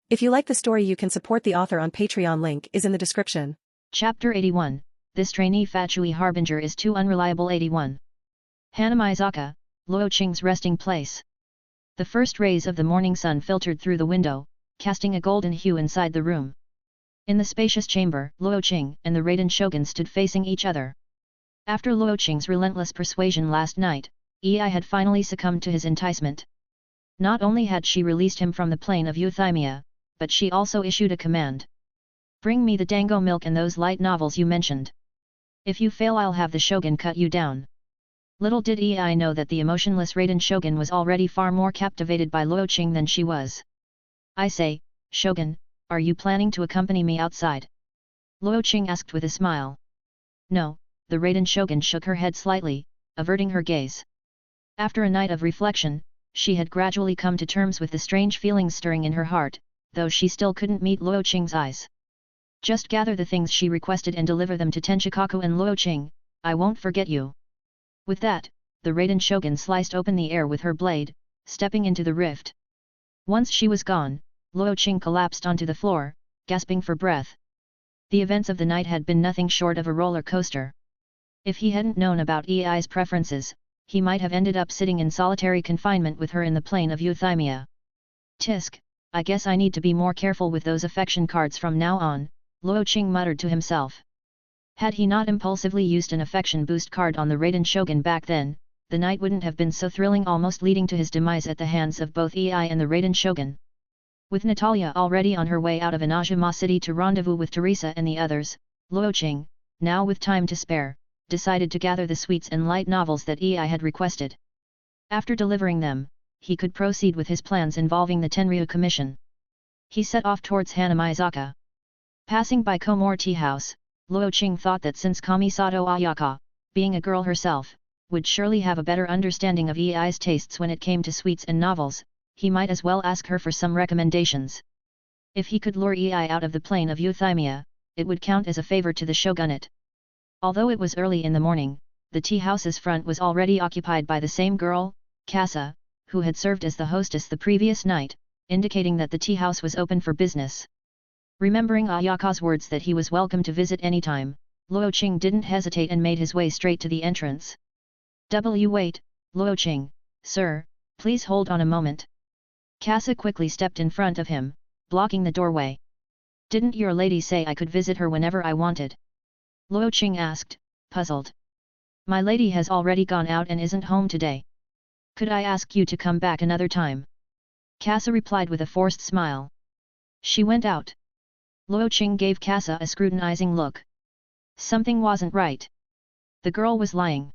If you like the story, you can support the author on Patreon. Link is in the description. Chapter 81. This Trainee Fatui Harbinger is too unreliable. 81. Hanamizaka, Luo Qing's resting place. The first rays of the morning sun filtered through the window, casting a golden hue inside the room. In the spacious chamber, Luo Qing and the Raiden Shogun stood facing each other. After Luo Qing's relentless persuasion last night, Ai had finally succumbed to his enticement. Not only had she released him from the plane of Euthymia, but she also issued a command. Bring me the dango milk and those light novels you mentioned. If you fail, I'll have the Shogun cut you down. Little did Ai know that the emotionless Raiden Shogun was already far more captivated by Luo Qing than she was. I say, Shogun, are you planning to accompany me outside? Luo Qing asked with a smile. No, the Raiden Shogun shook her head slightly, averting her gaze. After a night of reflection, she had gradually come to terms with the strange feelings stirring in her heart, though she still couldn't meet Luo Qing's eyes. Just gather the things she requested and deliver them to Tenchikaku and Luo Qing, I won't forget you. With that, the Raiden Shogun sliced open the air with her blade, stepping into the rift. Once she was gone, Luo Qing collapsed onto the floor, gasping for breath. The events of the night had been nothing short of a roller coaster. If he hadn't known about Ai's preferences, he might have ended up sitting in solitary confinement with her in the plane of Euthymia. Tisk, I guess I need to be more careful with those affection cards from now on, Luo Qing muttered to himself. Had he not impulsively used an affection boost card on the Raiden Shogun back then, the night wouldn't have been so thrilling, almost leading to his demise at the hands of both Ai and the Raiden Shogun. With Natalia already on her way out of Inazuma City to rendezvous with Teresa and the others, Luo Qing, now with time to spare, decided to gather the sweets and light novels that Ai had requested. After delivering them, he could proceed with his plans involving the Tenryo Commission. He set off towards Hanamizaka. Passing by Komore Tea House, Luo Qing thought that since Kamisato Ayaka, being a girl herself, would surely have a better understanding of Ai's tastes when it came to sweets and novels, he might as well ask her for some recommendations. If he could lure Ai out of the plane of Euthymia, it would count as a favor to the shogunate. Although it was early in the morning, the tea house's front was already occupied by the same girl, Casa, who had served as the hostess the previous night, indicating that the tea house was open for business. Remembering Ayaka's words that he was welcome to visit anytime, Luo Qing didn't hesitate and made his way straight to the entrance. Wait, Luo Qing, sir, please hold on a moment. Casa quickly stepped in front of him, blocking the doorway. Didn't your lady say I could visit her whenever I wanted? Luo Qing asked, puzzled. My lady has already gone out and isn't home today. Could I ask you to come back another time? Casa replied with a forced smile. She went out. Luo Qing gave Casa a scrutinizing look. Something wasn't right. The girl was lying.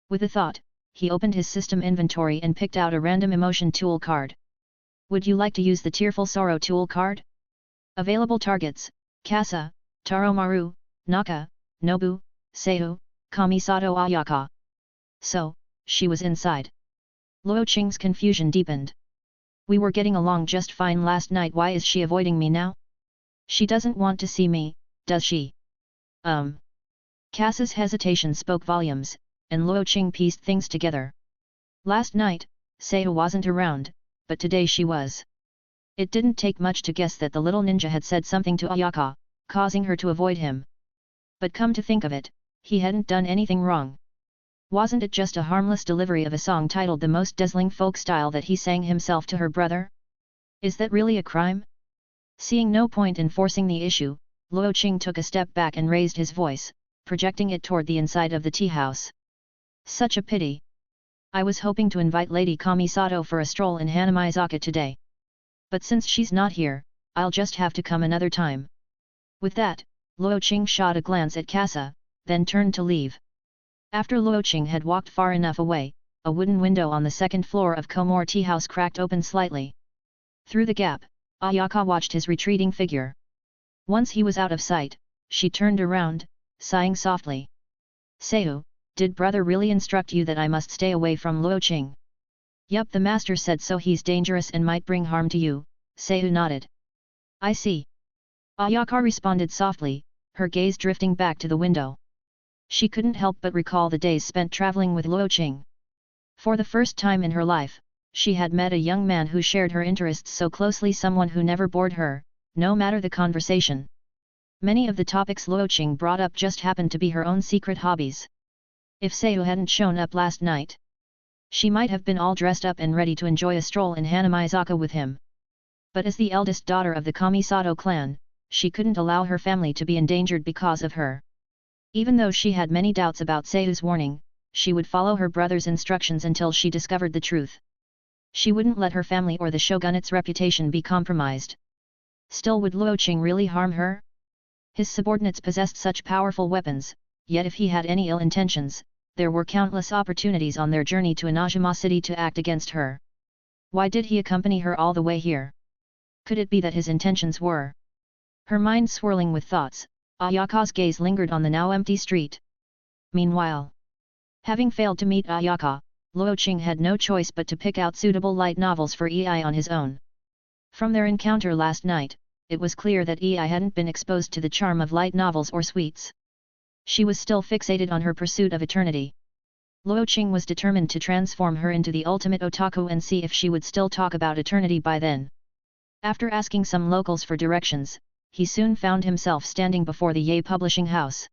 With a thought, he opened his system inventory and picked out a random emotion tool card. Would you like to use the Tearful Sorrow tool card? Available targets, Casa, Taromaru, Naka, Nobu, Seiyu, Kamisato Ayaka. So, she was inside. Luo Qing's confusion deepened. We were getting along just fine last night. Why is she avoiding me now? She doesn't want to see me, does she? Casa's hesitation spoke volumes, and Luo Qing pieced things together. Last night, Seiyu wasn't around, but today she was. It didn't take much to guess that the little ninja had said something to Ayaka, causing her to avoid him. But come to think of it, he hadn't done anything wrong. Wasn't it just a harmless delivery of a song titled The Most Dazzling Folk Style that he sang himself to her brother? Is that really a crime? Seeing no point in forcing the issue, Luo Qing took a step back and raised his voice, projecting it toward the inside of the tea house. Such a pity. I was hoping to invite Lady Kamisato for a stroll in Hanamizaka today. But since she's not here, I'll just have to come another time. With that, Luo Qing shot a glance at Casa, then turned to leave. After Luo Qing had walked far enough away, a wooden window on the second floor of Komore Tea House cracked open slightly. Through the gap, Ayaka watched his retreating figure. Once he was out of sight, she turned around, sighing softly. Seiyu, did brother really instruct you that I must stay away from Luo Qing? Yup, the master said so. He's dangerous and might bring harm to you, Seiyu nodded. I see. Ayaka responded softly, her gaze drifting back to the window. She couldn't help but recall the days spent traveling with Luo Qing. For the first time in her life, she had met a young man who shared her interests so closely, someone who never bored her, no matter the conversation. Many of the topics Luo Qing brought up just happened to be her own secret hobbies. If Seiyu hadn't shown up last night, she might have been all dressed up and ready to enjoy a stroll in Hanamizaka with him. But as the eldest daughter of the Kamisato clan, she couldn't allow her family to be endangered because of her. Even though she had many doubts about Seiyu's warning, she would follow her brother's instructions until she discovered the truth. She wouldn't let her family or the shogunate's reputation be compromised. Still, would Luo Qing really harm her? His subordinates possessed such powerful weapons, yet if he had any ill intentions, there were countless opportunities on their journey to Inazuma City to act against her. Why did he accompany her all the way here? Could it be that his intentions were? Her mind swirling with thoughts, Ayaka's gaze lingered on the now empty street. Meanwhile, having failed to meet Ayaka, Luo Qing had no choice but to pick out suitable light novels for Ei on his own. From their encounter last night, it was clear that Ei hadn't been exposed to the charm of light novels or sweets. She was still fixated on her pursuit of eternity. Luo Qing was determined to transform her into the ultimate otaku and see if she would still talk about eternity by then. After asking some locals for directions, he soon found himself standing before the Yae Publishing House.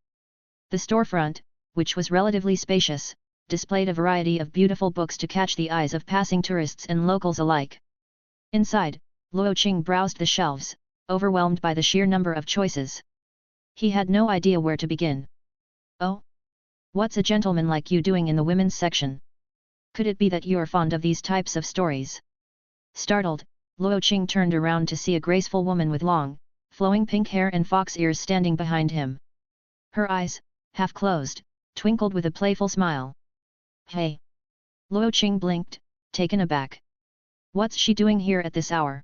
The storefront, which was relatively spacious, displayed a variety of beautiful books to catch the eyes of passing tourists and locals alike. Inside, Luo Qing browsed the shelves, overwhelmed by the sheer number of choices. He had no idea where to begin. Oh? What's a gentleman like you doing in the women's section? Could it be that you're fond of these types of stories? Startled, Luo Qing turned around to see a graceful woman with long, flowing pink hair and fox ears standing behind him. Her eyes, half closed, twinkled with a playful smile. Hey! Luo Qing blinked, taken aback. What's she doing here at this hour?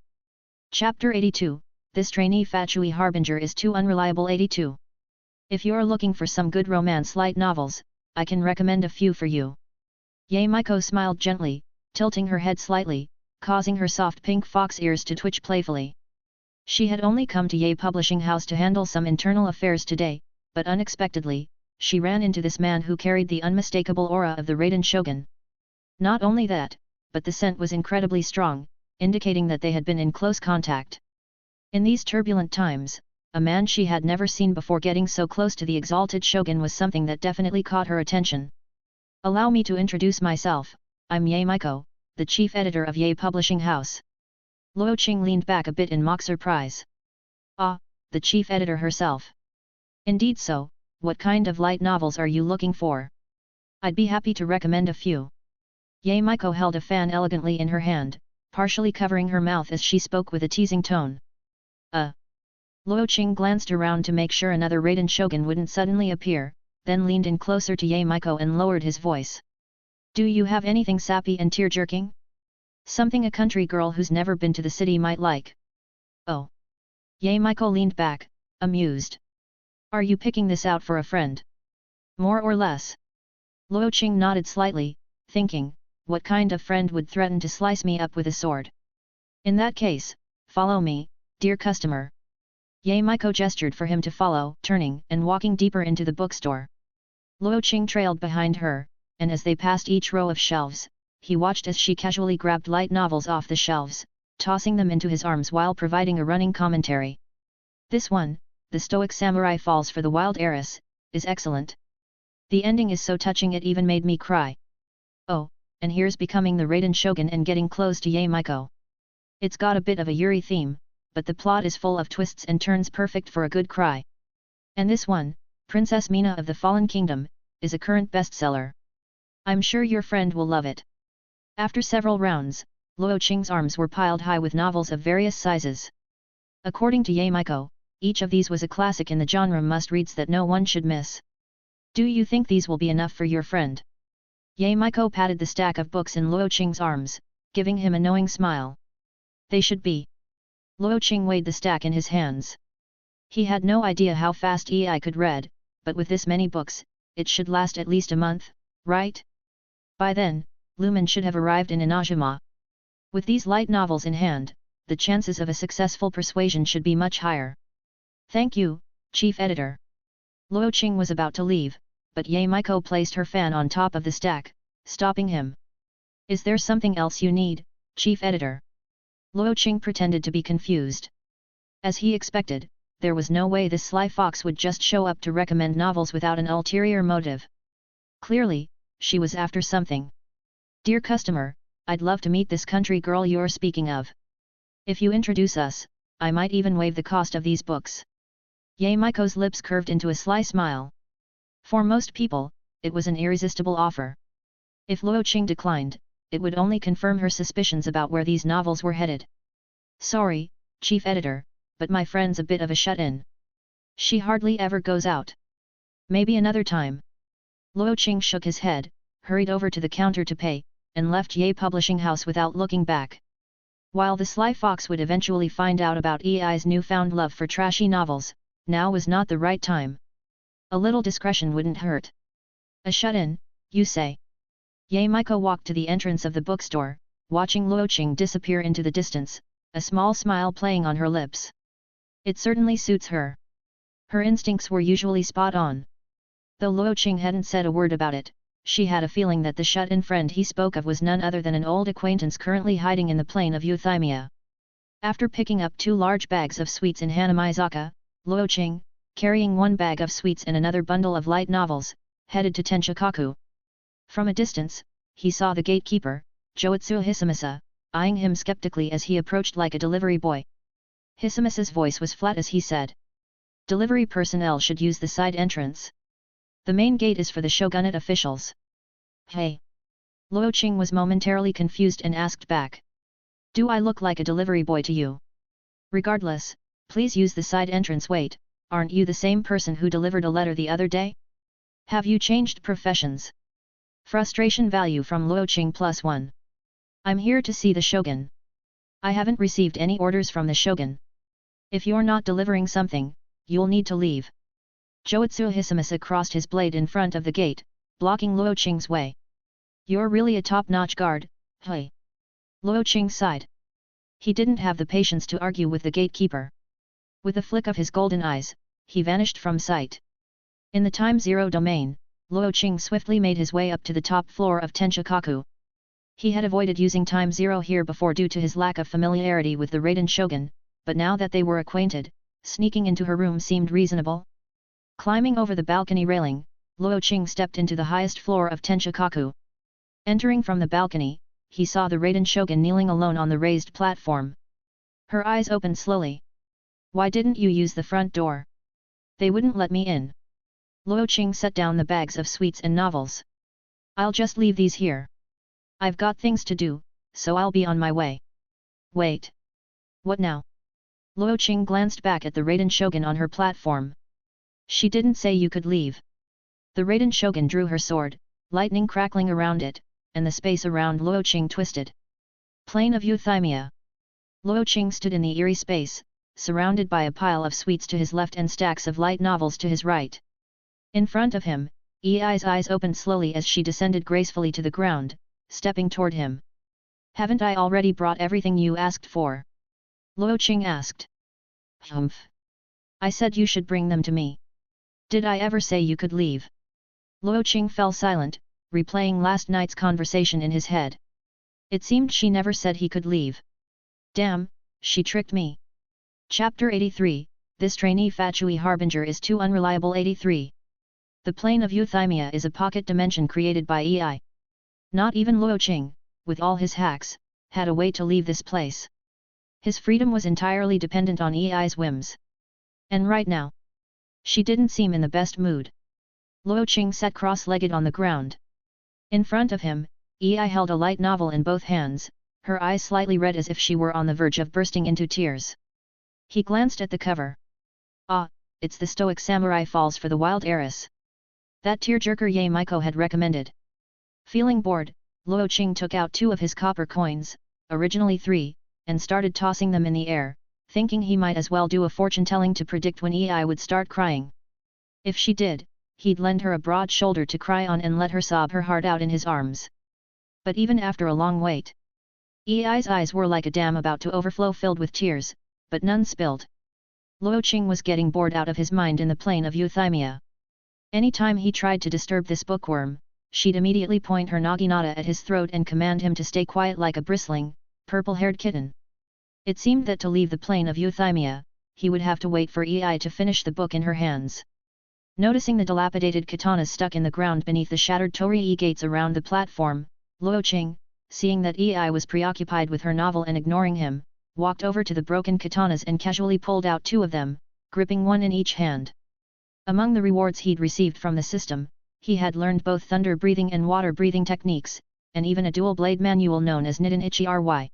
Chapter 82, This Trainee Fatui Harbinger is Too Unreliable. 82. If you're looking for some good romance light novels, I can recommend a few for you. Yae Miko smiled gently, tilting her head slightly, causing her soft pink fox ears to twitch playfully. She had only come to Yae Publishing House to handle some internal affairs today, but unexpectedly, she ran into this man who carried the unmistakable aura of the Raiden Shogun. Not only that, but the scent was incredibly strong, indicating that they had been in close contact. In these turbulent times, a man she had never seen before getting so close to the exalted shogun was something that definitely caught her attention. Allow me to introduce myself, I'm Yae Miko, the chief editor of Yae Publishing House. Luo Qing leaned back a bit in mock surprise. Ah, the chief editor herself. Indeed so, what kind of light novels are you looking for? I'd be happy to recommend a few. Yae Miko held a fan elegantly in her hand, partially covering her mouth as she spoke with a teasing tone. Luo Qing glanced around to make sure another Raiden Shogun wouldn't suddenly appear, then leaned in closer to Yae Miko and lowered his voice. Do you have anything sappy and tear-jerking? Something a country girl who's never been to the city might like. Oh. Yae Miko leaned back, amused. Are you picking this out for a friend? More or less? Luo Qing nodded slightly, thinking, what kind of friend would threaten to slice me up with a sword? In that case, follow me, dear customer. Yae Miko gestured for him to follow, turning and walking deeper into the bookstore. Luo Qing trailed behind her, and as they passed each row of shelves, he watched as she casually grabbed light novels off the shelves, tossing them into his arms while providing a running commentary. This one, The Stoic Samurai Falls for the Wild Heiress, is excellent. The ending is so touching it even made me cry. Oh, and here's Becoming the Raiden Shogun and Getting Close to Yae Miko. It's got a bit of a Yuri theme, but the plot is full of twists and turns perfect for a good cry. And this one, Princess Mina of the Fallen Kingdom, is a current bestseller. I'm sure your friend will love it. After several rounds, Luo Qing's arms were piled high with novels of various sizes. According to Yae Miko, each of these was a classic in the genre must-reads that no one should miss. Do you think these will be enough for your friend? Yae Miko patted the stack of books in Luo Qing's arms, giving him a knowing smile. They should be. Luo Qing weighed the stack in his hands. He had no idea how fast Ei could read, but with this many books, it should last at least a month, right? By then, Lumen should have arrived in Inazuma. With these light novels in hand, the chances of a successful persuasion should be much higher. Thank you, Chief Editor. Luo Qing was about to leave, but Yae Miko placed her fan on top of the stack, stopping him. Is there something else you need, Chief Editor. Luo Qing pretended to be confused. As he expected, there was no way this sly fox would just show up to recommend novels without an ulterior motive. Clearly, she was after something. Dear customer, I'd love to meet this country girl you're speaking of. If you introduce us, I might even waive the cost of these books. Yae Miko's lips curved into a sly smile. For most people, it was an irresistible offer. If Luo Qing declined, it would only confirm her suspicions about where these novels were headed. Sorry, Chief Editor, but my friend's a bit of a shut-in. She hardly ever goes out. Maybe another time. Luo Qing shook his head, hurried over to the counter to pay, and left Yae Publishing House without looking back. While the sly fox would eventually find out about EI's newfound love for trashy novels, now was not the right time. A little discretion wouldn't hurt. A shut-in, you say? Yae Miko walked to the entrance of the bookstore, watching Luo Qing disappear into the distance, a small smile playing on her lips. It certainly suits her. Her instincts were usually spot on. Though Luo Qing hadn't said a word about it, she had a feeling that the shut-in friend he spoke of was none other than an old acquaintance currently hiding in the plain of Euthymia. After picking up 2 large bags of sweets in Hanamizaka, Luo Qing, carrying 1 bag of sweets and another bundle of light novels, headed to Tenchikaku. From a distance, he saw the gatekeeper, Joitsu Hisamasa, eyeing him skeptically as he approached like a delivery boy. Hisamasa's voice was flat as he said. Delivery personnel should use the side entrance. The main gate is for the shogunate officials. Hey! Luo Qing was momentarily confused and asked back. Do I look like a delivery boy to you? Regardless, please use the side entrance. Wait, aren't you the same person who delivered a letter the other day? Have you changed professions? Frustration value from Luo Qing +1. I'm here to see the shogun. I haven't received any orders from the shogun. If you're not delivering something, you'll need to leave. Joitsu Hisamasa crossed his blade in front of the gate, blocking Luo Qing's way. You're really a top-notch guard, hey? Luo Qing sighed. He didn't have the patience to argue with the gatekeeper. With a flick of his golden eyes, he vanished from sight. In the Time Zero domain, Luo Qing swiftly made his way up to the top floor of Tenchikaku. He had avoided using Time Zero here before due to his lack of familiarity with the Raiden Shogun, but now that they were acquainted, sneaking into her room seemed reasonable. Climbing over the balcony railing, Luo Qing stepped into the highest floor of Tenchikaku. Entering from the balcony, he saw the Raiden Shogun kneeling alone on the raised platform. Her eyes opened slowly. Why didn't you use the front door? They wouldn't let me in. Luo Qing set down the bags of sweets and novels. I'll just leave these here. I've got things to do, so I'll be on my way. Wait. What now? Luo Qing glanced back at the Raiden Shogun on her platform. She didn't say you could leave. The Raiden Shogun drew her sword, lightning crackling around it, and the space around Luo Qing twisted. Plain of Euthymia. Luo Qing stood in the eerie space, surrounded by a pile of sweets to his left and stacks of light novels to his right. In front of him, Ei's eyes opened slowly as she descended gracefully to the ground, stepping toward him. Haven't I already brought everything you asked for? Luo Qing asked. Humph. I said you should bring them to me. Did I ever say you could leave? Luo Qing fell silent, replaying last night's conversation in his head. It seemed she never said he could leave. Damn, she tricked me. Chapter 83, This Trainee Fatui Harbinger is Too Unreliable. 83. The plane of Euthymia is a pocket dimension created by Ei. Not even Luo Qing, with all his hacks, had a way to leave this place. His freedom was entirely dependent on Ei's whims. And right now, she didn't seem in the best mood. Luo Qing sat cross-legged on the ground. In front of him, Ei held a light novel in both hands, her eyes slightly red as if she were on the verge of bursting into tears. He glanced at the cover. Ah, it's the Stoic Samurai Falls for the Wild Heiress. That tearjerker Yae Miko had recommended. Feeling bored, Luo Qing took out 2 of his copper coins, originally 3, and started tossing them in the air, thinking he might as well do a fortune-telling to predict when Ei would start crying. If she did, he'd lend her a broad shoulder to cry on and let her sob her heart out in his arms. But even after a long wait, Ei's eyes were like a dam about to overflow, filled with tears, but none spilled. Luo Qing was getting bored out of his mind in the plain of Euthymia. Any time he tried to disturb this bookworm, she'd immediately point her naginata at his throat and command him to stay quiet like a bristling, purple-haired kitten. It seemed that to leave the plane of Euthymia, he would have to wait for Ei to finish the book in her hands. Noticing the dilapidated katanas stuck in the ground beneath the shattered torii gates around the platform, Luo Qing, seeing that Ei was preoccupied with her novel and ignoring him, walked over to the broken katanas and casually pulled out 2 of them, gripping one in each hand. Among the rewards he'd received from the system, he had learned both thunder-breathing and water-breathing techniques, and even a dual-blade manual known as Nidan Ichiry.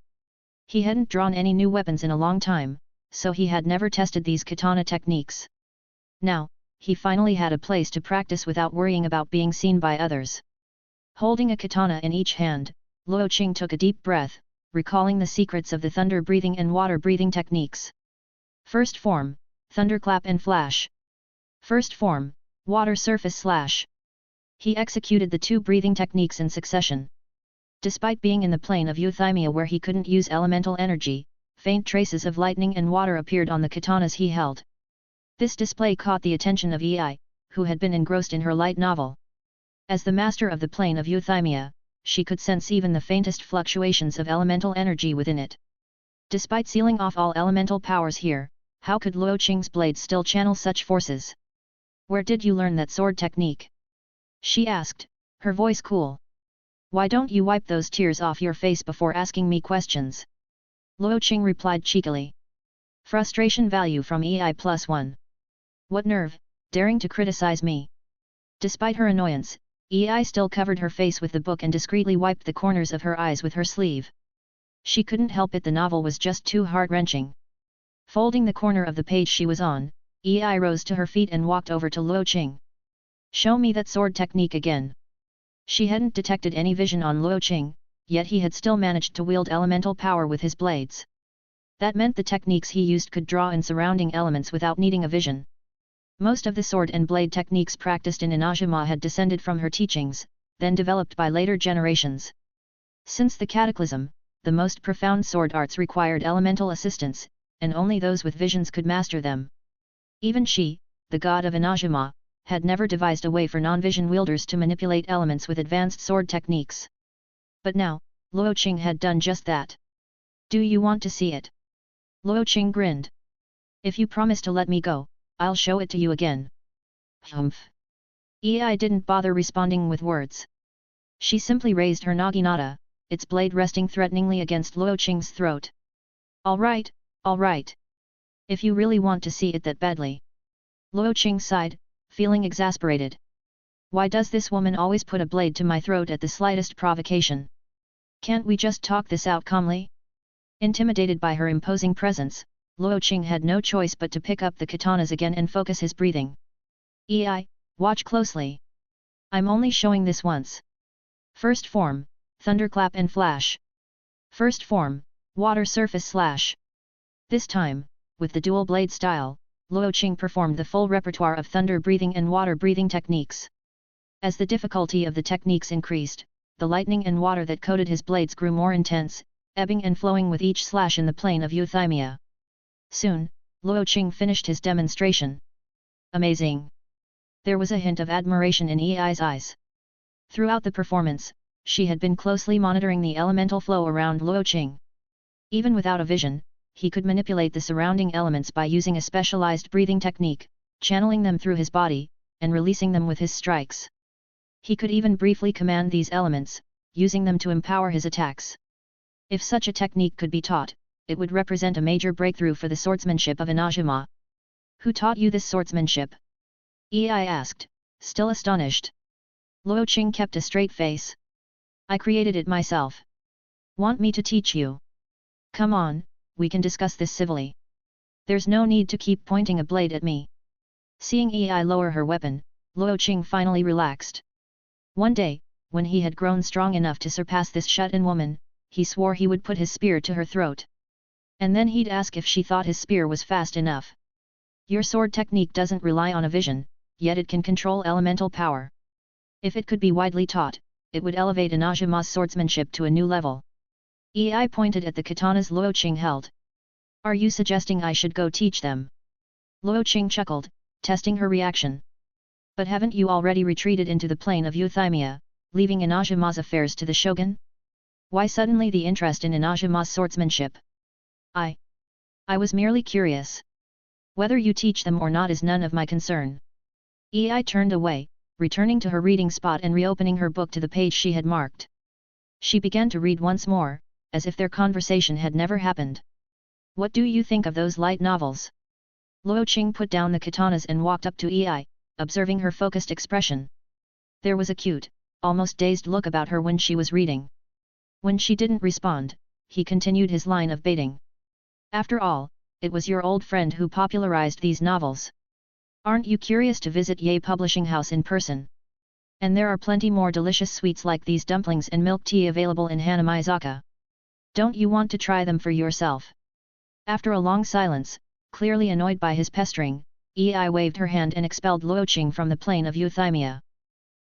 He hadn't drawn any new weapons in a long time, so he had never tested these katana techniques. Now, he finally had a place to practice without worrying about being seen by others. Holding a katana in each hand, Luo Qing took a deep breath, recalling the secrets of the thunder-breathing and water-breathing techniques. First form, thunderclap and flash. First form, water surface slash. He executed the 2 breathing techniques in succession. Despite being in the plane of Euthymia where he couldn't use elemental energy, faint traces of lightning and water appeared on the katanas he held. This display caught the attention of Ei, who had been engrossed in her light novel. As the master of the plane of Euthymia, she could sense even the faintest fluctuations of elemental energy within it. Despite sealing off all elemental powers here, how could Luo Qing's blades still channel such forces? Where did you learn that sword technique? She asked, her voice cool. Why don't you wipe those tears off your face before asking me questions? Luo Qing replied cheekily. Frustration value from Ei +1. What nerve, daring to criticize me? Despite her annoyance, Ei still covered her face with the book and discreetly wiped the corners of her eyes with her sleeve. She couldn't help it, the novel was just too heart-wrenching. Folding the corner of the page she was on, Ei rose to her feet and walked over to Luo Qing. Show me that sword technique again. She hadn't detected any vision on Luo Qing, yet he had still managed to wield elemental power with his blades. That meant the techniques he used could draw in surrounding elements without needing a vision. Most of the sword and blade techniques practiced in Inazuma had descended from her teachings, then developed by later generations. Since the Cataclysm, the most profound sword arts required elemental assistance, and only those with visions could master them. Even she, the god of Inazuma, had never devised a way for non-vision wielders to manipulate elements with advanced sword techniques. But now, Luo Qing had done just that. Do you want to see it? Luo Qing grinned. If you promise to let me go, I'll show it to you again. Humph. Ei didn't bother responding with words. She simply raised her naginata, its blade resting threateningly against Luo Qing's throat. All right. If you really want to see it that badly. Luo Qing sighed, feeling exasperated. Why does this woman always put a blade to my throat at the slightest provocation? Can't we just talk this out calmly? Intimidated by her imposing presence, Luo Qing had no choice but to pick up the katanas again and focus his breathing. Ei, watch closely. I'm only showing this once. First form, thunderclap and flash. First form, water surface slash. This time, with the dual blade style, Luo Qing performed the full repertoire of thunder-breathing and water-breathing techniques. As the difficulty of the techniques increased, the lightning and water that coated his blades grew more intense, ebbing and flowing with each slash in the plane of Euthymia. Soon, Luo Qing finished his demonstration. Amazing! There was a hint of admiration in Ei's eyes. Throughout the performance, she had been closely monitoring the elemental flow around Luo Qing. Even without a vision, he could manipulate the surrounding elements by using a specialized breathing technique, channeling them through his body, and releasing them with his strikes. He could even briefly command these elements, using them to empower his attacks. If such a technique could be taught, it would represent a major breakthrough for the swordsmanship of Inazuma. Who taught you this swordsmanship? Ei asked, still astonished. Luo Qing kept a straight face. I created it myself. Want me to teach you? Come on, we can discuss this civilly. There's no need to keep pointing a blade at me. Seeing Ei lower her weapon, Luo Qing finally relaxed. One day, when he had grown strong enough to surpass this shut-in woman, he swore he would put his spear to her throat. And then he'd ask if she thought his spear was fast enough. Your sword technique doesn't rely on a vision, yet it can control elemental power. If it could be widely taught, it would elevate Inazuma's swordsmanship to a new level. Ei pointed at the katanas Luo Qing held. Are you suggesting I should go teach them? Luo Qing chuckled, testing her reaction. But haven't you already retreated into the plane of Euthymia, leaving Inazuma's affairs to the shogun? Why suddenly the interest in Inazuma's swordsmanship? I was merely curious. Whether you teach them or not is none of my concern. Ei turned away, returning to her reading spot and reopening her book to the page she had marked. She began to read once more, as if their conversation had never happened. What do you think of those light novels? Luo Qing put down the katanas and walked up to Ei, observing her focused expression. There was a cute, almost dazed look about her when she was reading. When she didn't respond, he continued his line of baiting. After all, it was your old friend who popularized these novels. Aren't you curious to visit Yae Publishing House in person? And there are plenty more delicious sweets like these dumplings and milk tea available in Hanamizaka. Don't you want to try them for yourself? After a long silence, clearly annoyed by his pestering, Ei waved her hand and expelled Luo Qing from the plane of Euthymia.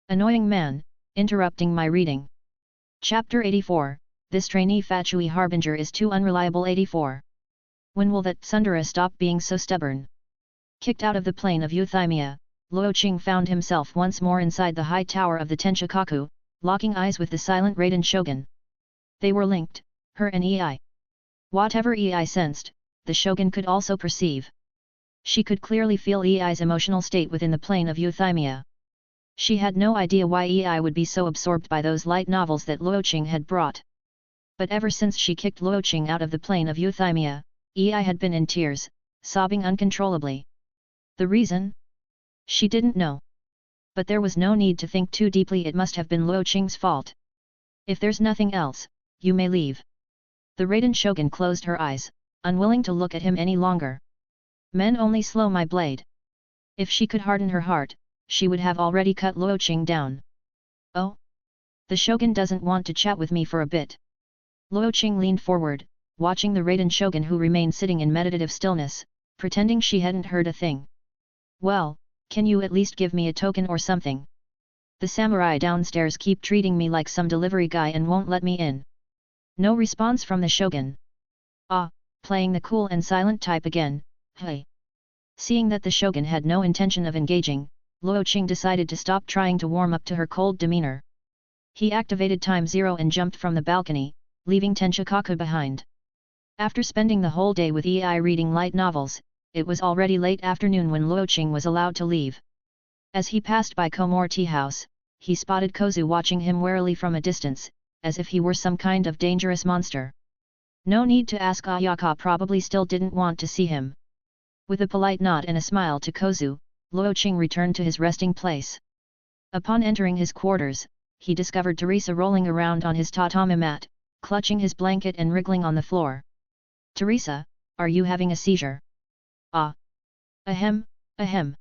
Annoying man, interrupting my reading. Chapter 84, This Trainee Fatui Harbinger is Too Unreliable. 84. When will that Sundara stop being so stubborn? Kicked out of the plane of Euthymia, Luo Qing found himself once more inside the high tower of the Tenshikaku, locking eyes with the silent Raiden Shogun. They were linked, her and Ei. Whatever Ei sensed, the Shogun could also perceive. She could clearly feel Ei's emotional state within the plane of Euthymia. She had no idea why Ei would be so absorbed by those light novels that Luo Qing had brought. But ever since she kicked Luo Qing out of the plane of Euthymia, Ei had been in tears, sobbing uncontrollably. The reason? She didn't know. But there was no need to think too deeply. It must have been Luo Qing's fault. If there's nothing else, you may leave. The Raiden Shogun closed her eyes, unwilling to look at him any longer. Men only slow my blade. If she could harden her heart, she would have already cut Luo Qing down. Oh? The Shogun doesn't want to chat with me for a bit. Luo Qing leaned forward, watching the Raiden Shogun who remained sitting in meditative stillness, pretending she hadn't heard a thing. Well, can you at least give me a token or something? The samurai downstairs keep treating me like some delivery guy and won't let me in. No response from the Shogun. Ah, playing the cool and silent type again, hey. Seeing that the Shogun had no intention of engaging, Luo Qing decided to stop trying to warm up to her cold demeanor. He activated Time Zero and jumped from the balcony, leaving Tenshikaku behind. After spending the whole day with Ei reading light novels, it was already late afternoon when Luo Qing was allowed to leave. As he passed by Komore Tea House, he spotted Kozu watching him warily from a distance, as if he were some kind of dangerous monster. No need to ask, Ayaka probably still didn't want to see him. With a polite nod and a smile to Kozu, Luo Qing returned to his resting place. Upon entering his quarters, he discovered Teresa rolling around on his tatami mat, clutching his blanket and wriggling on the floor. Teresa, are you having a seizure? Ah. Ahem, ahem.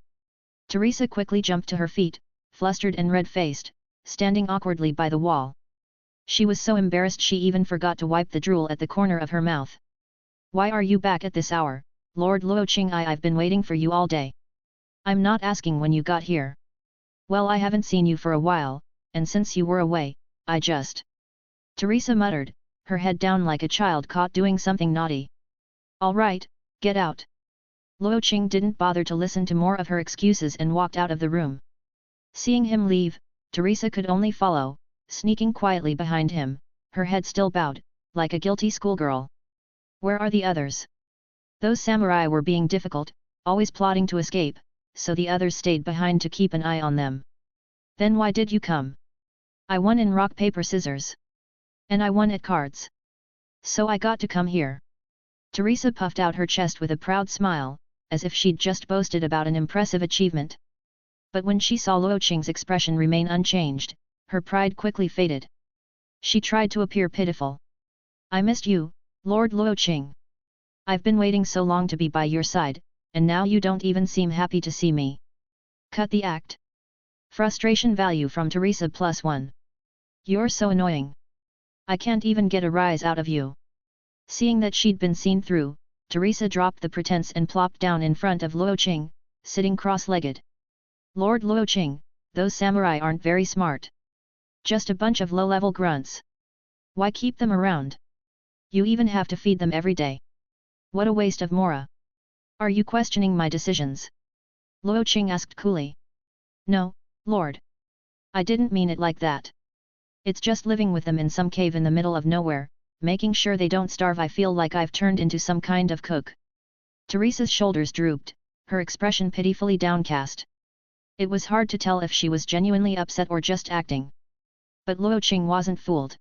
Teresa quickly jumped to her feet, flustered and red-faced, standing awkwardly by the wall. She was so embarrassed she even forgot to wipe the drool at the corner of her mouth. Why are you back at this hour, Lord Luo Qing? I've been waiting for you all day. I'm not asking when you got here. Well, I haven't seen you for a while, and since you were away, I just... Teresa muttered, her head down like a child caught doing something naughty. All right, get out. Luo Qing didn't bother to listen to more of her excuses and walked out of the room. Seeing him leave, Teresa could only follow, sneaking quietly behind him, her head still bowed, like a guilty schoolgirl. Where are the others? Those samurai were being difficult, always plotting to escape, so the others stayed behind to keep an eye on them. Then why did you come? I won in rock paper scissors. And I won at cards. So I got to come here. Teresa puffed out her chest with a proud smile, as if she'd just boasted about an impressive achievement. But when she saw Luo Qing's expression remain unchanged, her pride quickly faded. She tried to appear pitiful. I missed you, Lord Luo Qing. I've been waiting so long to be by your side, and now you don't even seem happy to see me. Cut the act. Frustration value from Teresa +1. You're so annoying. I can't even get a rise out of you. Seeing that she'd been seen through, Teresa dropped the pretense and plopped down in front of Luo Qing, sitting cross-legged. Lord Luo Qing, those samurai aren't very smart. Just a bunch of low-level grunts. Why keep them around? You even have to feed them every day. What a waste of mora. Are you questioning my decisions? Luo Qing asked coolly. No, Lord. I didn't mean it like that. It's just living with them in some cave in the middle of nowhere, making sure they don't starve. I feel like I've turned into some kind of cook. Teresa's shoulders drooped, her expression pitifully downcast. It was hard to tell if she was genuinely upset or just acting. But Luo Qing wasn't fooled.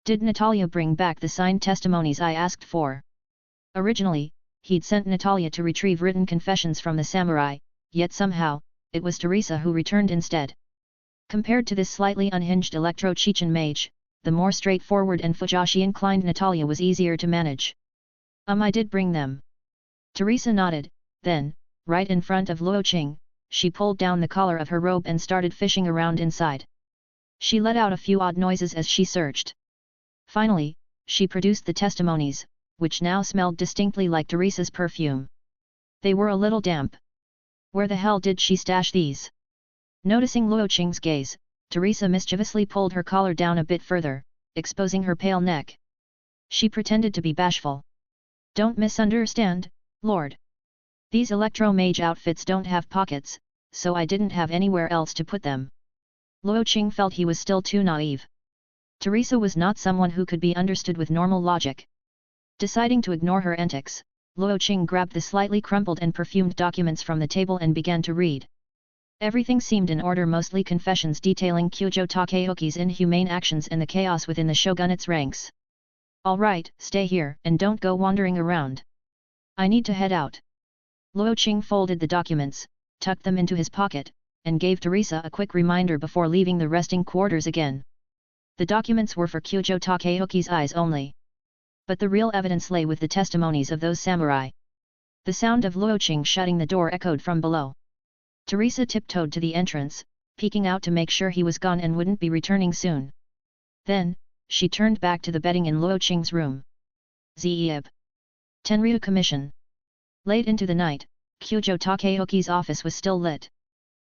Did Natalia bring back the signed testimonies I asked for? Originally, he'd sent Natalia to retrieve written confessions from the samurai, yet somehow, it was Teresa who returned instead. Compared to this slightly unhinged Electro-Chechen mage, the more straightforward and Fujoshi-inclined Natalia was easier to manage. I did bring them. Teresa nodded, then, right in front of Luo Qing, she pulled down the collar of her robe and started fishing around inside. She let out a few odd noises as she searched. Finally, she produced the testimonies, which now smelled distinctly like Teresa's perfume. They were a little damp. Where the hell did she stash these? Noticing Luo Qing's gaze, Teresa mischievously pulled her collar down a bit further, exposing her pale neck. She pretended to be bashful. Don't misunderstand, Lord. These electro-mage outfits don't have pockets, so I didn't have anywhere else to put them. Luo Qing felt he was still too naive. Teresa was not someone who could be understood with normal logic. Deciding to ignore her antics, Luo Qing grabbed the slightly crumpled and perfumed documents from the table and began to read. Everything seemed in order, mostly confessions detailing Kyujo Takeoki's inhumane actions and the chaos within the shogunate's ranks. All right, stay here and don't go wandering around. I need to head out. Luo Qing folded the documents, tucked them into his pocket, and gave Teresa a quick reminder before leaving the resting quarters again. The documents were for Kyujo Takeoki's eyes only. But the real evidence lay with the testimonies of those samurai. The sound of Luo Qing shutting the door echoed from below. Teresa tiptoed to the entrance, peeking out to make sure he was gone and wouldn't be returning soon. Then, she turned back to the bedding in Luo Qing's room. Zeb. Tenryo Commission. Late into the night, Kyujo Takeoki's office was still lit.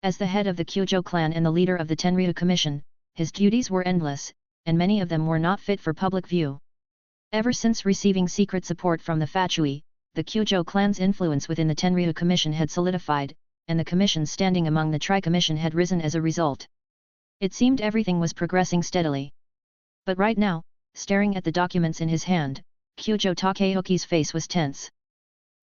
As the head of the Kyujo clan and the leader of the Tenryo Commission, his duties were endless, and many of them were not fit for public view. Ever since receiving secret support from the Fatui, the Kyujo clan's influence within the Tenryo Commission had solidified, and the Commission's standing among the Tri-Commission had risen as a result. It seemed everything was progressing steadily. But right now, staring at the documents in his hand, Kyujo Takeoki's face was tense.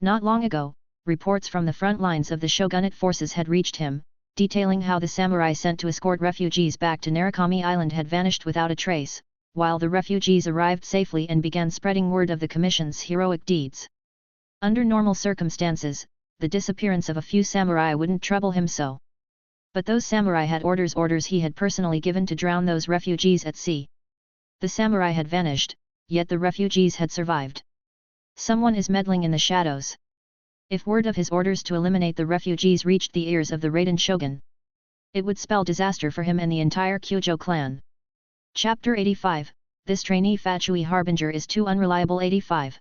Not long ago, reports from the front lines of the shogunate forces had reached him, detailing how the samurai sent to escort refugees back to Narukami Island had vanished without a trace, while the refugees arrived safely and began spreading word of the Commission's heroic deeds. Under normal circumstances, the disappearance of a few samurai wouldn't trouble him so. But those samurai had orders he had personally given to drown those refugees at sea. The samurai had vanished, yet the refugees had survived. Someone is meddling in the shadows. If word of his orders to eliminate the refugees reached the ears of the Raiden shogun, it would spell disaster for him and the entire Kyujo clan. Chapter 85, This Trainee Fatui Harbinger is Too Unreliable. 85.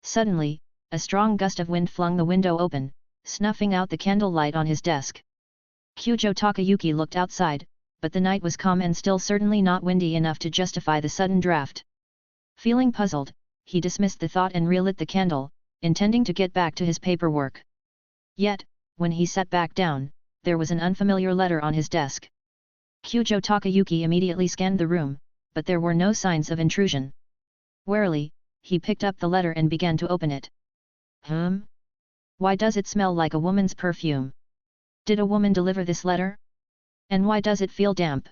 Suddenly, a strong gust of wind flung the window open, snuffing out the candlelight on his desk. Kyujo Takayuki looked outside, but the night was calm and still certainly not windy enough to justify the sudden draft. Feeling puzzled, he dismissed the thought and relit the candle, intending to get back to his paperwork. Yet, when he sat back down, there was an unfamiliar letter on his desk. Kyujo Takayuki immediately scanned the room, but there were no signs of intrusion. Warily, he picked up the letter and began to open it. Why does it smell like a woman's perfume? Did a woman deliver this letter? And why does it feel damp?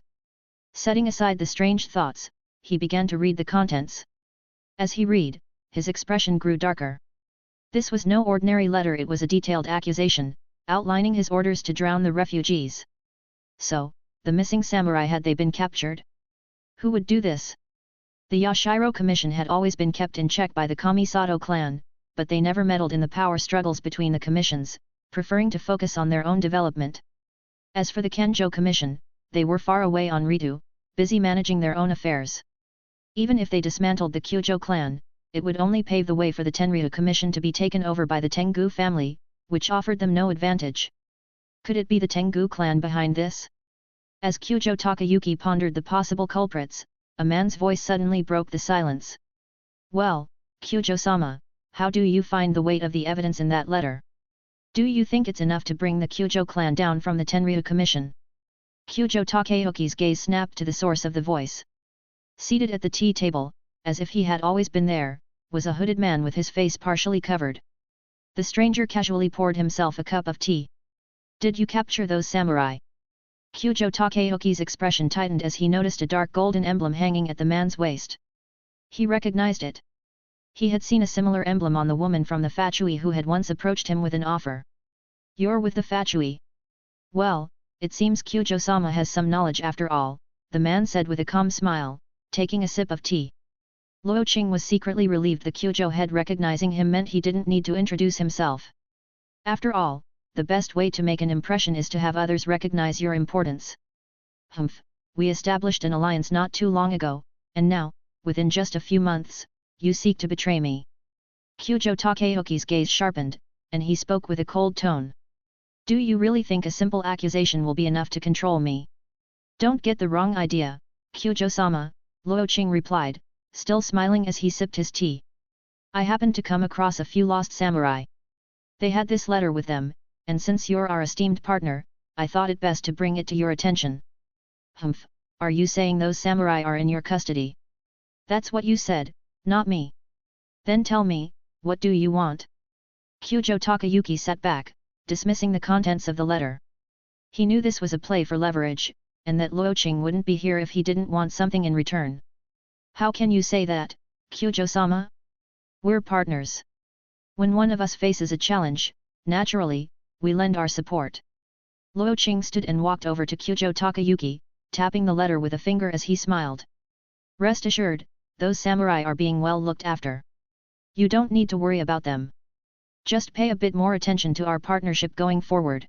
Setting aside the strange thoughts, he began to read the contents. As he read, his expression grew darker. This was no ordinary letter, it was a detailed accusation, outlining his orders to drown the refugees. So, the missing samurai, had they been captured? Who would do this? The Yashiro Commission had always been kept in check by the Kamisato clan, but they never meddled in the power struggles between the commissions, preferring to focus on their own development. As for the Kenjo Commission, they were far away on Ritu, busy managing their own affairs. Even if they dismantled the Kyujo clan, it would only pave the way for the Tenryo Commission to be taken over by the Tengu family, which offered them no advantage. Could it be the Tengu clan behind this? As Kyujo Takayuki pondered the possible culprits, a man's voice suddenly broke the silence. Well, Kyujo-sama, how do you find the weight of the evidence in that letter? Do you think it's enough to bring the Kyujo clan down from the Tenryo Commission? Kyujo Takeuchi's gaze snapped to the source of the voice. Seated at the tea table, as if he had always been there, was a hooded man with his face partially covered. The stranger casually poured himself a cup of tea. Did you capture those samurai? Kyujo Takeuchi's expression tightened as he noticed a dark golden emblem hanging at the man's waist. He recognized it. He had seen a similar emblem on the woman from the Fatui who had once approached him with an offer. You're with the Fatui? Well, it seems Kyujo-sama has some knowledge after all, the man said with a calm smile, taking a sip of tea. Luo Qing was secretly relieved the Kyujo head recognizing him meant he didn't need to introduce himself. After all, the best way to make an impression is to have others recognize your importance. Humph, we established an alliance not too long ago, and now, within just a few months, you seek to betray me. Kyujo Takeuchi's gaze sharpened, and he spoke with a cold tone. Do you really think a simple accusation will be enough to control me? Don't get the wrong idea, Kyujo-sama, Luo Qing replied, still smiling as he sipped his tea. I happened to come across a few lost samurai. They had this letter with them, and since you're our esteemed partner, I thought it best to bring it to your attention. Humph, are you saying those samurai are in your custody? That's what you said, not me. Then tell me, what do you want? Kyujo Takeuchi sat back, dismissing the contents of the letter. He knew this was a play for leverage, and that Luo Qing wouldn't be here if he didn't want something in return. How can you say that, Kyujo-sama? We're partners. When one of us faces a challenge, naturally, we lend our support. Luo Qing stood and walked over to Kyujo Takeuchi, tapping the letter with a finger as he smiled. Rest assured, those samurai are being well looked after. You don't need to worry about them. Just pay a bit more attention to our partnership going forward.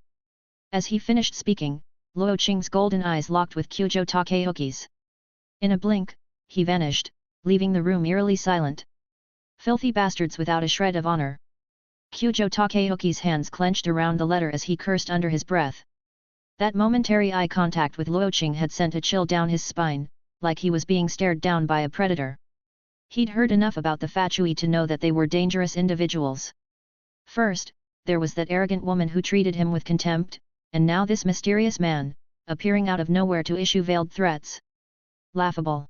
As he finished speaking, Luo Qing's golden eyes locked with Kyujo Takeuchi's. In a blink, he vanished, leaving the room eerily silent. Filthy bastards without a shred of honor. Kyujo Takeuchi's hands clenched around the letter as he cursed under his breath. That momentary eye contact with Luo Qing had sent a chill down his spine, like he was being stared down by a predator. He'd heard enough about the Fatui to know that they were dangerous individuals. First, there was that arrogant woman who treated him with contempt, and now this mysterious man, appearing out of nowhere to issue veiled threats. Laughable.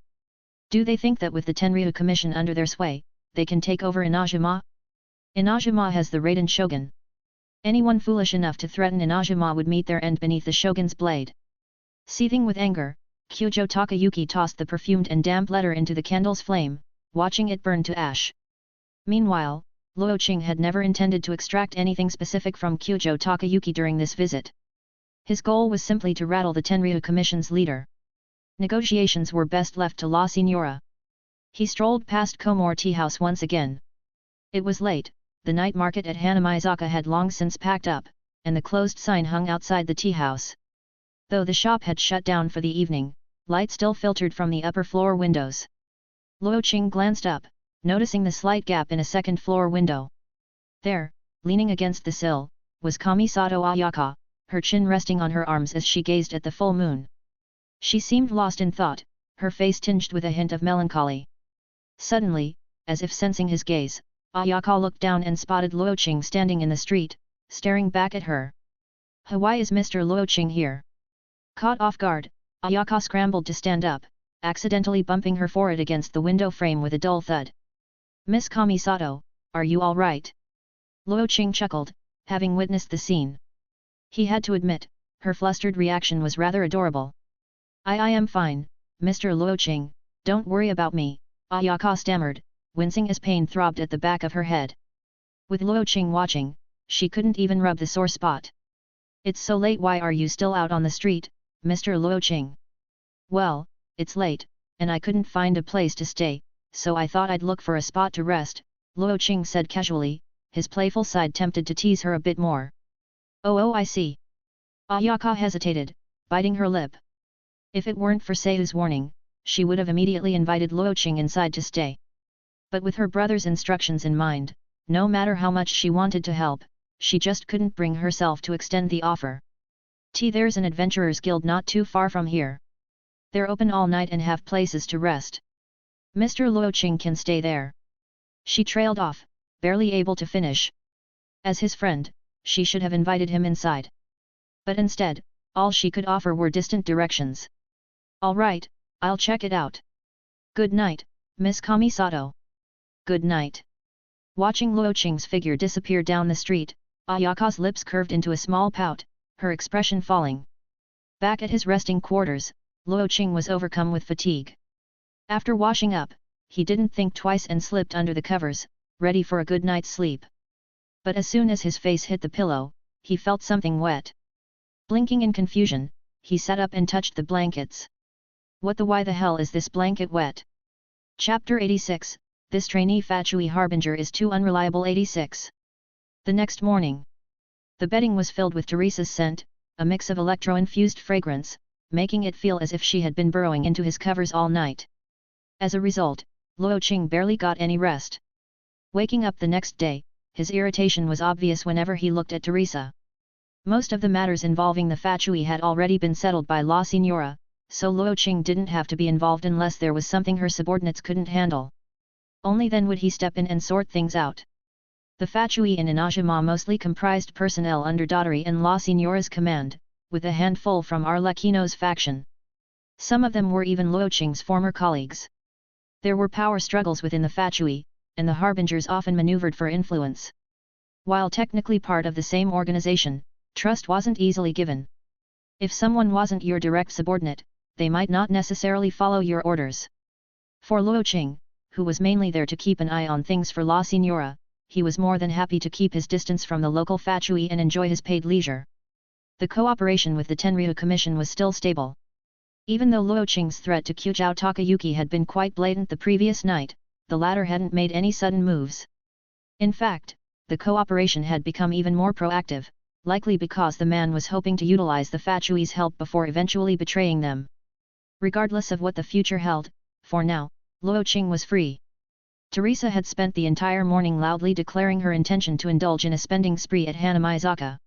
Do they think that with the Tenryo Commission under their sway, they can take over Inazuma? Inazuma has the Raiden Shogun. Anyone foolish enough to threaten Inazuma would meet their end beneath the Shogun's blade. Seething with anger, Kyujo Takeuchi tossed the perfumed and damp letter into the candle's flame, watching it burn to ash. Meanwhile, Luo Qing had never intended to extract anything specific from Kyujo Takeuchi during this visit. His goal was simply to rattle the Tenryo Commission's leader. Negotiations were best left to La Signora. He strolled past Komore Tea House once again. It was late, the night market at Hanamizaka had long since packed up, and the closed sign hung outside the tea house. Though the shop had shut down for the evening, light still filtered from the upper floor windows. Luo Qing glanced up, noticing the slight gap in a second-floor window. There, leaning against the sill, was Kamisato Ayaka, her chin resting on her arms as she gazed at the full moon. She seemed lost in thought, her face tinged with a hint of melancholy. Suddenly, as if sensing his gaze, Ayaka looked down and spotted Luo Qing standing in the street, staring back at her. Why is Mr. Luo Qing here? Caught off guard, Ayaka scrambled to stand up, accidentally bumping her forehead against the window frame with a dull thud. Miss Kamisato, are you all right? Luo Qing chuckled, having witnessed the scene. He had to admit, her flustered reaction was rather adorable. I am fine, Mr. Luo Qing, don't worry about me, Ayaka stammered, wincing as pain throbbed at the back of her head. With Luo Qing watching, she couldn't even rub the sore spot. It's so late, why are you still out on the street, Mr. Luo Qing? Well, it's late, and I couldn't find a place to stay, so I thought I'd look for a spot to rest, Luo Qing said casually, his playful side tempted to tease her a bit more. Oh, I see. Ayaka hesitated, biting her lip. If it weren't for Seiu's warning, she would have immediately invited Luo Qing inside to stay. But with her brother's instructions in mind, no matter how much she wanted to help, she just couldn't bring herself to extend the offer. There's an adventurers guild not too far from here. They're open all night and have places to rest. Mr. Luo Qing can stay there. She trailed off, barely able to finish. As his friend, she should have invited him inside. But instead, all she could offer were distant directions. "All right, I'll check it out. Good night, Miss Kamisato." "Good night." Watching Luo Qing's figure disappear down the street, Ayaka's lips curved into a small pout, her expression falling. Back at his resting quarters, Luo Qing was overcome with fatigue. After washing up, he didn't think twice and slipped under the covers, ready for a good night's sleep. But as soon as his face hit the pillow, he felt something wet. Blinking in confusion, he sat up and touched the blankets. Why the hell is this blanket wet? Chapter 86, This Trainee Fatui Harbinger is Too Unreliable. 86. The next morning, the bedding was filled with Teresa's scent, a mix of electro-infused fragrance, making it feel as if she had been burrowing into his covers all night. As a result, Luo Qing barely got any rest. Waking up the next day, his irritation was obvious whenever he looked at Teresa. Most of the matters involving the Fatui had already been settled by La Signora, so Luo Qing didn't have to be involved unless there was something her subordinates couldn't handle. Only then would he step in and sort things out. The Fatui in Inazuma mostly comprised personnel under Daughtry and La Signora's command, with a handful from Arlecchino's faction. Some of them were even Luo Qing's former colleagues. There were power struggles within the Fatui, and the Harbingers often maneuvered for influence. While technically part of the same organization, trust wasn't easily given. If someone wasn't your direct subordinate, they might not necessarily follow your orders. For Luo Qing, who was mainly there to keep an eye on things for La Signora, he was more than happy to keep his distance from the local Fatui and enjoy his paid leisure. The cooperation with the Tenryo Commission was still stable. Even though Luo Qing's threat to Kyujou Takayuki had been quite blatant the previous night, the latter hadn't made any sudden moves. In fact, the cooperation had become even more proactive, likely because the man was hoping to utilize the Fatui's help before eventually betraying them. Regardless of what the future held, for now, Luo Qing was free. Teresa had spent the entire morning loudly declaring her intention to indulge in a spending spree at Hanamizaka.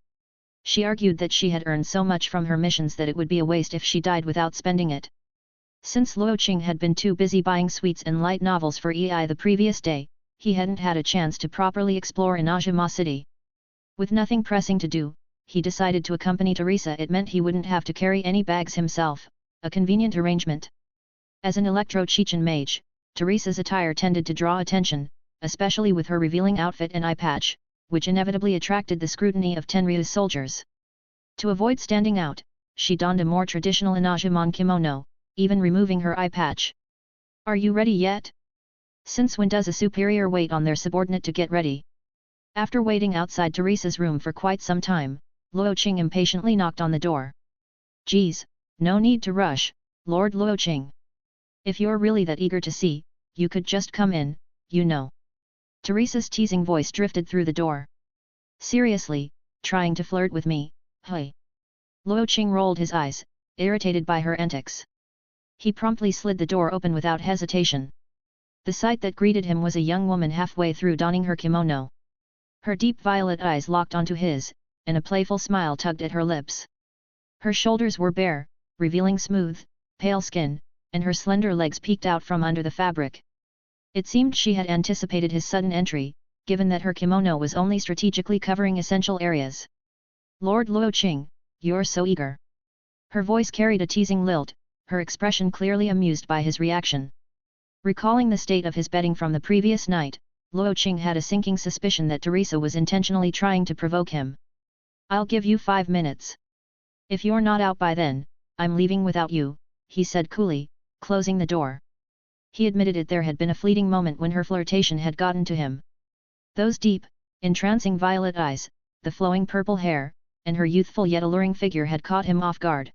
She argued that she had earned so much from her missions that it would be a waste if she died without spending it. Since Luo Qing had been too busy buying sweets and light novels for EI the previous day, he hadn't had a chance to properly explore Inazuma City. With nothing pressing to do, he decided to accompany Teresa. It meant he wouldn't have to carry any bags himself, a convenient arrangement. As an electro-Chechen mage, Teresa's attire tended to draw attention, especially with her revealing outfit and eye patch, which inevitably attracted the scrutiny of Tenryo's soldiers. To avoid standing out, she donned a more traditional Inazuman kimono, even removing her eye patch. "Are you ready yet? Since when does a superior wait on their subordinate to get ready?" After waiting outside Teresa's room for quite some time, Luo Qing impatiently knocked on the door. "Geez, no need to rush, Lord Luo Qing. If you're really that eager to see, you could just come in, you know." Teresa's teasing voice drifted through the door. "Seriously, trying to flirt with me, hey?" Luo Qing rolled his eyes, irritated by her antics. He promptly slid the door open without hesitation. The sight that greeted him was a young woman halfway through donning her kimono. Her deep violet eyes locked onto his, and a playful smile tugged at her lips. Her shoulders were bare, revealing smooth, pale skin, and her slender legs peeked out from under the fabric. It seemed she had anticipated his sudden entry, given that her kimono was only strategically covering essential areas. "Lord Luo Qing, you're so eager." Her voice carried a teasing lilt, her expression clearly amused by his reaction. Recalling the state of his bedding from the previous night, Luo Qing had a sinking suspicion that Teresa was intentionally trying to provoke him. "I'll give you 5 minutes. If you're not out by then, I'm leaving without you," he said coolly, closing the door. He admitted it, there had been a fleeting moment when her flirtation had gotten to him. Those deep, entrancing violet eyes, the flowing purple hair, and her youthful yet alluring figure had caught him off guard.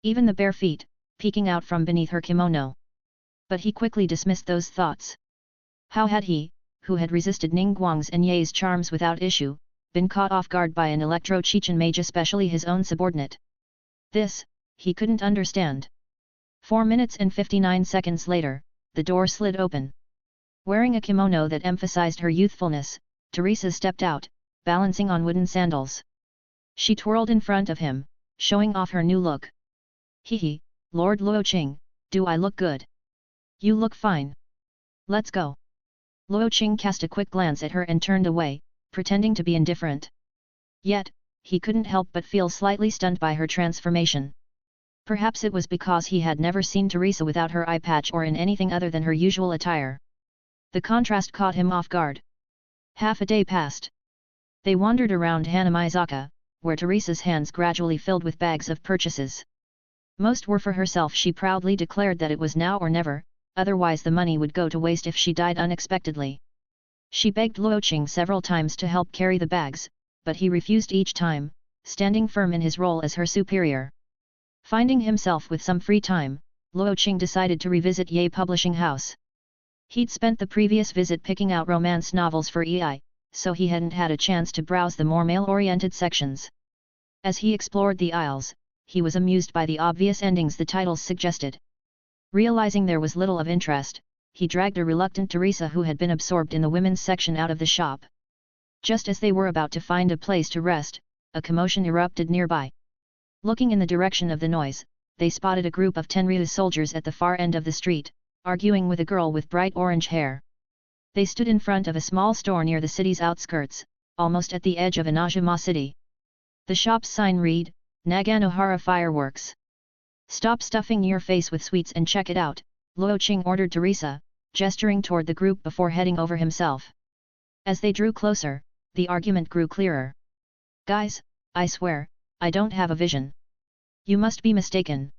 Even the bare feet, peeking out from beneath her kimono. But he quickly dismissed those thoughts. How had he, who had resisted Ningguang's and Yae's charms without issue, been caught off guard by an electro-Chechen mage, especially his own subordinate? This, he couldn't understand. 4 minutes and 59 seconds later, the door slid open. Wearing a kimono that emphasized her youthfulness, Teresa stepped out, balancing on wooden sandals. She twirled in front of him, showing off her new look. "Hee, Lord Luo Qing, do I look good?" "You look fine. Let's go." Luo Qing cast a quick glance at her and turned away, pretending to be indifferent. Yet, he couldn't help but feel slightly stunned by her transformation. Perhaps it was because he had never seen Teresa without her eye patch or in anything other than her usual attire. The contrast caught him off guard. Half a day passed. They wandered around Hanamizaka, where Teresa's hands gradually filled with bags of purchases. Most were for herself. She proudly declared that it was now or never, otherwise the money would go to waste if she died unexpectedly. She begged Luo Qing several times to help carry the bags, but he refused each time, standing firm in his role as her superior. Finding himself with some free time, Luo Qing decided to revisit Yae Publishing House. He'd spent the previous visit picking out romance novels for EI, so he hadn't had a chance to browse the more male-oriented sections. As he explored the aisles, he was amused by the obvious endings the titles suggested. Realizing there was little of interest, he dragged a reluctant Teresa who had been absorbed in the women's section out of the shop. Just as they were about to find a place to rest, a commotion erupted nearby. Looking in the direction of the noise, they spotted a group of Tenryo soldiers at the far end of the street, arguing with a girl with bright orange hair. They stood in front of a small store near the city's outskirts, almost at the edge of Inazuma city. The shop's sign read, Naganohara Fireworks. Stop stuffing your face with sweets and check it out, Luo Qing ordered Teresa, gesturing toward the group before heading over himself. As they drew closer, the argument grew clearer. Guys, I swear, I don't have a vision. You must be mistaken.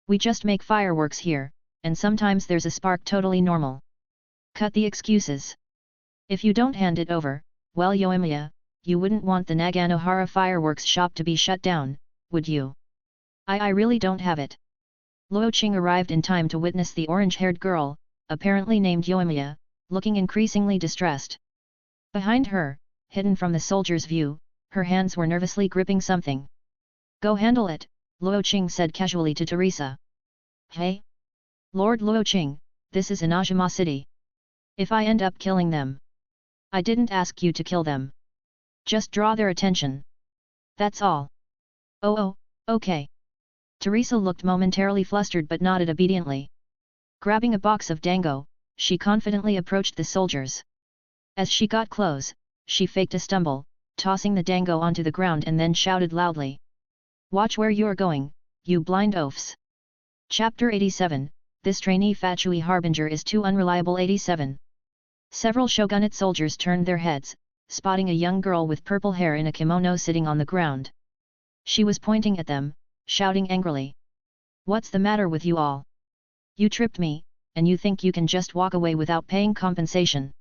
We just make fireworks here, and sometimes there's a spark. Totally normal. Cut the excuses. If you don't hand it over, well Euthymia, you wouldn't want the Naganohara fireworks shop to be shut down, would you? I really don't have it. Luo Qing arrived in time to witness the orange-haired girl, apparently named Euthymia, looking increasingly distressed. Behind her, hidden from the soldier's view, her hands were nervously gripping something. Go handle it, Luo Qing said casually to Teresa. Hey? Lord Luo Qing, this is Inazuma city. If I end up killing them, I didn't ask you to kill them. Just draw their attention. That's all. Oh, okay. Teresa looked momentarily flustered but nodded obediently. Grabbing a box of dango, she confidently approached the soldiers. As she got close, she faked a stumble, tossing the dango onto the ground and then shouted loudly. Watch where you're going, you blind oafs. Chapter 87, This Trainee Fatui Harbinger is Too Unreliable. 87. Several shogunate soldiers turned their heads, spotting a young girl with purple hair in a kimono sitting on the ground. She was pointing at them, shouting angrily. What's the matter with you all? You tripped me, and you think you can just walk away without paying compensation.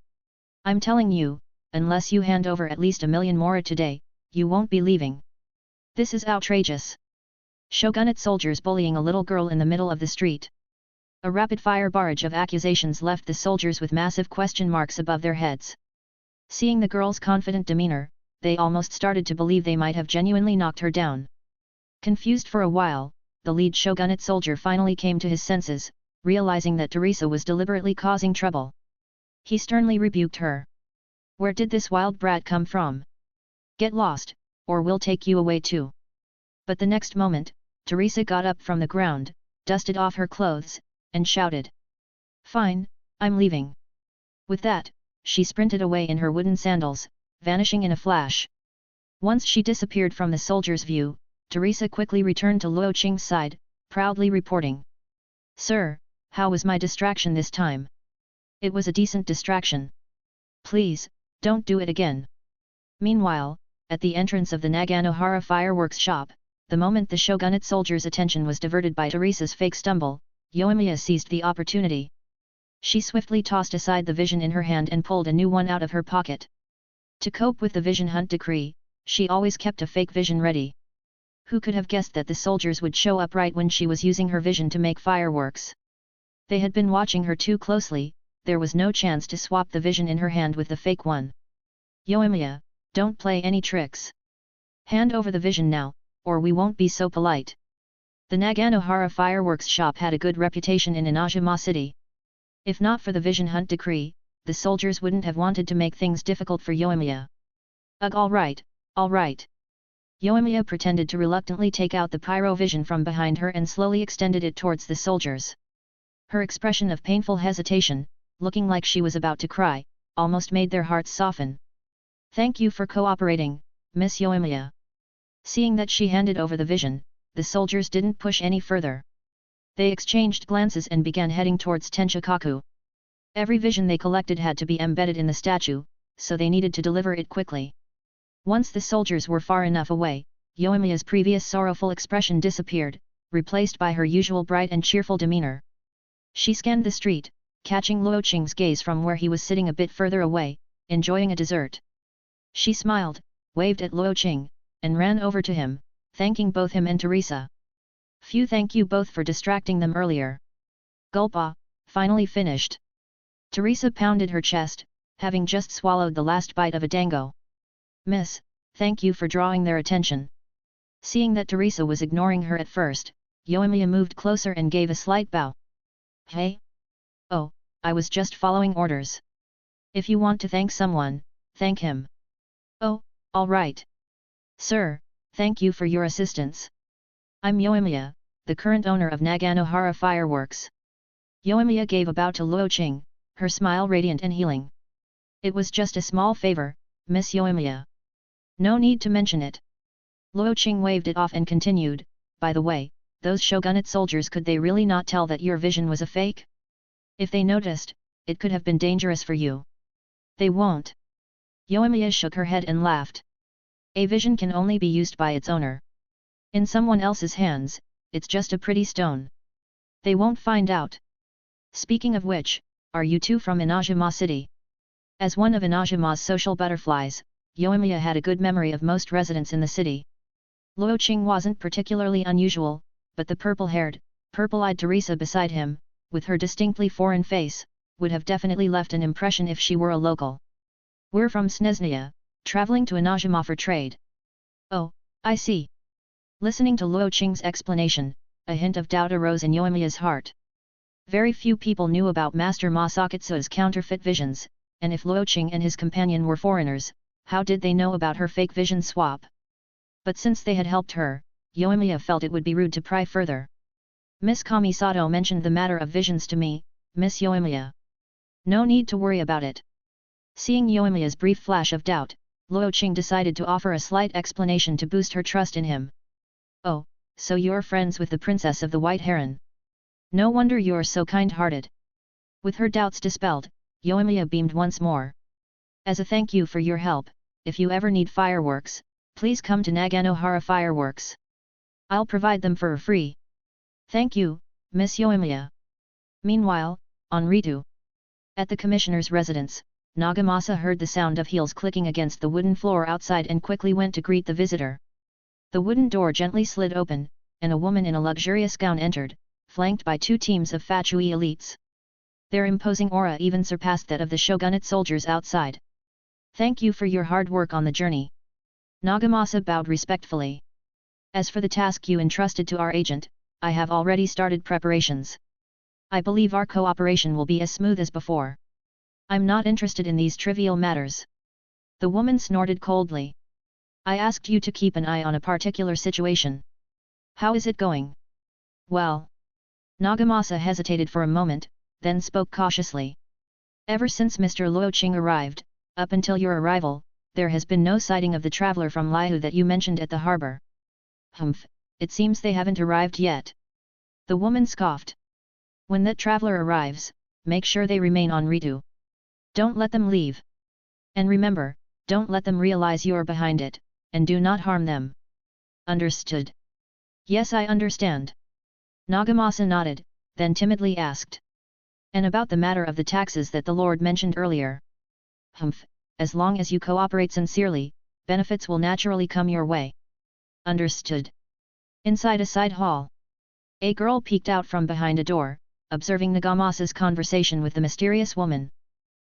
I'm telling you, unless you hand over at least 1,000,000 mora today, you won't be leaving. This is outrageous. Shogunate soldiers bullying a little girl in the middle of the street. A rapid-fire barrage of accusations left the soldiers with massive question marks above their heads. Seeing the girl's confident demeanor, they almost started to believe they might have genuinely knocked her down. Confused for a while, the lead shogunate soldier finally came to his senses, realizing that Teresa was deliberately causing trouble. He sternly rebuked her. Where did this wild brat come from? Get lost, or we'll take you away too. But the next moment, Teresa got up from the ground, dusted off her clothes, and shouted. Fine, I'm leaving. With that, she sprinted away in her wooden sandals, vanishing in a flash. Once she disappeared from the soldier's view, Teresa quickly returned to Luo Qing's side, proudly reporting. Sir, how was my distraction this time? It was a decent distraction. Please, don't do it again. Meanwhile, at the entrance of the Naganohara fireworks shop, the moment the shogunate soldier's attention was diverted by Teresa's fake stumble, Euthymia seized the opportunity. She swiftly tossed aside the vision in her hand and pulled a new one out of her pocket. To cope with the vision hunt decree, she always kept a fake vision ready. Who could have guessed that the soldiers would show up right when she was using her vision to make fireworks? They had been watching her too closely, there was no chance to swap the vision in her hand with the fake one. Euthymia, don't play any tricks. Hand over the vision now, or we won't be so polite. The Naganohara fireworks shop had a good reputation in Inazuma city. If not for the vision hunt decree, the soldiers wouldn't have wanted to make things difficult for Euthymia. Ugh, all right. Euthymia pretended to reluctantly take out the pyro vision from behind her and slowly extended it towards the soldiers. Her expression of painful hesitation, looking like she was about to cry, almost made their hearts soften. Thank you for cooperating, Miss Euthymia. Seeing that she handed over the vision, the soldiers didn't push any further. They exchanged glances and began heading towards Tenshikaku. Every vision they collected had to be embedded in the statue, so they needed to deliver it quickly. Once the soldiers were far enough away, Yoimiya's previous sorrowful expression disappeared, replaced by her usual bright and cheerful demeanor. She scanned the street, catching Luo Qing's gaze from where he was sitting a bit further away, enjoying a dessert. She smiled, waved at Luo Qing, and ran over to him, thanking both him and Teresa. Phew, thank you both for distracting them earlier. Gulpa, finally finished. Teresa pounded her chest, having just swallowed the last bite of a dango. Miss, thank you for drawing their attention. Seeing that Teresa was ignoring her at first, Yoimiya moved closer and gave a slight bow. Hey? Oh, I was just following orders. If you want to thank someone, thank him. Oh, all right. Sir, thank you for your assistance. I'm Yoimiya, the current owner of Naganohara Fireworks. Yoimiya gave a bow to Luo Qing, her smile radiant and healing. It was just a small favor, Miss Yoimiya. No need to mention it. Luo Qing waved it off and continued, by the way, those shogunate soldiers, could they really not tell that your vision was a fake? If they noticed, it could have been dangerous for you. They won't. Yoimiya shook her head and laughed. A vision can only be used by its owner. In someone else's hands, it's just a pretty stone. They won't find out. Speaking of which, are you two from Inazuma City? As one of Inazuma's social butterflies, Yoimiya had a good memory of most residents in the city. Luo Qing wasn't particularly unusual, but the purple-haired, purple-eyed Teresa beside him, with her distinctly foreign face, would have definitely left an impression if she were a local. We're from Snezhnia, traveling to Inazuma for trade. Oh, I see. Listening to Luo Qing's explanation, a hint of doubt arose in Yoimiya's heart. Very few people knew about Master Masakatsu's counterfeit visions, and if Luo Qing and his companion were foreigners, how did they know about her fake vision swap? But since they had helped her, Yoimiya felt it would be rude to pry further. Miss Kamisato mentioned the matter of visions to me, Miss Yoimiya. No need to worry about it. Seeing Yoimiya's brief flash of doubt, Luo Qing decided to offer a slight explanation to boost her trust in him. Oh, so you're friends with the Princess of the White Heron. No wonder you're so kind-hearted. With her doubts dispelled, Yoimiya beamed once more. As a thank you for your help, if you ever need fireworks, please come to Naganohara Fireworks. I'll provide them for free. Thank you, Miss Yoimiya. Meanwhile, on Ritu. At the commissioner's residence, Nagamasa heard the sound of heels clicking against the wooden floor outside and quickly went to greet the visitor. The wooden door gently slid open, and a woman in a luxurious gown entered, flanked by two teams of Fatui elites. Their imposing aura even surpassed that of the shogunate soldiers outside. Thank you for your hard work on the journey. Nagamasa bowed respectfully. As for the task you entrusted to our agent, I have already started preparations. I believe our cooperation will be as smooth as before. I'm not interested in these trivial matters. The woman snorted coldly. I asked you to keep an eye on a particular situation. How is it going? Well. Nagamasa hesitated for a moment, then spoke cautiously. Ever since Mr. Luo Qing arrived, up until your arrival, there has been no sighting of the traveler from Liyue that you mentioned at the harbor. Humph, it seems they haven't arrived yet. The woman scoffed. When that traveler arrives, make sure they remain on Ritu. Don't let them leave. And remember, don't let them realize you're behind it, and do not harm them. Understood? Yes, I understand. Nagamasa nodded, then timidly asked. And about the matter of the taxes that the Lord mentioned earlier. Humph, as long as you cooperate sincerely, benefits will naturally come your way. Understood. Inside a side hall. A girl peeked out from behind a door, observing Nagamasa's conversation with the mysterious woman.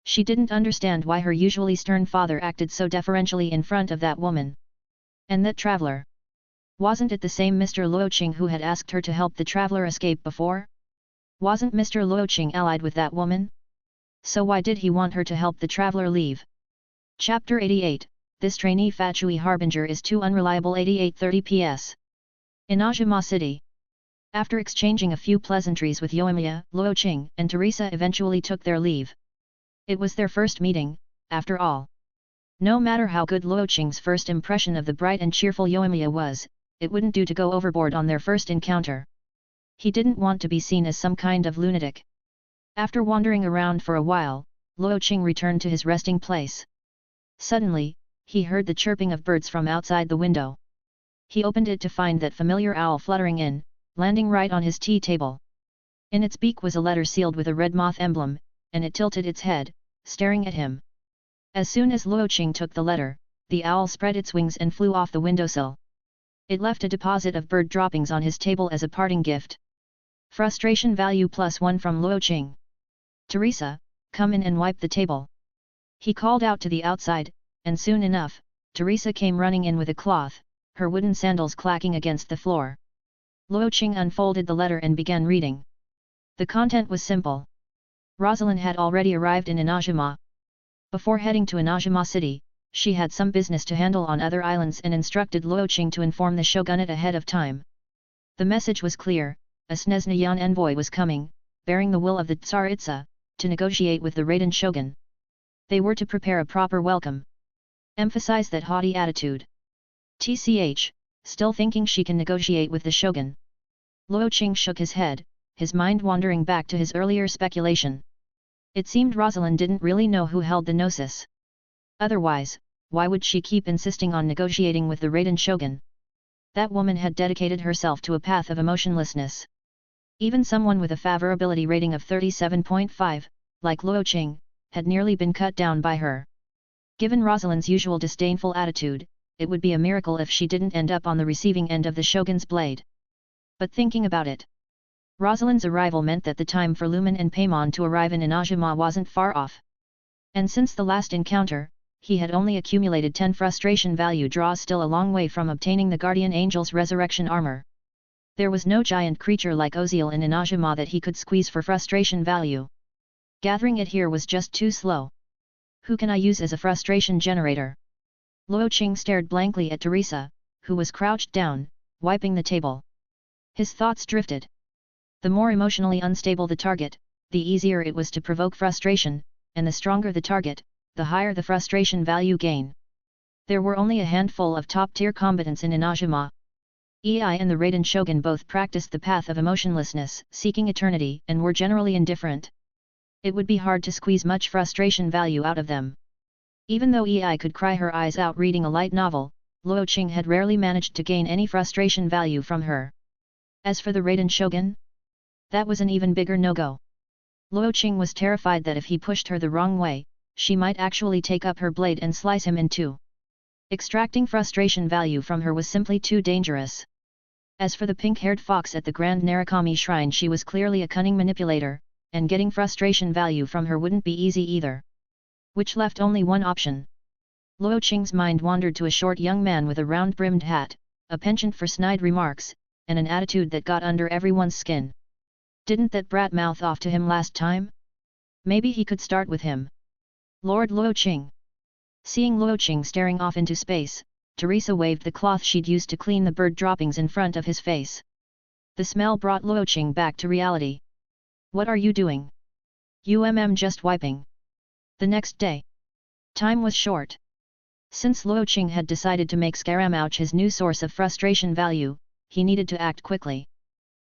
She didn't understand why her usually stern father acted so deferentially in front of that woman. And that traveler. Wasn't it the same Mr. Luo Qing who had asked her to help the traveler escape before? Wasn't Mr. Luo Qing allied with that woman? So why did he want her to help the traveler leave? Chapter 88, This Trainee Fatui Harbinger is too unreliable. 8830 PS. Inazuma City. After exchanging a few pleasantries with Yoimiya, Luo Qing and Teresa eventually took their leave. It was their first meeting, after all. No matter how good Luo Qing's first impression of the bright and cheerful Euthymia was, it wouldn't do to go overboard on their first encounter. He didn't want to be seen as some kind of lunatic. After wandering around for a while, Luo Qing returned to his resting place. Suddenly, he heard the chirping of birds from outside the window. He opened it to find that familiar owl fluttering in, landing right on his tea table. In its beak was a letter sealed with a red moth emblem, and it tilted its head, staring at him. As soon as Luo Qing took the letter, the owl spread its wings and flew off the windowsill. It left a deposit of bird droppings on his table as a parting gift. Frustration value +1 from Luo Qing. Teresa, come in and wipe the table. He called out to the outside, and soon enough, Teresa came running in with a cloth, her wooden sandals clacking against the floor. Luo Qing unfolded the letter and began reading. The content was simple. Rosalyne had already arrived in Inazuma. Before heading to Inazuma City, she had some business to handle on other islands and instructed Luo Qing to inform the shogunate ahead of time. The message was clear: a Snezhnayan envoy was coming, bearing the will of the Tsaritsa, to negotiate with the Raiden shogun. They were to prepare a proper welcome. Emphasize that haughty attitude. TCH, still thinking she can negotiate with the shogun? Luo Qing shook his head, his mind wandering back to his earlier speculation. It seemed Rosalyne didn't really know who held the gnosis. Otherwise, why would she keep insisting on negotiating with the Raiden shogun? That woman had dedicated herself to a path of emotionlessness. Even someone with a favorability rating of 37.5, like Luo Qing, had nearly been cut down by her. Given Rosalyne's usual disdainful attitude, it would be a miracle if she didn't end up on the receiving end of the shogun's blade. But thinking about it, Rosalyne's arrival meant that the time for Lumen and Paimon to arrive in Inazuma wasn't far off. And since the last encounter, he had only accumulated 10 frustration value draws, still a long way from obtaining the Guardian Angel's resurrection armor. There was no giant creature like Oziel in Inazuma that he could squeeze for frustration value. Gathering it here was just too slow. Who can I use as a frustration generator? Luo Qing stared blankly at Teresa, who was crouched down, wiping the table. His thoughts drifted. The more emotionally unstable the target, the easier it was to provoke frustration, and the stronger the target, the higher the frustration value gain. There were only a handful of top-tier combatants in Inazuma. Ei and the Raiden shogun both practiced the path of emotionlessness, seeking eternity, and were generally indifferent. It would be hard to squeeze much frustration value out of them. Even though Ei could cry her eyes out reading a light novel, Luo Qing had rarely managed to gain any frustration value from her. As for the Raiden shogun, that was an even bigger no-go. Luo Qing was terrified that if he pushed her the wrong way, she might actually take up her blade and slice him in two. Extracting frustration value from her was simply too dangerous. As for the pink-haired fox at the Grand Narukami Shrine, she was clearly a cunning manipulator, and getting frustration value from her wouldn't be easy either. Which left only one option. Luo Qing's mind wandered to a short young man with a round-brimmed hat, a penchant for snide remarks, and an attitude that got under everyone's skin. Didn't that brat mouth off to him last time? Maybe he could start with him. Lord Luo Qing. Seeing Luo Qing staring off into space, Teresa waved the cloth she'd used to clean the bird droppings in front of his face. The smell brought Luo Qing back to reality. What are you doing? Just wiping. The next day. Time was short. Since Luo Qing had decided to make Scaramouche his new source of frustration value, he needed to act quickly.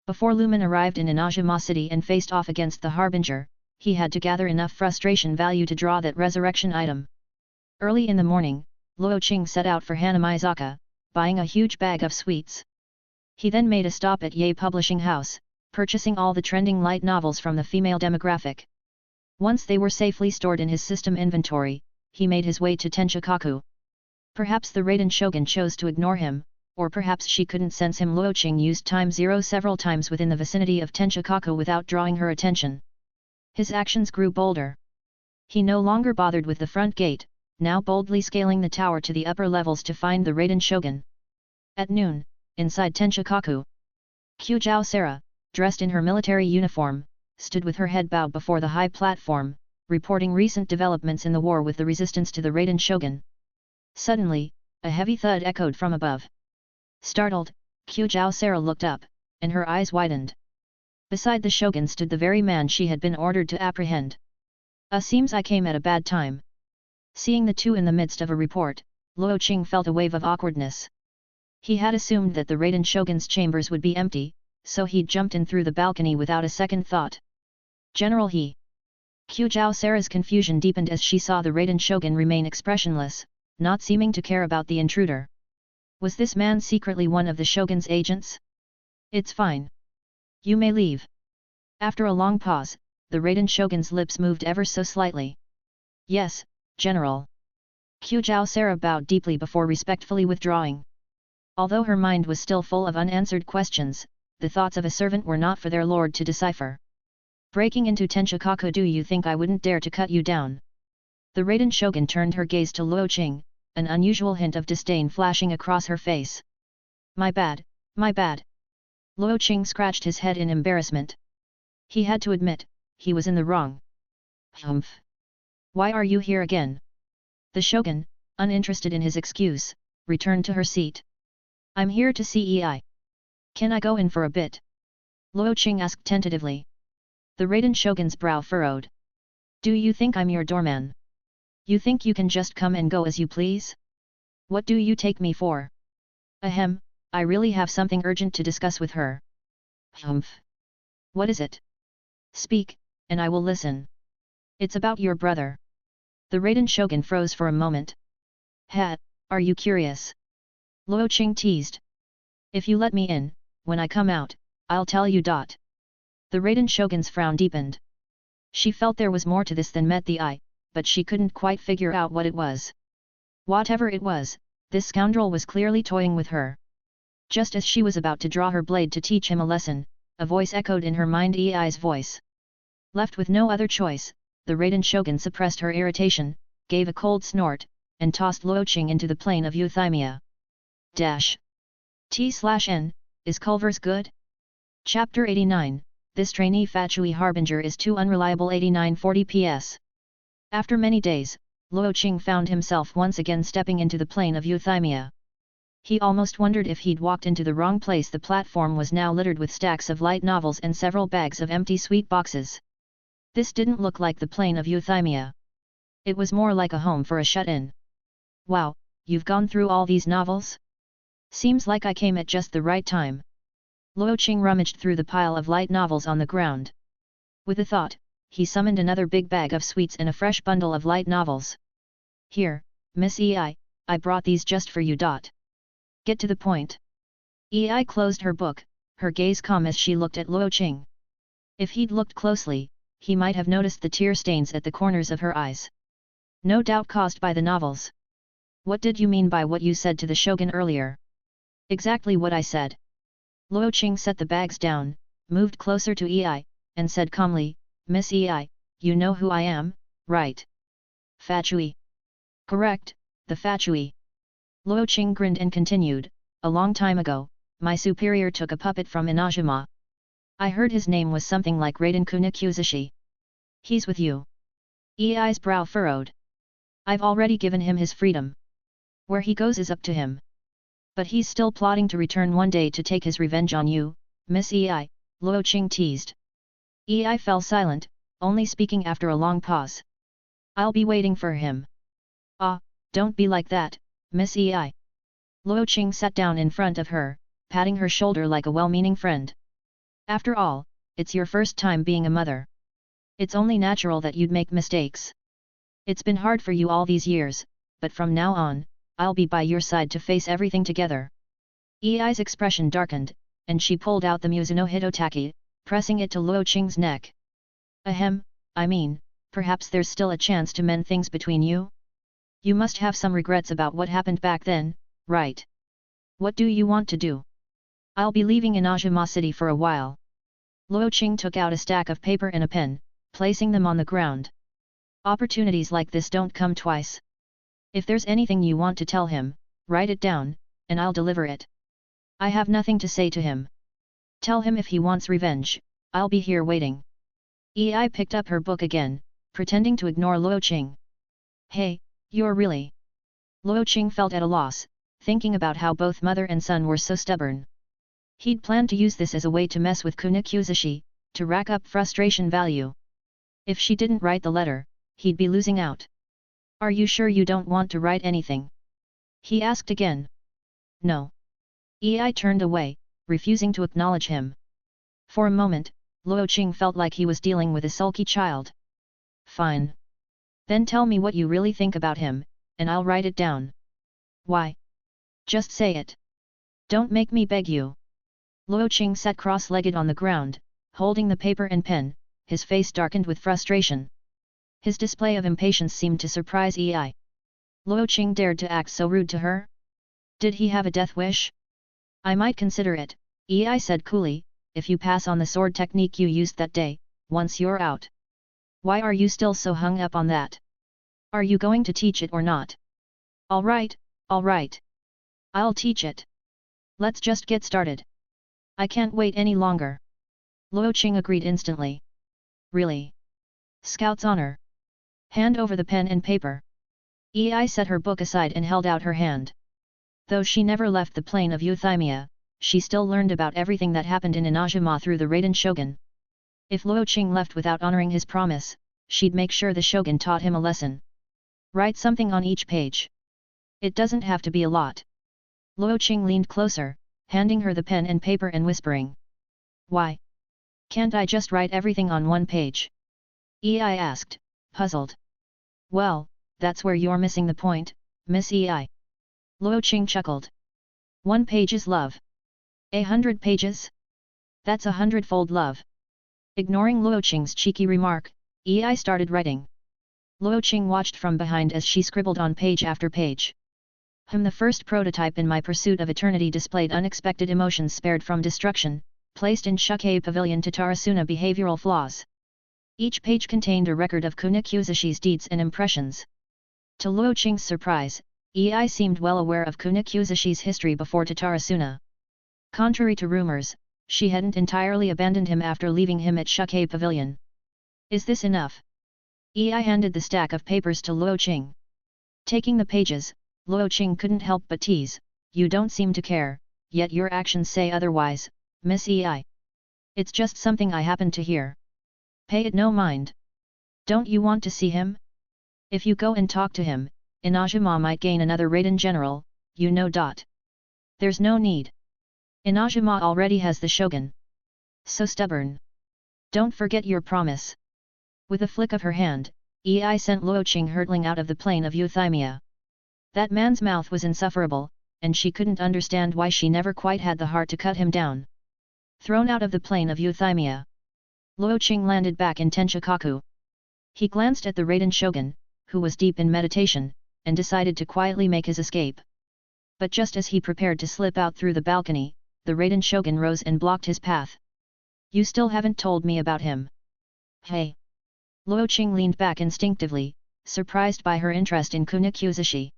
Before Lumen arrived in Inazuma City and faced off against the Harbinger, he had to gather enough frustration value to draw that resurrection item. Early in the morning, Luo Qing set out for Hanamizaka, buying a huge bag of sweets. He then made a stop at Yae Publishing House, purchasing all the trending light novels from the female demographic. Once they were safely stored in his system inventory, he made his way to Tenchikaku. Perhaps the Raiden shogun chose to ignore him, or perhaps she couldn't sense him. Luo Qing used time zero several times within the vicinity of Tenchikaku without drawing her attention. His actions grew bolder. He no longer bothered with the front gate, now boldly scaling the tower to the upper levels to find the Raiden shogun. At noon, inside Tenchikaku, Kyujao Sara, dressed in her military uniform, stood with her head bowed before the high platform, reporting recent developments in the war with the resistance to the Raiden shogun. Suddenly, a heavy thud echoed from above. Startled, Kyujao Sara looked up, and her eyes widened. Beside the shogun stood the very man she had been ordered to apprehend. Seems I came at a bad time. Seeing the two in the midst of a report, Luo Qing felt a wave of awkwardness. He had assumed that the Raiden Shogun's chambers would be empty, so he'd jumped in through the balcony without a second thought. General He. Qiuzhou Sara's confusion deepened as she saw the Raiden Shogun remain expressionless, not seeming to care about the intruder. Was this man secretly one of the Shogun's agents? It's fine. You may leave. After a long pause, the Raiden Shogun's lips moved ever so slightly. Yes, General. Qiuzhou Sara bowed deeply before respectfully withdrawing. Although her mind was still full of unanswered questions, the thoughts of a servant were not for their lord to decipher. Breaking into Tenshikaku, do you think I wouldn't dare to cut you down? The Raiden Shogun turned her gaze to Luo Qing, an unusual hint of disdain flashing across her face. My bad, my bad. Luo Qing scratched his head in embarrassment. He had to admit, he was in the wrong. Humph. Why are you here again? The Shogun, uninterested in his excuse, returned to her seat. I'm here to see Ei. Can I go in for a bit? Luo Qing asked tentatively. The Raiden Shogun's brow furrowed. Do you think I'm your doorman? You think you can just come and go as you please? What do you take me for? Ahem, I really have something urgent to discuss with her. Humph. What is it? Speak, and I will listen. It's about your brother. The Raiden Shogun froze for a moment. Ha, are you curious? Luo Qing teased. If you let me in, when I come out, I'll tell you. The Raiden Shogun's frown deepened. She felt there was more to this than met the eye, but she couldn't quite figure out what it was. Whatever it was, this scoundrel was clearly toying with her. Just as she was about to draw her blade to teach him a lesson, a voice echoed in her mind, Ei's voice. Left with no other choice, the Raiden Shogun suppressed her irritation, gave a cold snort, and tossed Luo Qing into the plain of Euthymia. T/N, is Culver's good? Chapter 89, this Trainee Fatui Harbinger is too unreliable. 8940 PS. After many days, Luo Qing found himself once again stepping into the plain of Euthymia. He almost wondered if he'd walked into the wrong place. The platform was now littered with stacks of light novels and several bags of empty sweet boxes. This didn't look like the plain of Euthymia. It was more like a home for a shut-in. Wow, you've gone through all these novels? Seems like I came at just the right time. Luo Qing rummaged through the pile of light novels on the ground. With a thought, he summoned another big bag of sweets and a fresh bundle of light novels. Here, Miss Ei, I brought these just for you. Get to the point. Ei closed her book, her gaze calm as she looked at Luo Qing. If he'd looked closely, he might have noticed the tear stains at the corners of her eyes. No doubt caused by the novels. What did you mean by what you said to the Shogun earlier? Exactly what I said. Luo Qing set the bags down, moved closer to Ei, and said calmly, Miss Ei, you know who I am, right? Fatui. Correct, the Fatui. Luo Qing grinned and continued, a long time ago, my superior took a puppet from Inazuma. I heard his name was something like Raiden Kunikuzushi. He's with you. Ei's brow furrowed. I've already given him his freedom. Where he goes is up to him. But he's still plotting to return one day to take his revenge on you, Miss Ei, Luo Qing teased. Ei fell silent, only speaking after a long pause. I'll be waiting for him. Ah, don't be like that, Miss Ei. Luo Qing sat down in front of her, patting her shoulder like a well-meaning friend. After all, it's your first time being a mother. It's only natural that you'd make mistakes. It's been hard for you all these years, but from now on, I'll be by your side to face everything together. Ei's expression darkened, and she pulled out the Mizuno Hitotaki, pressing it to Luo Qing's neck. Ahem, I mean, perhaps there's still a chance to mend things between you? You must have some regrets about what happened back then, right? What do you want to do? I'll be leaving Inazuma City for a while. Luo Qing took out a stack of paper and a pen, placing them on the ground. Opportunities like this don't come twice. If there's anything you want to tell him, write it down, and I'll deliver it. I have nothing to say to him. Tell him if he wants revenge, I'll be here waiting. Ei picked up her book again, pretending to ignore Luo Qing. Hey, you're really... Luo Qing felt at a loss, thinking about how both mother and son were so stubborn. He'd planned to use this as a way to mess with Kunikuzushi, to rack up frustration value. If she didn't write the letter, he'd be losing out. Are you sure you don't want to write anything? He asked again. No. Ei turned away, refusing to acknowledge him. For a moment, Luo Qing felt like he was dealing with a sulky child. Fine. Then tell me what you really think about him, and I'll write it down. Why? Just say it. Don't make me beg you. Luo Qing sat cross-legged on the ground, holding the paper and pen, his face darkened with frustration. His display of impatience seemed to surprise Ei. Luo Qing dared to act so rude to her? Did he have a death wish? I might consider it, Ei said coolly, if you pass on the sword technique you used that day, once you're out. Why are you still so hung up on that? Are you going to teach it or not? All right. I'll teach it. Let's just get started. I can't wait any longer. Luo Qing agreed instantly. Really? Scout's honor. Hand over the pen and paper. Ei set her book aside and held out her hand. Though she never left the plane of Euthymia, she still learned about everything that happened in Inazuma through the Raiden Shogun. If Luo Qing left without honoring his promise, she'd make sure the Shogun taught him a lesson. Write something on each page. It doesn't have to be a lot. Luo Qing leaned closer, handing her the pen and paper and whispering. Why? Can't I just write everything on one page? Ei asked, puzzled. Well, that's where you're missing the point, Miss Ei. Luo Qing chuckled. 1 page is love. 100 pages? That's 100-fold love. Ignoring Luo Qing's cheeky remark, Ei started writing. Luo Qing watched from behind as she scribbled on page after page. The first prototype in my pursuit of eternity displayed unexpected emotions spared from destruction, placed in Yae Pavilion to Tarasuna behavioral flaws. Each page contained a record of Kunikuzuchi's deeds and impressions. To Luo Qing's surprise, Ei seemed well aware of Kunikuzuchi's history before Tatarasuna. Contrary to rumors, she hadn't entirely abandoned him after leaving him at Yae Pavilion. Is this enough? Ei handed the stack of papers to Luo Qing. Taking the pages, Luo Qing couldn't help but tease, you don't seem to care, yet your actions say otherwise, Miss Ei. It's just something I happened to hear. Pay it no mind. Don't you want to see him? If you go and talk to him, Inazuma might gain another Raiden general, you know. There's no need. Inazuma already has the Shogun. So stubborn. Don't forget your promise. With a flick of her hand, Ei sent Luo Qing hurtling out of the plane of Euthymia. That man's mouth was insufferable, and she couldn't understand why she never quite had the heart to cut him down. Thrown out of the plane of Euthymia, Luo Qing landed back in Tenchikaku. He glanced at the Raiden Shogun, who was deep in meditation, and decided to quietly make his escape. But just as he prepared to slip out through the balcony, the Raiden Shogun rose and blocked his path. You still haven't told me about him. Hey! Luo Qing leaned back instinctively, surprised by her interest in Kunikuzuchi.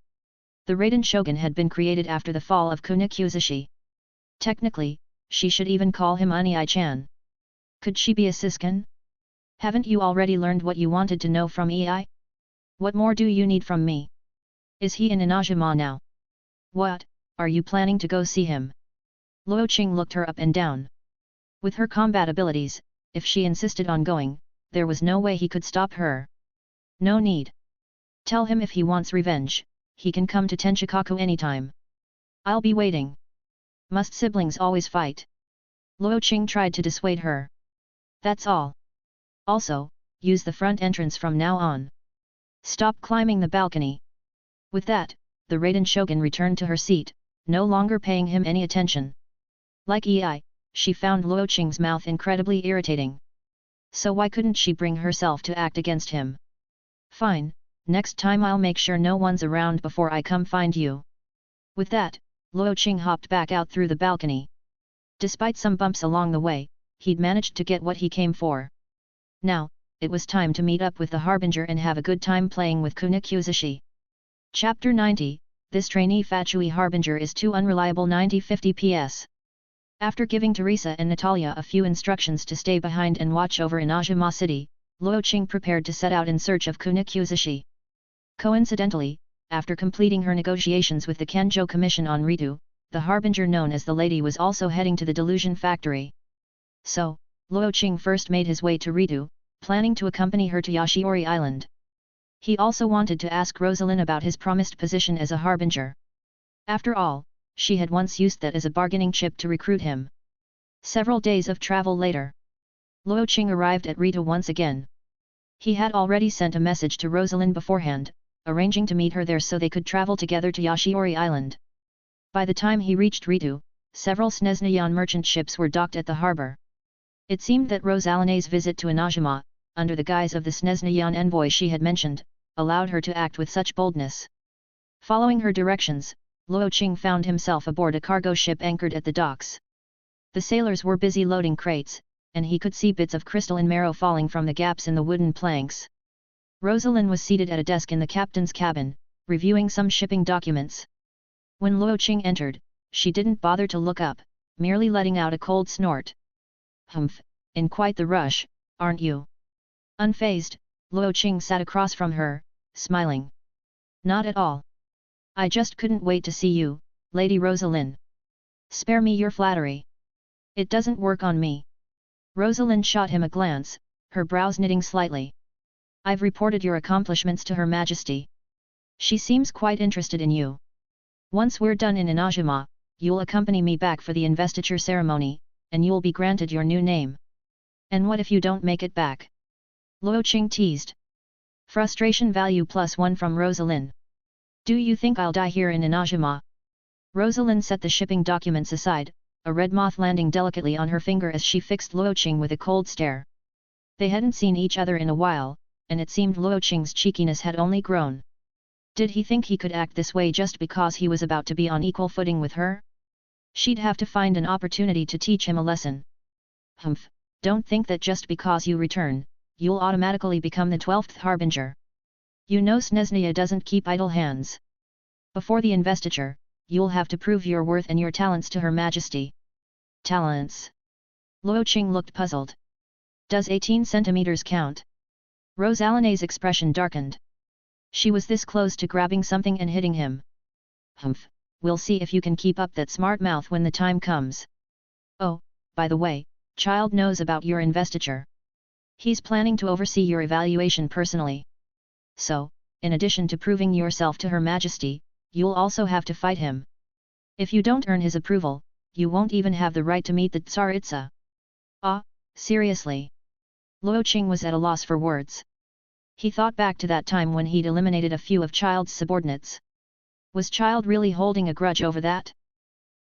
The Raiden Shogun had been created after the fall of Kunikuzuchi. Technically, she should even call him Unei-chan. Could she be a siskin? Haven't you already learned what you wanted to know from Ei? What more do you need from me? Is he in Inazuma now? What, are you planning to go see him? Luo Qing looked her up and down. With her combat abilities, if she insisted on going, there was no way he could stop her. No need. Tell him if he wants revenge, he can come to Tenchikaku anytime. I'll be waiting. Must siblings always fight? Luo Qing tried to dissuade her. That's all. Also, use the front entrance from now on. Stop climbing the balcony. With that, the Raiden Shogun returned to her seat, no longer paying him any attention. Like Ei, she found Luo Qing's mouth incredibly irritating. So why couldn't she bring herself to act against him? Fine, next time I'll make sure no one's around before I come find you. With that, Luo Qing hopped back out through the balcony. Despite some bumps along the way, he'd managed to get what he came for. Now, it was time to meet up with the Harbinger and have a good time playing with Kunikuzuchi. Chapter 90, This Trainee Fatui Harbinger is too unreliable. 90-50 PS. After giving Teresa and Natalia a few instructions to stay behind and watch over Inazuma City, Luo Qing prepared to set out in search of Kunikuzuchi. Coincidentally, after completing her negotiations with the Kenjo Commission on Ritu, the Harbinger known as the Lady was also heading to the Delusion Factory. So, Luo Qing first made his way to Ritu, planning to accompany her to Yashiori Island. He also wanted to ask Rosalyne about his promised position as a harbinger. After all, she had once used that as a bargaining chip to recruit him. Several days of travel later, Luo Qing arrived at Rita once again. He had already sent a message to Rosalyne beforehand, arranging to meet her there so they could travel together to Yashiori Island. By the time he reached Ritu, several Snezhnayan merchant ships were docked at the harbour. It seemed that Rosalyne's visit to Inazuma, under the guise of the Snezhnayan envoy she had mentioned, allowed her to act with such boldness. Following her directions, Luo Qing found himself aboard a cargo ship anchored at the docks. The sailors were busy loading crates, and he could see bits of crystal and marrow falling from the gaps in the wooden planks. Rosalyne was seated at a desk in the captain's cabin, reviewing some shipping documents. When Luo Qing entered, she didn't bother to look up, merely letting out a cold snort. "Humph, in quite the rush, aren't you?" Unfazed, Luo Qing sat across from her, smiling. "Not at all. I just couldn't wait to see you, Lady Rosalyne. Spare me your flattery. It doesn't work on me." Rosalyne shot him a glance, her brows knitting slightly. "I've reported your accomplishments to Her Majesty. She seems quite interested in you. Once we're done in Inazuma, you'll accompany me back for the investiture ceremony, and you'll be granted your new name." "And what if you don't make it back?" Luo Qing teased. Frustration value +1 from Rosalyne. "Do you think I'll die here in Inazuma?" Rosalyne set the shipping documents aside, a red moth landing delicately on her finger as she fixed Luo Qing with a cold stare. They hadn't seen each other in a while, and it seemed Luo Qing's cheekiness had only grown. Did he think he could act this way just because he was about to be on equal footing with her? She'd have to find an opportunity to teach him a lesson. "Humph, don't think that just because you return, you'll automatically become the 12th Harbinger. You know Snezhnaia doesn't keep idle hands. Before the investiture, you'll have to prove your worth and your talents to Her Majesty." "Talents?" Luo Qing looked puzzled. "Does 18 centimeters count?" Rosalyne's expression darkened. She was this close to grabbing something and hitting him. "Humph, we'll see if you can keep up that smart mouth when the time comes. Oh, by the way, Child knows about your investiture. He's planning to oversee your evaluation personally. So, in addition to proving yourself to Her Majesty, you'll also have to fight him. If you don't earn his approval, you won't even have the right to meet the Tsaritsa." "Ah, seriously?" Luo Qing was at a loss for words. He thought back to that time when he'd eliminated a few of Child's subordinates. Was Child really holding a grudge over that?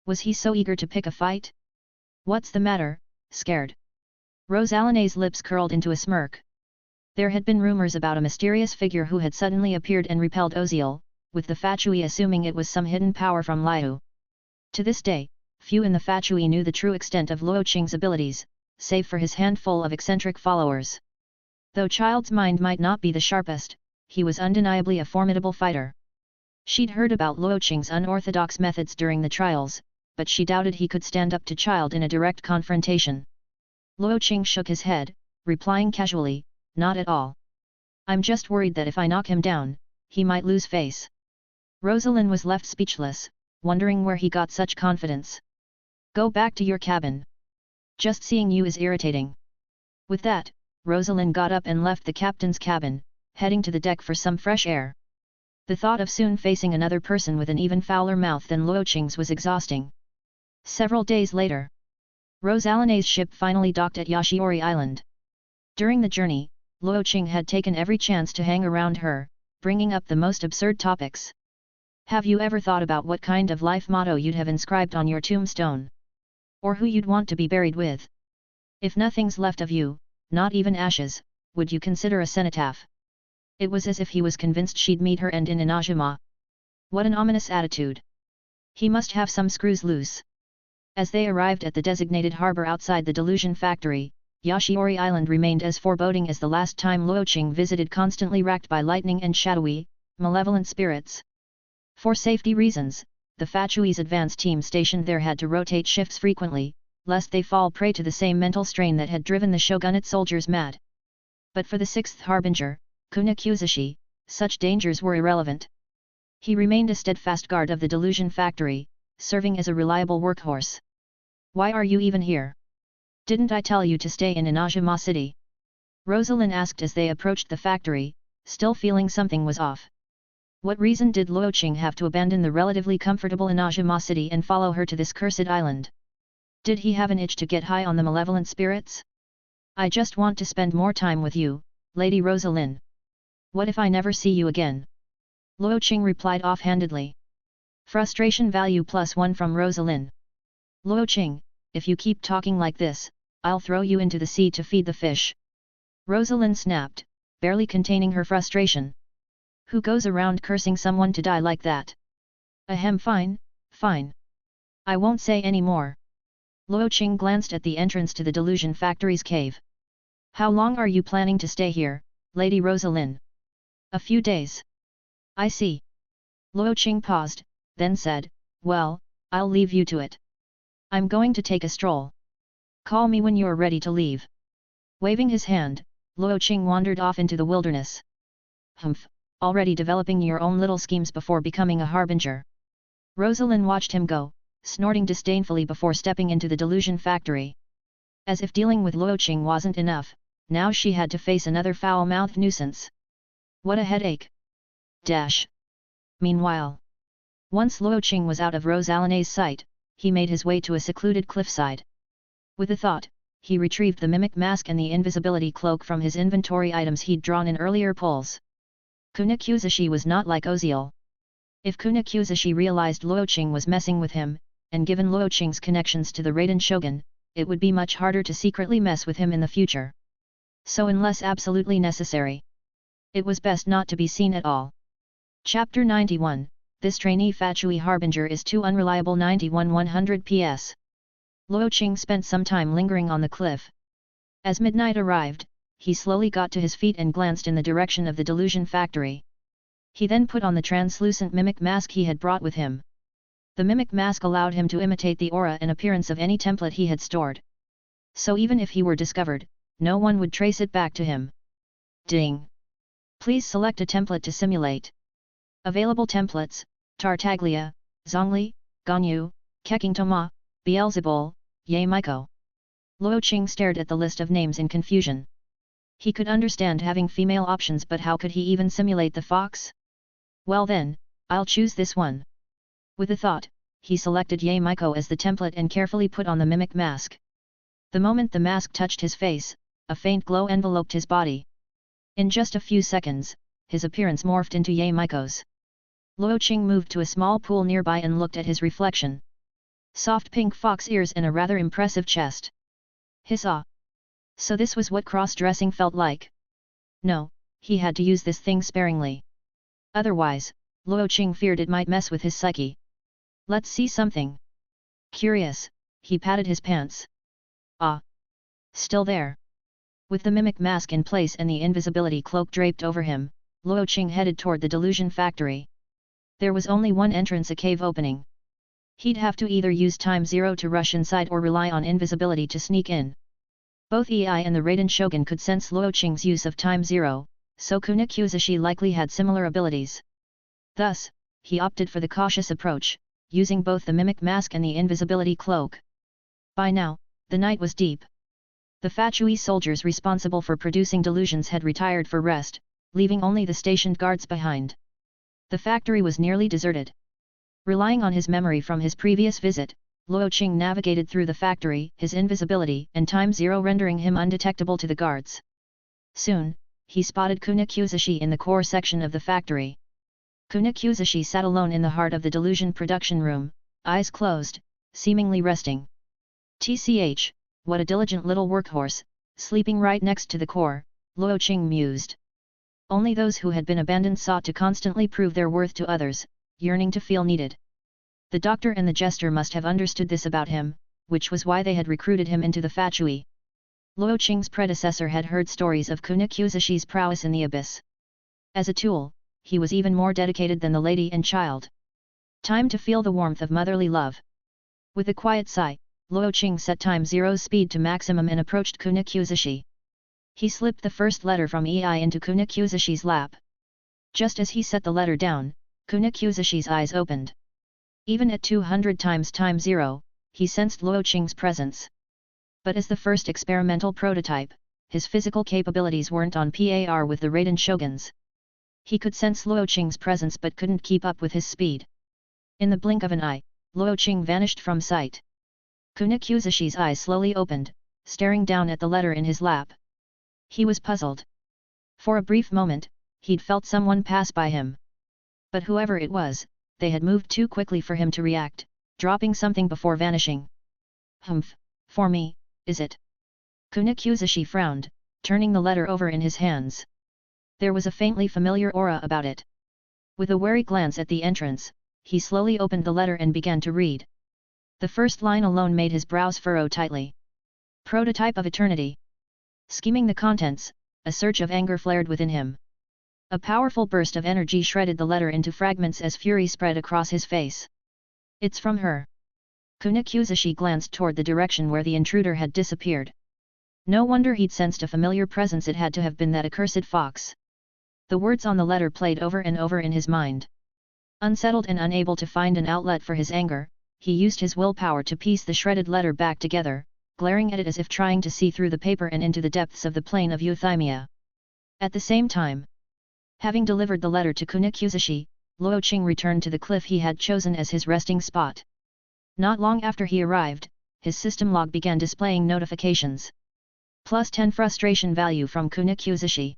Was he so eager to pick a fight? "What's the matter, scared?" Rosalyne's lips curled into a smirk. There had been rumors about a mysterious figure who had suddenly appeared and repelled Oziel, with the Fatui assuming it was some hidden power from Liyue. To this day, few in the Fatui knew the true extent of Luo Qing's abilities, save for his handful of eccentric followers. Though Child's mind might not be the sharpest, he was undeniably a formidable fighter. She'd heard about Luo Qing's unorthodox methods during the trials, but she doubted he could stand up to Child in a direct confrontation. Luo Qing shook his head, replying casually, "Not at all. I'm just worried that if I knock him down, he might lose face." Rosalyne was left speechless, wondering where he got such confidence. "Go back to your cabin. Just seeing you is irritating." With that, Rosalyne got up and left the captain's cabin, heading to the deck for some fresh air. The thought of soon facing another person with an even fouler mouth than Luo Qing's was exhausting. Several days later, Rosalyne's ship finally docked at Yashiori Island. During the journey, Luo Qing had taken every chance to hang around her, bringing up the most absurd topics. "Have you ever thought about what kind of life motto you'd have inscribed on your tombstone? Or who you'd want to be buried with? If nothing's left of you, not even ashes, would you consider a cenotaph?" It was as if he was convinced she'd meet her end in Inazuma. What an ominous attitude. He must have some screws loose. As they arrived at the designated harbour outside the delusion factory, Yashiori Island remained as foreboding as the last time Luo Qing visited, constantly racked by lightning and shadowy, malevolent spirits. For safety reasons, the Fatui's advance team stationed there had to rotate shifts frequently, lest they fall prey to the same mental strain that had driven the shogunate soldiers mad. But for the 6th Harbinger, Kuna Kuzushi, such dangers were irrelevant. He remained a steadfast guard of the delusion factory, serving as a reliable workhorse. "Why are you even here? Didn't I tell you to stay in Inazuma City?" Rosalyne asked as they approached the factory, still feeling something was off. What reason did Luo Qing have to abandon the relatively comfortable Inazuma city and follow her to this cursed island? Did he have an itch to get high on the malevolent spirits? I just want to spend more time with you, Lady Rosalyne. What if I never see you again? Luo Qing replied offhandedly. Frustration value +1 from Rosalyne. Luo Qing, if you keep talking like this, I'll throw you into the sea to feed the fish. Rosalyne snapped, barely containing her frustration. Who goes around cursing someone to die like that? Ahem, fine, fine. I won't say any more. Luo Qing glanced at the entrance to the Delusion Factory's cave. How long are you planning to stay here, Lady Rosalyne? A few days. I see. Luo Qing paused, then said, well, I'll leave you to it. I'm going to take a stroll. Call me when you're ready to leave. Waving his hand, Luo Qing wandered off into the wilderness. Humph, already developing your own little schemes before becoming a harbinger. Rosalyne watched him go, snorting disdainfully before stepping into the Delusion Factory. As if dealing with Luo Qing wasn't enough, now she had to face another foul-mouthed nuisance. What a headache! Dash. Meanwhile, once Luo Qing was out of Rosalyne's sight, he made his way to a secluded cliffside. With a thought, he retrieved the mimic mask and the invisibility cloak from his inventory items he'd drawn in earlier polls. Kunakuzashi was not like Oziel. If Kunakuzashi realized Luo Qing was messing with him, and given Luo Qing's connections to the Raiden Shogun, it would be much harder to secretly mess with him in the future. So unless absolutely necessary, it was best not to be seen at all. Chapter 91, This Trainee Fatui Harbinger is too unreliable. 91-100 PS. Luo Qing spent some time lingering on the cliff. As midnight arrived, he slowly got to his feet and glanced in the direction of the Delusion Factory. He then put on the translucent mimic mask he had brought with him. The mimic mask allowed him to imitate the aura and appearance of any template he had stored. So even if he were discovered, no one would trace it back to him. Ding! Please select a template to simulate. Available templates: Tartaglia, Zhongli, Gomu, Kekingtoma, Beelzebul, Yae Miko. Luo Qing stared at the list of names in confusion. He could understand having female options, but how could he even simulate the fox? Well then, I'll choose this one. With a thought, he selected Yae Miko as the template and carefully put on the mimic mask. The moment the mask touched his face, a faint glow enveloped his body. In just a few seconds, his appearance morphed into Yae Miko's. Luo Qing moved to a small pool nearby and looked at his reflection. Soft pink fox ears and a rather impressive chest. Hissa! So this was what cross-dressing felt like? No, he had to use this thing sparingly. Otherwise, Luo Qing feared it might mess with his psyche. Let's see something. Curious, he patted his pants. Ah! Still there. With the mimic mask in place and the invisibility cloak draped over him, Luo Qing headed toward the Delusion Factory. There was only one entrance, a cave opening. He'd have to either use time zero to rush inside or rely on invisibility to sneak in. Both EI and the Raiden Shogun could sense Luo Qing's use of time zero, so Kunakuzashi likely had similar abilities. Thus, he opted for the cautious approach, using both the mimic mask and the invisibility cloak. By now, the night was deep. The Fatui soldiers responsible for producing delusions had retired for rest, leaving only the stationed guards behind. The factory was nearly deserted. Relying on his memory from his previous visit, Luo Qing navigated through the factory, his invisibility and time zero rendering him undetectable to the guards. Soon, he spotted Kunakuzashi in the core section of the factory. Kunakuzashi sat alone in the heart of the delusion production room, eyes closed, seemingly resting. TCH, what a diligent little workhorse, sleeping right next to the core, Luo Qing mused. Only those who had been abandoned sought to constantly prove their worth to others, yearning to feel needed. The doctor and the jester must have understood this about him, which was why they had recruited him into the Fatui. Luo Qing's predecessor had heard stories of Kunakuzashi's prowess in the abyss. As a tool, he was even more dedicated than the lady and child. Time to feel the warmth of motherly love. With a quiet sigh, Luo Qing set time zero's speed to maximum and approached Kunakuzashi. He slipped the first letter from EI into Kunakuzashi's lap. Just as he set the letter down, Kunakuzashi's eyes opened. Even at 200 times time zero, he sensed Luo Qing's presence. But as the first experimental prototype, his physical capabilities weren't on par with the Raiden Shogun's. He could sense Luo Qing's presence but couldn't keep up with his speed. In the blink of an eye, Luo Qing vanished from sight. Kunikuzuchi's eyes slowly opened, staring down at the letter in his lap. He was puzzled. For a brief moment, he'd felt someone pass by him. But whoever it was, they had moved too quickly for him to react, dropping something before vanishing. Humph, for me, is it? Kunikuzuchi frowned, turning the letter over in his hands. There was a faintly familiar aura about it. With a wary glance at the entrance, he slowly opened the letter and began to read. The first line alone made his brows furrow tightly. Prototype of Eternity. Skimming the contents, a surge of anger flared within him. A powerful burst of energy shredded the letter into fragments as fury spread across his face. It's from her. Kunikuzuchi glanced toward the direction where the intruder had disappeared. No wonder he'd sensed a familiar presence. It had to have been that accursed fox. The words on the letter played over and over in his mind. Unsettled and unable to find an outlet for his anger, he used his willpower to piece the shredded letter back together, glaring at it as if trying to see through the paper and into the depths of the plain of Euthymia. At the same time, having delivered the letter to Kunikuzuchi, Luo Qing returned to the cliff he had chosen as his resting spot. Not long after he arrived, his system log began displaying notifications. +10 frustration value from Kunikuzuchi.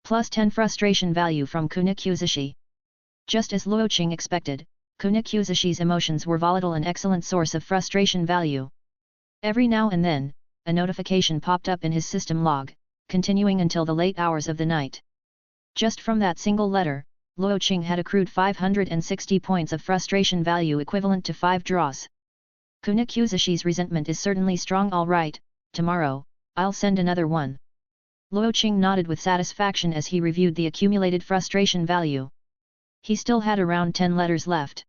+10 frustration value from Kunikuzuchi. Just as Luo Qing expected, Kunikuzuchi's emotions were volatile, an excellent source of frustration value. Every now and then, a notification popped up in his system log, continuing until the late hours of the night. Just from that single letter, Luo Qing had accrued 560 points of frustration value, equivalent to 5 draws. Kunikuzuchi's resentment is certainly strong. All right, tomorrow, I'll send another one. Luo Qing nodded with satisfaction as he reviewed the accumulated frustration value. He still had around 10 letters left.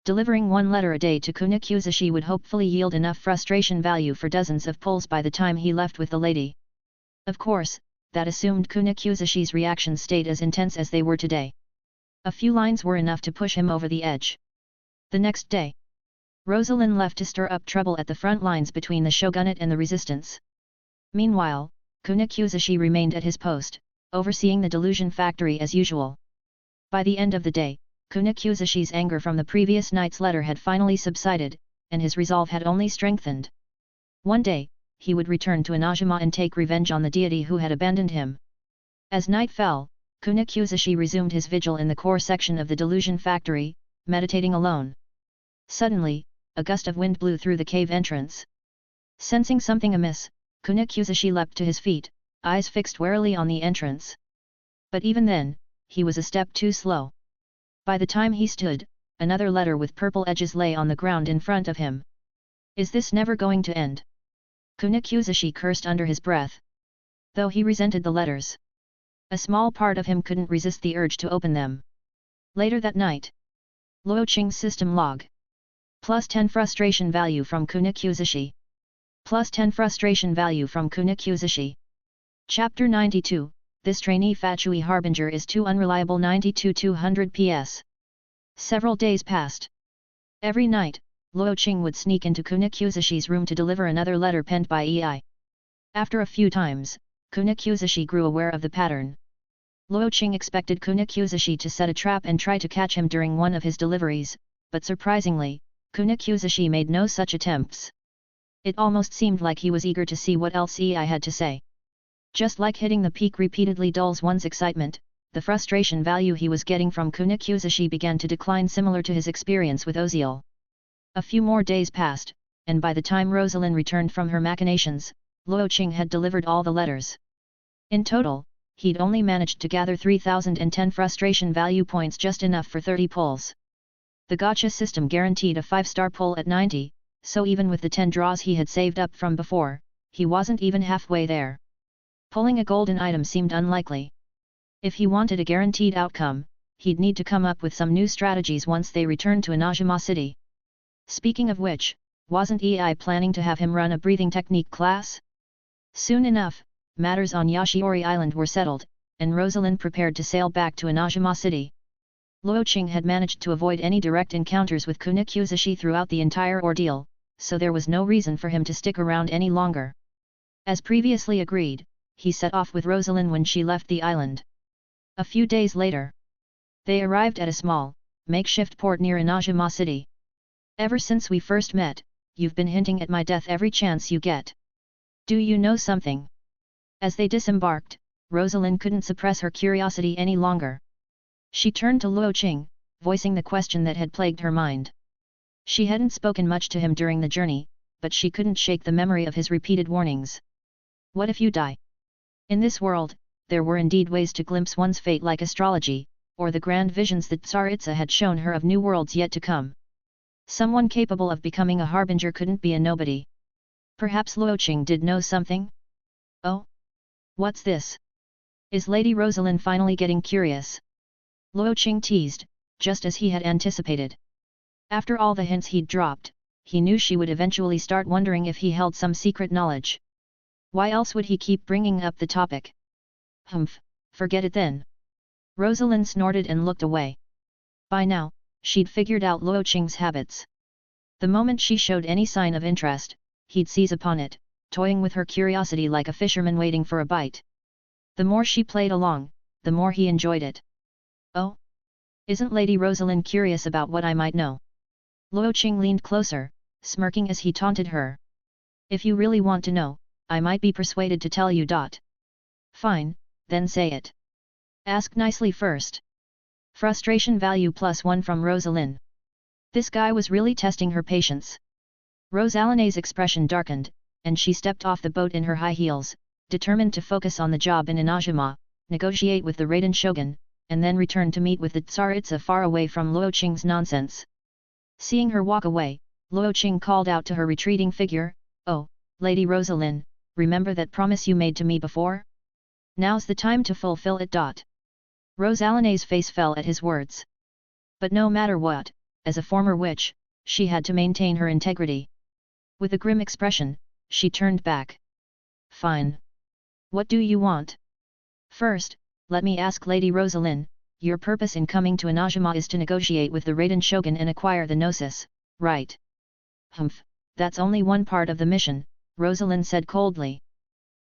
Delivering one letter a day to Kunikuzuchi would hopefully yield enough frustration value for dozens of pulls by the time he left with the lady. Of course, that assumed Kunikuzuchi's reactions stayed as intense as they were today. A few lines were enough to push him over the edge. The next day, Rosalyne left to stir up trouble at the front lines between the shogunate and the resistance. Meanwhile, Kunikuzuchi remained at his post, overseeing the delusion factory as usual. By the end of the day, Kunikuzuchi's anger from the previous night's letter had finally subsided, and his resolve had only strengthened. One day, he would return to Inazuma and take revenge on the deity who had abandoned him. As night fell, Kunikuzuchi resumed his vigil in the core section of the delusion factory, meditating alone. Suddenly, a gust of wind blew through the cave entrance. Sensing something amiss, Kunikuzuchi leapt to his feet, eyes fixed warily on the entrance. But even then, he was a step too slow. By the time he stood, another letter with purple edges lay on the ground in front of him. Is this never going to end? Kunikuzuchi cursed under his breath. Though he resented the letters, a small part of him couldn't resist the urge to open them. Later that night, Luo Qing's system log. +10 frustration value from Kunikuzuchi. +10 frustration value from Kunikuzuchi. Chapter 92, This Trainee Fatui Harbinger is too unreliable. 92-200 PS. Several days passed. Every night, Luo Qing would sneak into Kunikuzuchi's room to deliver another letter penned by Ei. After a few times, Kunikuzuchi grew aware of the pattern. Luo Qing expected Kunikuzuchi to set a trap and try to catch him during one of his deliveries, but surprisingly, Kunikuzuchi made no such attempts. It almost seemed like he was eager to see what else Ei had to say. Just like hitting the peak repeatedly dulls one's excitement, the frustration value he was getting from Kunikuzuchi began to decline, similar to his experience with Oziel. A few more days passed, and by the time Rosalyne returned from her machinations, Luo Qing had delivered all the letters. In total, he'd only managed to gather 3,010 frustration value points, just enough for 30 pulls. The gacha system guaranteed a 5-star pull at 90, so even with the 10 draws he had saved up from before, he wasn't even halfway there. Pulling a golden item seemed unlikely. If he wanted a guaranteed outcome, he'd need to come up with some new strategies once they returned to Inazuma City. Speaking of which, wasn't Ei planning to have him run a breathing technique class? Soon enough, matters on Yashiori Island were settled, and Rosalyne prepared to sail back to Inazuma City. Luo Qing had managed to avoid any direct encounters with Kunikuzuchi throughout the entire ordeal, so there was no reason for him to stick around any longer. As previously agreed, he set off with Rosalyne when she left the island. A few days later, they arrived at a small, makeshift port near Inazuma City. Ever since we first met, you've been hinting at my death every chance you get. Do you know something? As they disembarked, Rosalyne couldn't suppress her curiosity any longer. She turned to Luo Qing, voicing the question that had plagued her mind. She hadn't spoken much to him during the journey, but she couldn't shake the memory of his repeated warnings. What if you die? In this world, there were indeed ways to glimpse one's fate like astrology, or the grand visions that Tsaritsa had shown her of new worlds yet to come. Someone capable of becoming a harbinger couldn't be a nobody. Perhaps Luo Qing did know something? Oh? What's this? Is Lady Rosalyne finally getting curious? Luo Qing teased, just as he had anticipated. After all the hints he'd dropped, he knew she would eventually start wondering if he held some secret knowledge. Why else would he keep bringing up the topic? Humph, forget it then. Rosalyne snorted and looked away. By now, she'd figured out Luo Qing's habits. The moment she showed any sign of interest, he'd seize upon it, toying with her curiosity like a fisherman waiting for a bite. The more she played along, the more he enjoyed it. Oh? Isn't Lady Rosalyne curious about what I might know? Luo Qing leaned closer, smirking as he taunted her. If you really want to know, I might be persuaded to tell you. Fine, then say it. Ask nicely first. Frustration value +1 from Rosalyne. This guy was really testing her patience. Rosalyne's expression darkened, and she stepped off the boat in her high heels, determined to focus on the job in Inazuma, negotiate with the Raiden Shogun, and then return to meet with the Tsaritsa far away from Luo Qing's nonsense. Seeing her walk away, Luo Qing called out to her retreating figure, "Oh, Lady Rosalyne, remember that promise you made to me before? Now's the time to fulfill it." Rosalyne's face fell at his words. But no matter what, as a former witch, she had to maintain her integrity. With a grim expression, she turned back. Fine. What do you want? First, let me ask Lady Rosalyne, your purpose in coming to Inazuma is to negotiate with the Raiden Shogun and acquire the Gnosis, right? Humph, that's only one part of the mission, Rosalyne said coldly.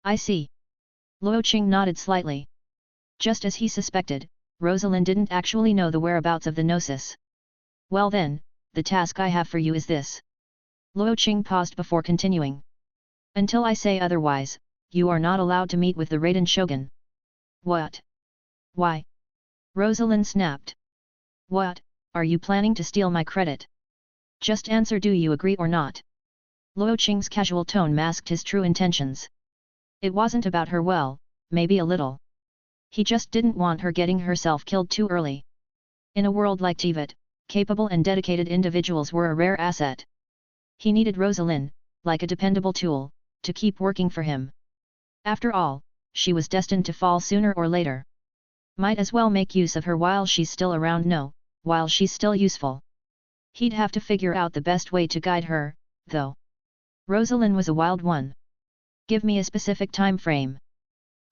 I see. Luo Qing nodded slightly. Just as he suspected, Rosalyne didn't actually know the whereabouts of the Gnosis. Well then, the task I have for you is this. Luo Qing paused before continuing. Until I say otherwise, you are not allowed to meet with the Raiden Shogun. What? Why? Rosalyne snapped. What, are you planning to steal my credit? Just answer, do you agree or not? Luo Qing's casual tone masked his true intentions. It wasn't about her, well, maybe a little. He just didn't want her getting herself killed too early. In a world like Teyvat, capable and dedicated individuals were a rare asset. He needed Rosalyne, like a dependable tool, to keep working for him. After all, she was destined to fall sooner or later. Might as well make use of her while she's still around, no, while she's still useful. He'd have to figure out the best way to guide her, though. Rosalyne was a wild one. Give me a specific time frame.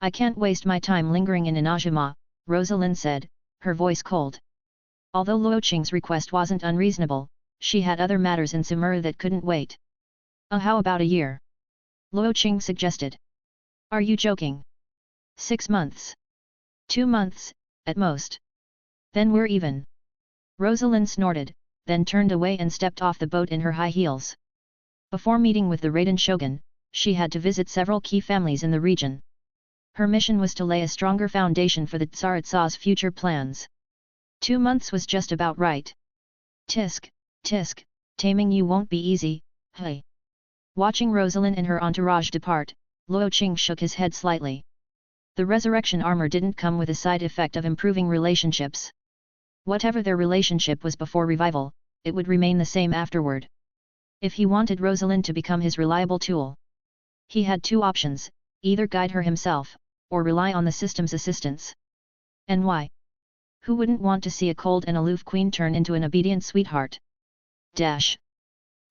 I can't waste my time lingering in Inazuma, Rosalyne said, her voice cold. Although Luo Qing's request wasn't unreasonable, she had other matters in Sumeru that couldn't wait. How about a year? Luo Qing suggested. Are you joking? 6 months. 2 months, at most. Then we're even. Rosalyne snorted, then turned away and stepped off the boat in her high heels. Before meeting with the Raiden Shogun, she had to visit several key families in the region. Her mission was to lay a stronger foundation for the Tsaritsa's future plans. 2 months was just about right. Tisk, tisk, taming you won't be easy, hey. Watching Rosalyne and her entourage depart, Luo Qing shook his head slightly. The resurrection armor didn't come with a side effect of improving relationships. Whatever their relationship was before revival, it would remain the same afterward. If he wanted Rosalyne to become his reliable tool, he had 2 options, either guide her himself, or rely on the system's assistance. And why? Who wouldn't want to see a cold and aloof queen turn into an obedient sweetheart?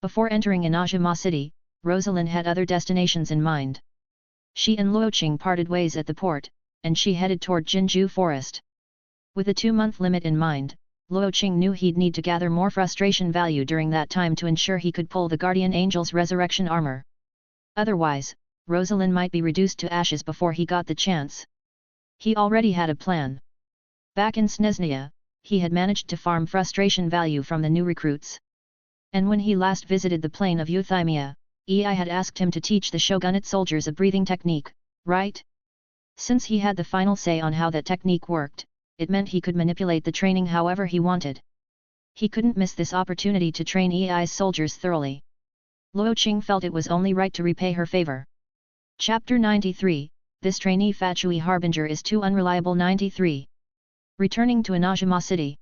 Before entering Inazuma City, Rosalyne had other destinations in mind. She and Luo Qing parted ways at the port, and she headed toward Jinju Forest. With a 2-month limit in mind, Luo Qing knew he'd need to gather more frustration value during that time to ensure he could pull the Guardian Angel's resurrection armor. Otherwise, Rosalyne might be reduced to ashes before he got the chance. He already had a plan. Back in Snezhnaya, he had managed to farm frustration value from the new recruits. And when he last visited the plain of Euthymia, Ei had asked him to teach the shogunate soldiers a breathing technique, right? Since he had the final say on how that technique worked, it meant he could manipulate the training however he wanted. He couldn't miss this opportunity to train Ei's soldiers thoroughly. Luo Qing felt it was only right to repay her favor. Chapter 93, This Trainee Fatui Harbinger is Too Unreliable. 93. Returning to Inazuma City.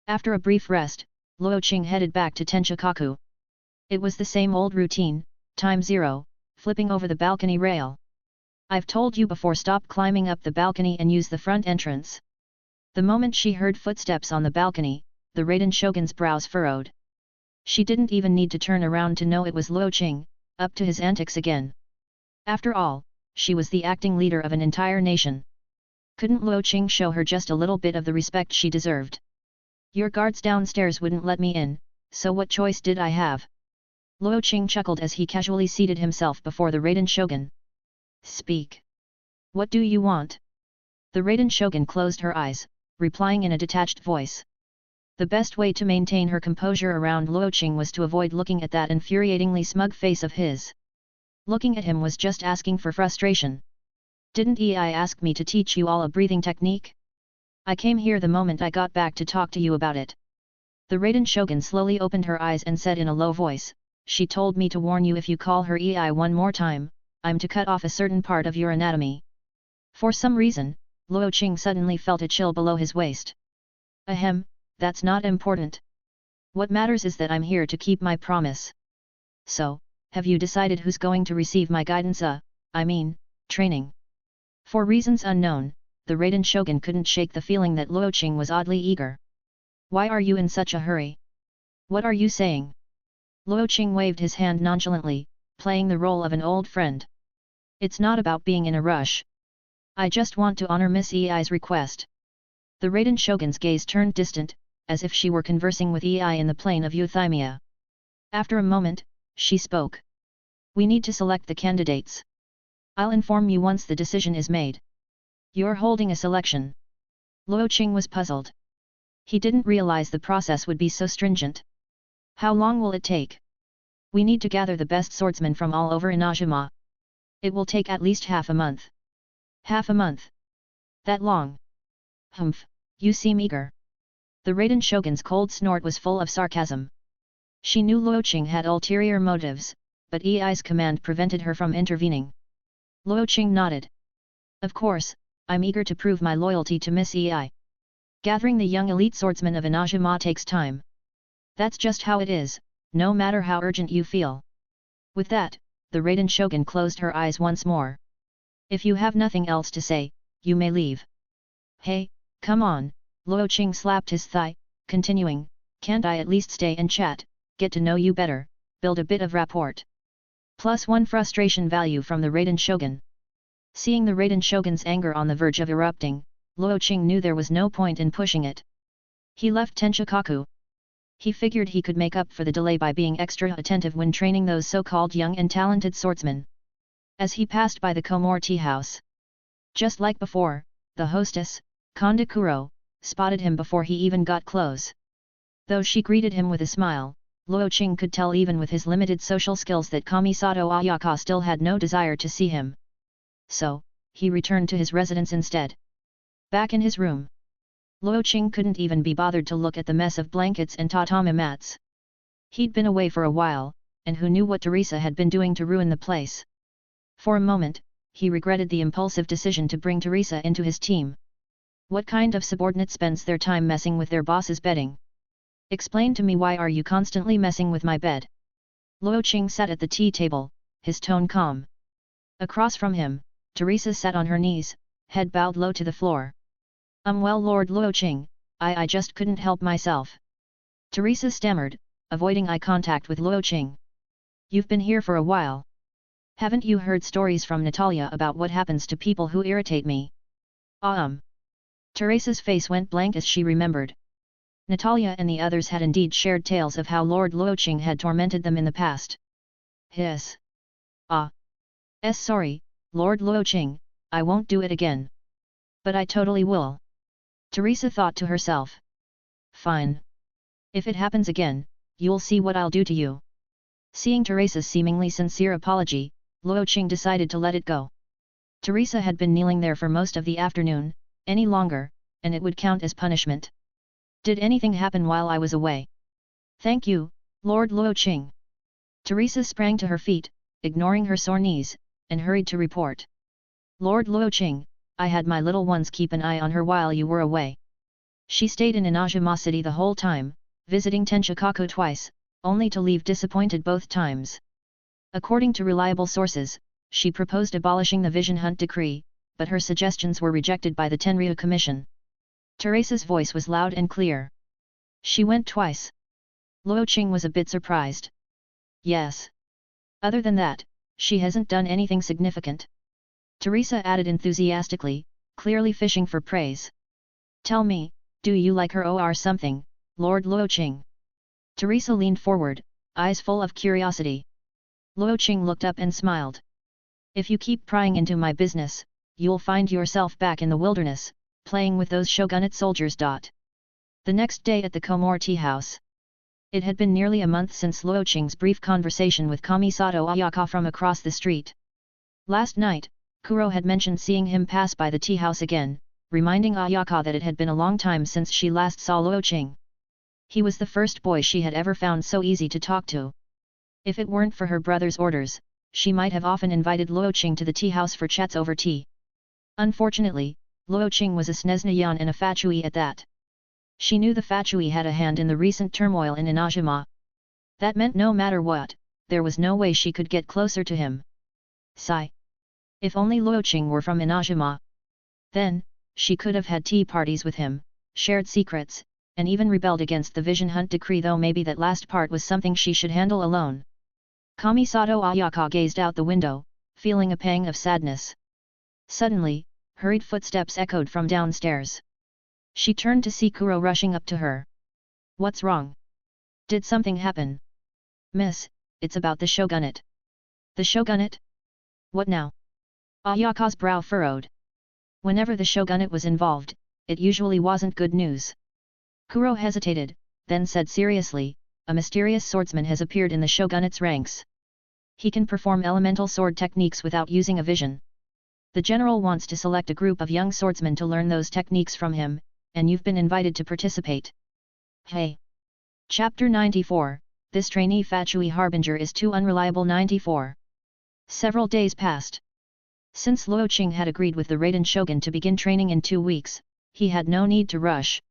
After a brief rest, Luo Qing headed back to Tenchikaku. It was the same old routine, time zero, flipping over the balcony rail. I've told you before, stop climbing up the balcony and use the front entrance. The moment she heard footsteps on the balcony, the Raiden Shogun's brows furrowed. She didn't even need to turn around to know it was Luo Qing, up to his antics again. After all, she was the acting leader of an entire nation. Couldn't Luo Qing show her just a little bit of the respect she deserved? Your guards downstairs wouldn't let me in, so what choice did I have? Luo Qing chuckled as he casually seated himself before the Raiden Shogun. Speak. What do you want? The Raiden Shogun closed her eyes, replying in a detached voice. The best way to maintain her composure around Luo Qing was to avoid looking at that infuriatingly smug face of his. Looking at him was just asking for frustration. Didn't Ei ask me to teach you all a breathing technique? I came here the moment I got back to talk to you about it. The Raiden Shogun slowly opened her eyes and said in a low voice, she told me to warn you, if you call her Ei one more time, I'm to cut off a certain part of your anatomy. For some reason, Luo Qing suddenly felt a chill below his waist. Ahem, that's not important. What matters is that I'm here to keep my promise. So, have you decided who's going to receive my guidance, training? For reasons unknown, the Raiden Shogun couldn't shake the feeling that Luo Qing was oddly eager. Why are you in such a hurry? What are you saying? Luo Qing waved his hand nonchalantly, playing the role of an old friend. It's not about being in a rush. I just want to honor Miss Ei's request. The Raiden Shogun's gaze turned distant, as if she were conversing with Ei in the plain of Euthymia. After a moment, she spoke. We need to select the candidates. I'll inform you once the decision is made. You're holding a selection. Luo Qing was puzzled. He didn't realize the process would be so stringent. How long will it take? We need to gather the best swordsmen from all over Inazuma. It will take at least half a month. Half a month? That long? Humph, you seem eager. The Raiden Shogun's cold snort was full of sarcasm. She knew Luo Qing had ulterior motives, but Ei's command prevented her from intervening. Luo Qing nodded. Of course, I'm eager to prove my loyalty to Miss Ei. Gathering the young elite swordsmen of Inazuma takes time. That's just how it is, no matter how urgent you feel. With that, the Raiden Shogun closed her eyes once more. If you have nothing else to say, you may leave. Hey, come on, Luo Qing slapped his thigh, continuing, can't I at least stay and chat, get to know you better, build a bit of rapport. +1 frustration value from the Raiden Shogun. Seeing the Raiden Shogun's anger on the verge of erupting, Luo Qing knew there was no point in pushing it. He left Tenchikaku. He figured he could make up for the delay by being extra attentive when training those so-called young and talented swordsmen. As he passed by the Komor tea house, just like before, the hostess, Kondakuro, spotted him before he even got close. Though she greeted him with a smile, Luo Qing could tell even with his limited social skills that Kamisato Ayaka still had no desire to see him. So, he returned to his residence instead. Back in his room, Luo Qing couldn't even be bothered to look at the mess of blankets and tatami mats. He'd been away for a while, and who knew what Teresa had been doing to ruin the place. For a moment, he regretted the impulsive decision to bring Teresa into his team. What kind of subordinate spends their time messing with their boss's bedding? Explain to me, why are you constantly messing with my bed? Luo Qing sat at the tea table, his tone calm. Across from him, Teresa sat on her knees, head bowed low to the floor. Well, Lord Luo Qing, I just couldn't help myself. Teresa stammered, avoiding eye contact with Luo Qing. You've been here for a while. Haven't you heard stories from Natalia about what happens to people who irritate me? Teresa's face went blank as she remembered. Natalia and the others had indeed shared tales of how Lord Luo Qing had tormented them in the past. Hiss. Sorry, Lord Luo Qing, I won't do it again. But I totally will. Teresa thought to herself. Fine. If it happens again, you'll see what I'll do to you. Seeing Teresa's seemingly sincere apology, Luo Qing decided to let it go. Teresa had been kneeling there for most of the afternoon, any longer, and it would count as punishment. Did anything happen while I was away? Thank you, Lord Luo Qing. Teresa sprang to her feet, ignoring her sore knees, and hurried to report. Lord Luo Qing, I had my little ones keep an eye on her while you were away. She stayed in Inazuma City the whole time, visiting Tenchikaku twice, only to leave disappointed both times. According to reliable sources, she proposed abolishing the Vision Hunt Decree, but her suggestions were rejected by the Tenryo Commission. Teresa's voice was loud and clear. She went twice. Luo Qing was a bit surprised. Yes. Other than that, she hasn't done anything significant. Teresa added enthusiastically, clearly fishing for praise. Tell me, do you like her or something, Lord Luo Qing? Teresa leaned forward, eyes full of curiosity. Luo Qing looked up and smiled. If you keep prying into my business, you'll find yourself back in the wilderness, playing with those shogunate soldiers. The next day at the Komor tea house. It had been nearly a month since Luo Qing's brief conversation with Kamisato Ayaka from across the street. Last night, Kuro had mentioned seeing him pass by the tea house again, reminding Ayaka that it had been a long time since she last saw Luo Qing. He was the first boy she had ever found so easy to talk to. If it weren't for her brother's orders, she might have often invited Luo Qing to the tea house for chats over tea. Unfortunately, Luo Qing was a Sneznayan and a Fatui at that. She knew the Fatui had a hand in the recent turmoil in Inazuma. That meant no matter what, there was no way she could get closer to him. Sigh. If only Luo Qing were from Inazuma. Then, she could have had tea parties with him, shared secrets, and even rebelled against the Vision Hunt Decree, though maybe that last part was something she should handle alone. Kamisato Ayaka gazed out the window, feeling a pang of sadness. Suddenly, hurried footsteps echoed from downstairs. She turned to see Kuro rushing up to her. What's wrong? Did something happen? Miss, it's about the shogunate. The shogunate? What now? Ayaka's brow furrowed. Whenever the shogunate was involved, it usually wasn't good news. Kuro hesitated, then said seriously, a mysterious swordsman has appeared in the shogunate's ranks. He can perform elemental sword techniques without using a vision. The general wants to select a group of young swordsmen to learn those techniques from him, and you've been invited to participate. Hey! Chapter 94, This Trainee Fatui Harbinger is Too Unreliable. 94. Several days passed. Since Luo Qing had agreed with the Raiden Shogun to begin training in 2 weeks, he had no need to rush.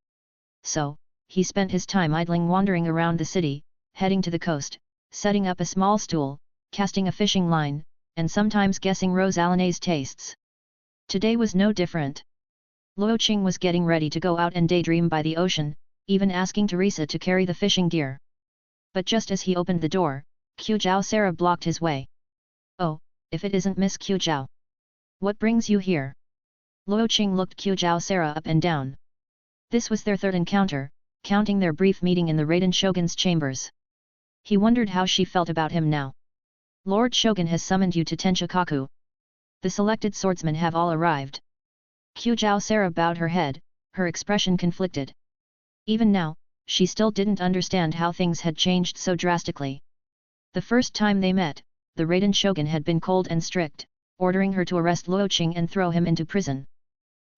So, he spent his time idling, wandering around the city, heading to the coast, setting up a small stool, casting a fishing line, and sometimes guessing Rosalyne's tastes. Today was no different. Luo Qing was getting ready to go out and daydream by the ocean, even asking Teresa to carry the fishing gear. But just as he opened the door, Qiuzhao Sarah blocked his way. Oh, if it isn't Miss Qiuzhao. What brings you here? Luo Qing looked Qiuzhao Sarah up and down. This was their third encounter, counting their brief meeting in the Raiden Shogun's chambers. He wondered how she felt about him now. Lord Shogun has summoned you to Tenchikaku. The selected swordsmen have all arrived. Qiuzhao Sarah bowed her head, her expression conflicted. Even now, she still didn't understand how things had changed so drastically. The first time they met, the Raiden Shogun had been cold and strict, ordering her to arrest Luo Qing and throw him into prison.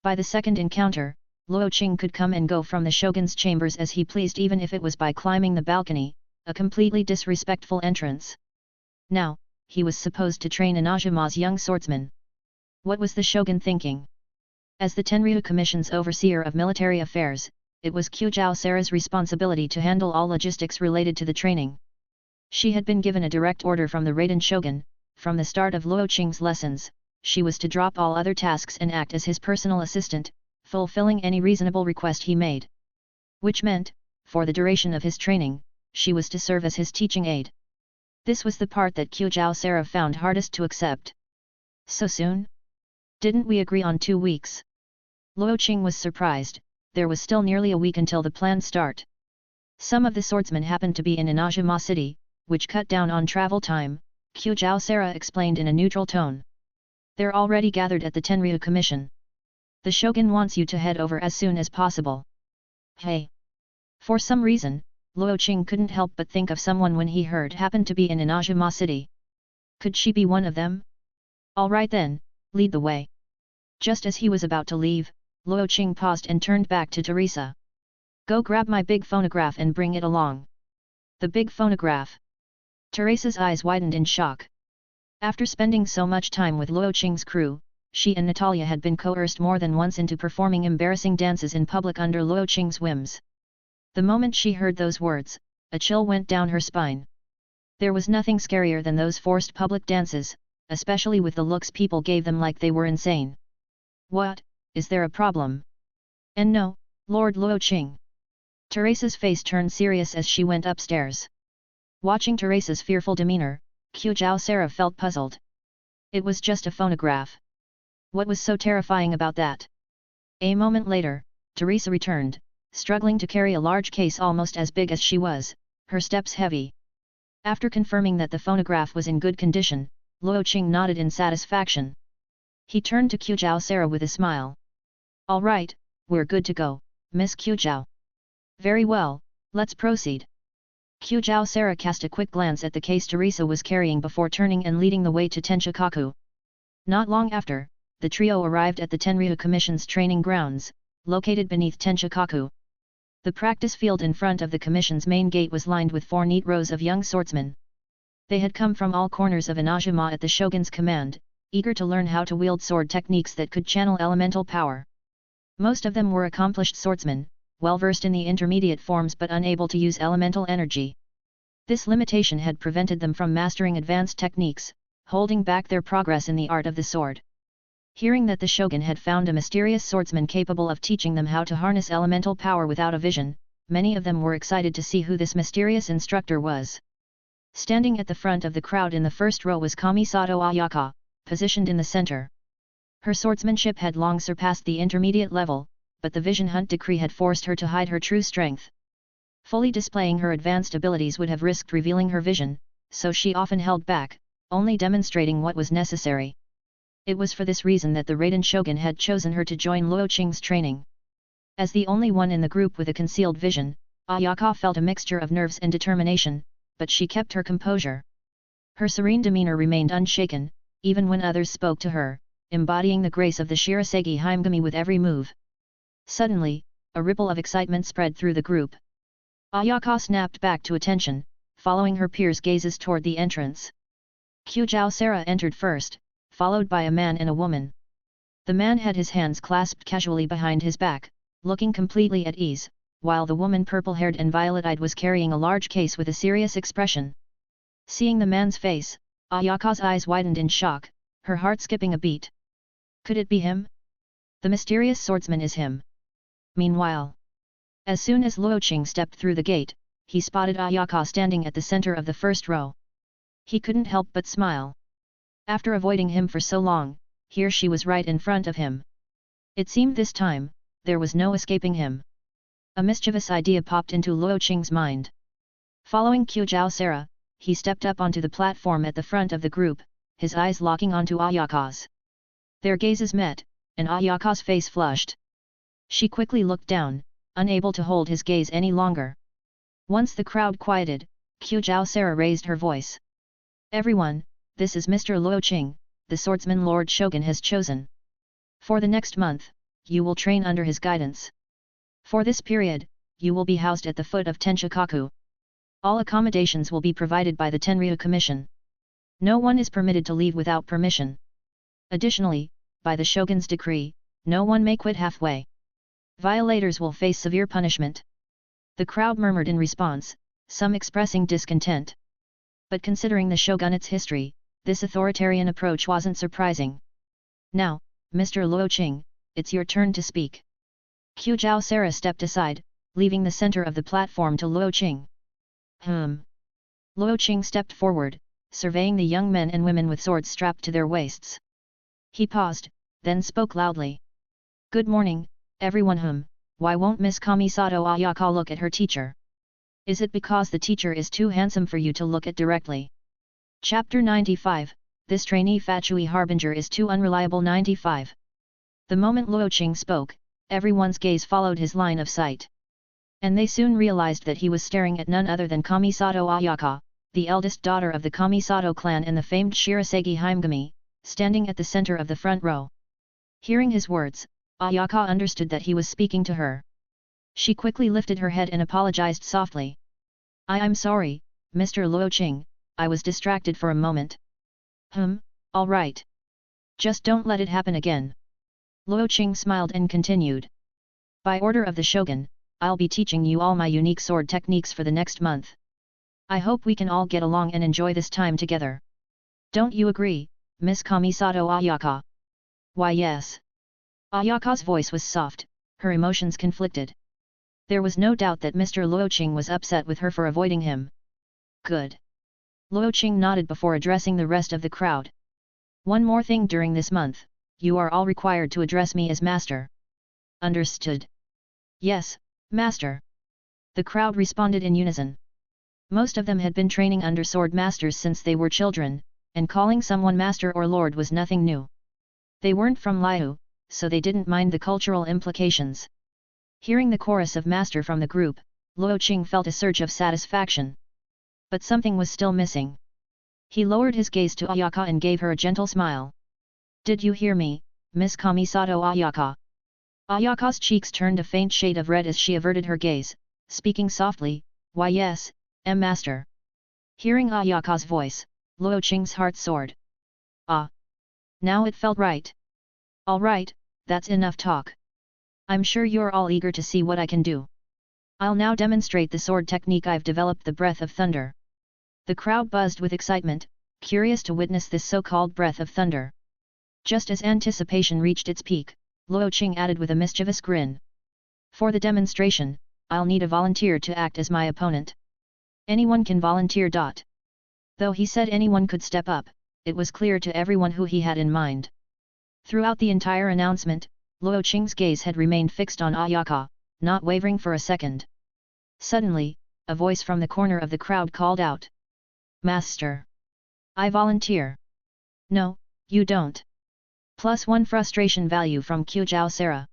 By the second encounter, Luo Qing could come and go from the Shogun's chambers as he pleased, even if it was by climbing the balcony, a completely disrespectful entrance. Now, he was supposed to train Inazuma's young swordsman. What was the Shogun thinking? As the Tenryo Commission's overseer of military affairs, it was Qiuzhao Sarah's responsibility to handle all logistics related to the training. She had been given a direct order from the Raiden Shogun. From the start of Luo Qing's lessons, she was to drop all other tasks and act as his personal assistant, fulfilling any reasonable request he made. Which meant, for the duration of his training, she was to serve as his teaching aide. This was the part that Qiuzhao Sarah found hardest to accept. So soon? Didn't we agree on 2 weeks? Luo Qing was surprised. There was still nearly a week until the planned start. Some of the swordsmen happened to be in Inazuma City, which cut down on travel time, Qiuzhao Sarah explained in a neutral tone. They're already gathered at the Tenryo Commission. The shogun wants you to head over as soon as possible. Hey! For some reason, Luo Qing couldn't help but think of someone when he heard happened to be in Inazuma city. Could she be one of them? Alright then, lead the way. Just as he was about to leave, Luo Qing paused and turned back to Teresa. Go grab my big phonograph and bring it along. The big phonograph. Teresa's eyes widened in shock. After spending so much time with Luo Qing's crew, she and Natalia had been coerced more than once into performing embarrassing dances in public under Luo Qing's whims. The moment she heard those words, a chill went down her spine. There was nothing scarier than those forced public dances, especially with the looks people gave them like they were insane. What, is there a problem? And no, Lord Luo Qing. Teresa's face turned serious as she went upstairs. Watching Teresa's fearful demeanor, Qiu Sarah felt puzzled. It was just a phonograph. What was so terrifying about that? A moment later, Teresa returned, struggling to carry a large case almost as big as she was, her steps heavy. After confirming that the phonograph was in good condition, Luo Qing nodded in satisfaction. He turned to Qiu Sarah with a smile. All right, we're good to go, Miss Qiu. Very well, let's proceed. Qiu Sarah cast a quick glance at the case Teresa was carrying before turning and leading the way to Tenchikaku. Not long after, the trio arrived at the Tenryo Commission's training grounds, located beneath Tenchikaku. The practice field in front of the Commission's main gate was lined with 4 neat rows of young swordsmen. They had come from all corners of Inazuma at the shogun's command, eager to learn how to wield sword techniques that could channel elemental power. Most of them were accomplished swordsmen, well versed in the intermediate forms but unable to use elemental energy. This limitation had prevented them from mastering advanced techniques, holding back their progress in the art of the sword. Hearing that the shogun had found a mysterious swordsman capable of teaching them how to harness elemental power without a vision, many of them were excited to see who this mysterious instructor was. Standing at the front of the crowd in the first row was Kamisato Ayaka, positioned in the center. Her swordsmanship had long surpassed the intermediate level, but the vision hunt decree had forced her to hide her true strength. Fully displaying her advanced abilities would have risked revealing her vision, so she often held back, only demonstrating what was necessary. It was for this reason that the Raiden shogun had chosen her to join Luo Qing's training. As the only one in the group with a concealed vision, Ayaka felt a mixture of nerves and determination, but she kept her composure. Her serene demeanor remained unshaken, even when others spoke to her, embodying the grace of the Shirasagi Himegami with every move. Suddenly, a ripple of excitement spread through the group. Ayaka snapped back to attention, following her peers' gazes toward the entrance. Qiu Sarah entered first, followed by a man and a woman. The man had his hands clasped casually behind his back, looking completely at ease, while the woman purple-haired and violet-eyed was carrying a large case with a serious expression. Seeing the man's face, Ayaka's eyes widened in shock, her heart skipping a beat. Could it be him? The mysterious swordsman is him. Meanwhile, as soon as Luo Qing stepped through the gate, he spotted Ayaka standing at the center of the first row. He couldn't help but smile. After avoiding him for so long, here she was right in front of him. It seemed this time, there was no escaping him. A mischievous idea popped into Luo Qing's mind. Following Qiu Sarah, he stepped up onto the platform at the front of the group, his eyes locking onto Ayaka's. Their gazes met, and Ayaka's face flushed. She quickly looked down, unable to hold his gaze any longer. Once the crowd quieted, Qiu Sarah raised her voice. Everyone, this is Mr. Luo Qing, the swordsman Lord Shogun has chosen. For the next month, you will train under his guidance. For this period, you will be housed at the foot of Tenchikaku. All accommodations will be provided by the Tenryo Commission. No one is permitted to leave without permission. Additionally, by the Shogun's decree, no one may quit halfway. Violators will face severe punishment. The crowd murmured in response, some expressing discontent. But considering the shogunate's history, this authoritarian approach wasn't surprising. Now, Mr. Luo Qing, it's your turn to speak. Qiu Sarah stepped aside, leaving the center of the platform to Luo Qing. Luo Qing stepped forward, surveying the young men and women with swords strapped to their waists. He paused, then spoke loudly. Good morning, everyone. Why won't Miss Kamisato Ayaka look at her teacher? Is it because the teacher is too handsome for you to look at directly? Chapter 95, This Trainee Fatui Harbinger is too unreliable. 95. The moment Luo Qing spoke, everyone's gaze followed his line of sight. And they soon realized that he was staring at none other than Kamisato Ayaka, the eldest daughter of the Kamisato clan and the famed Shirasagi Himegami, standing at the center of the front row. Hearing his words, Ayaka understood that he was speaking to her. She quickly lifted her head and apologized softly. I'm sorry, Mr. Luo Qing, I was distracted for a moment. All right. Just don't let it happen again. Luo Qing smiled and continued. By order of the shogun, I'll be teaching you all my unique sword techniques for the next month. I hope we can all get along and enjoy this time together. Don't you agree, Miss Kamisato Ayaka? Why yes. Ayaka's voice was soft, her emotions conflicted. There was no doubt that Mr. Luo Qing was upset with her for avoiding him. Good. Luo Qing nodded before addressing the rest of the crowd. One more thing during this month, you are all required to address me as master. Understood? Yes, master. The crowd responded in unison. Most of them had been training under sword masters since they were children, and calling someone master or lord was nothing new. They weren't from Liyue, so they didn't mind the cultural implications. Hearing the chorus of master from the group, Luo Qing felt a surge of satisfaction. But something was still missing. He lowered his gaze to Ayaka and gave her a gentle smile. Did you hear me, Miss Kamisato Ayaka? Ayaka's cheeks turned a faint shade of red as she averted her gaze, speaking softly, why yes, master. Hearing Ayaka's voice, Luo Qing's heart soared. Ah! Now it felt right. All right, that's enough talk. I'm sure you're all eager to see what I can do. I'll now demonstrate the sword technique I've developed, the Breath of Thunder. The crowd buzzed with excitement, curious to witness this so-called Breath of Thunder. Just as anticipation reached its peak, Luo Qing added with a mischievous grin. For the demonstration, I'll need a volunteer to act as my opponent. Anyone can volunteer. Though he said anyone could step up, it was clear to everyone who he had in mind. Throughout the entire announcement, Luo Qing's gaze had remained fixed on Ayaka, not wavering for a second. Suddenly, a voice from the corner of the crowd called out. Master! I volunteer. No, you don't. +1 frustration value from Qiao Sara.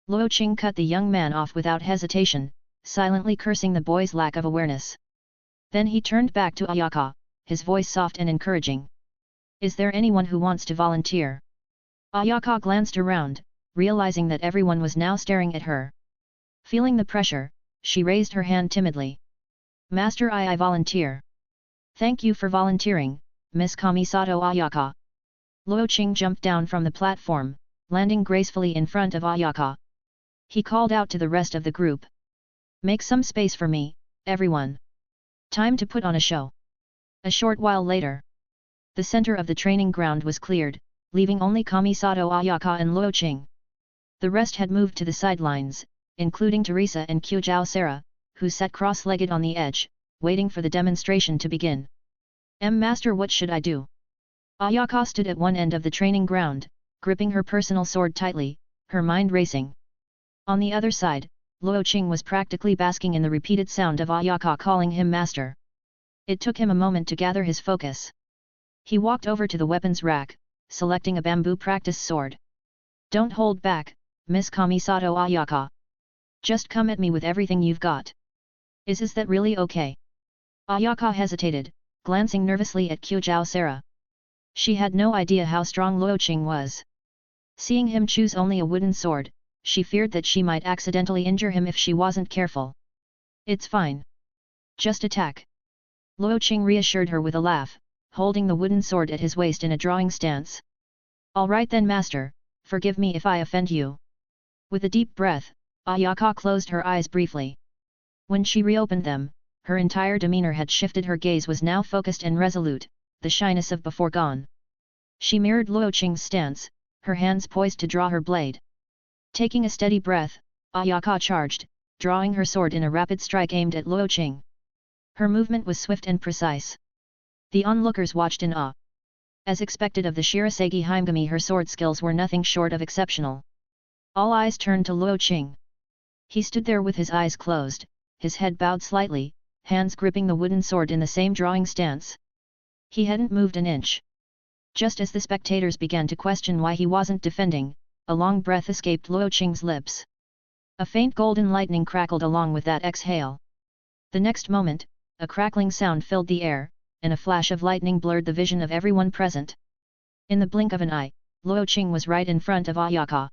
Luo Qing cut the young man off without hesitation, silently cursing the boy's lack of awareness. Then he turned back to Ayaka, his voice soft and encouraging. Is there anyone who wants to volunteer? Ayaka glanced around, realizing that everyone was now staring at her. Feeling the pressure, she raised her hand timidly. Master, I volunteer. Thank you for volunteering, Miss Kamisato Ayaka. Luo Qing jumped down from the platform, landing gracefully in front of Ayaka. He called out to the rest of the group. Make some space for me, everyone. Time to put on a show. A short while later, the center of the training ground was cleared, leaving only Kamisato Ayaka and Luo Qing. The rest had moved to the sidelines, including Teresa and Qiao Sara, who sat cross-legged on the edge, waiting for the demonstration to begin. Master, what should I do? Ayaka stood at one end of the training ground, gripping her personal sword tightly, her mind racing. On the other side, Luo Qing was practically basking in the repeated sound of Ayaka calling him master. It took him a moment to gather his focus. He walked over to the weapons rack, selecting a bamboo practice sword. Don't hold back, Miss Kamisato Ayaka. Just come at me with everything you've got. Is that really okay? Ayaka hesitated, glancing nervously at Qiao Sara. She had no idea how strong Luo Qing was. Seeing him choose only a wooden sword, she feared that she might accidentally injure him if she wasn't careful. It's fine. Just attack. Luo Qing reassured her with a laugh, holding the wooden sword at his waist in a drawing stance. All right then, master, forgive me if I offend you. With a deep breath, Ayaka closed her eyes briefly. When she reopened them, her entire demeanor had shifted. Her gaze was now focused and resolute, the shyness of before gone. She mirrored Luo Qing's stance, her hands poised to draw her blade. Taking a steady breath, Ayaka charged, drawing her sword in a rapid strike aimed at Luo Qing. Her movement was swift and precise. The onlookers watched in awe. As expected of the Shirasagi Himegami, her sword skills were nothing short of exceptional. All eyes turned to Luo Qing. He stood there with his eyes closed, his head bowed slightly, hands gripping the wooden sword in the same drawing stance. He hadn't moved an inch. Just as the spectators began to question why he wasn't defending, a long breath escaped Luo Qing's lips. A faint golden lightning crackled along with that exhale. The next moment, a crackling sound filled the air, and a flash of lightning blurred the vision of everyone present. In the blink of an eye, Luo Qing was right in front of Ayaka.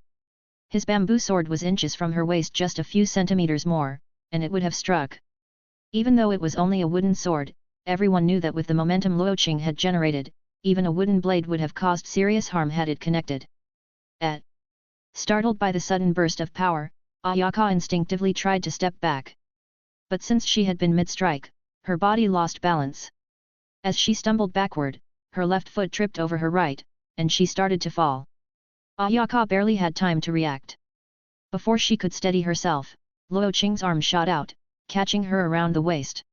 His bamboo sword was inches from her waist, just a few centimeters more, and it would have struck. Even though it was only a wooden sword, everyone knew that with the momentum Luo Qing had generated, even a wooden blade would have caused serious harm had it connected. Startled by the sudden burst of power, Ayaka instinctively tried to step back. But since she had been mid-strike, her body lost balance. As she stumbled backward, her left foot tripped over her right, and she started to fall. Ayaka barely had time to react. Before she could steady herself, Luo Qing's arm shot out, catching her around the waist.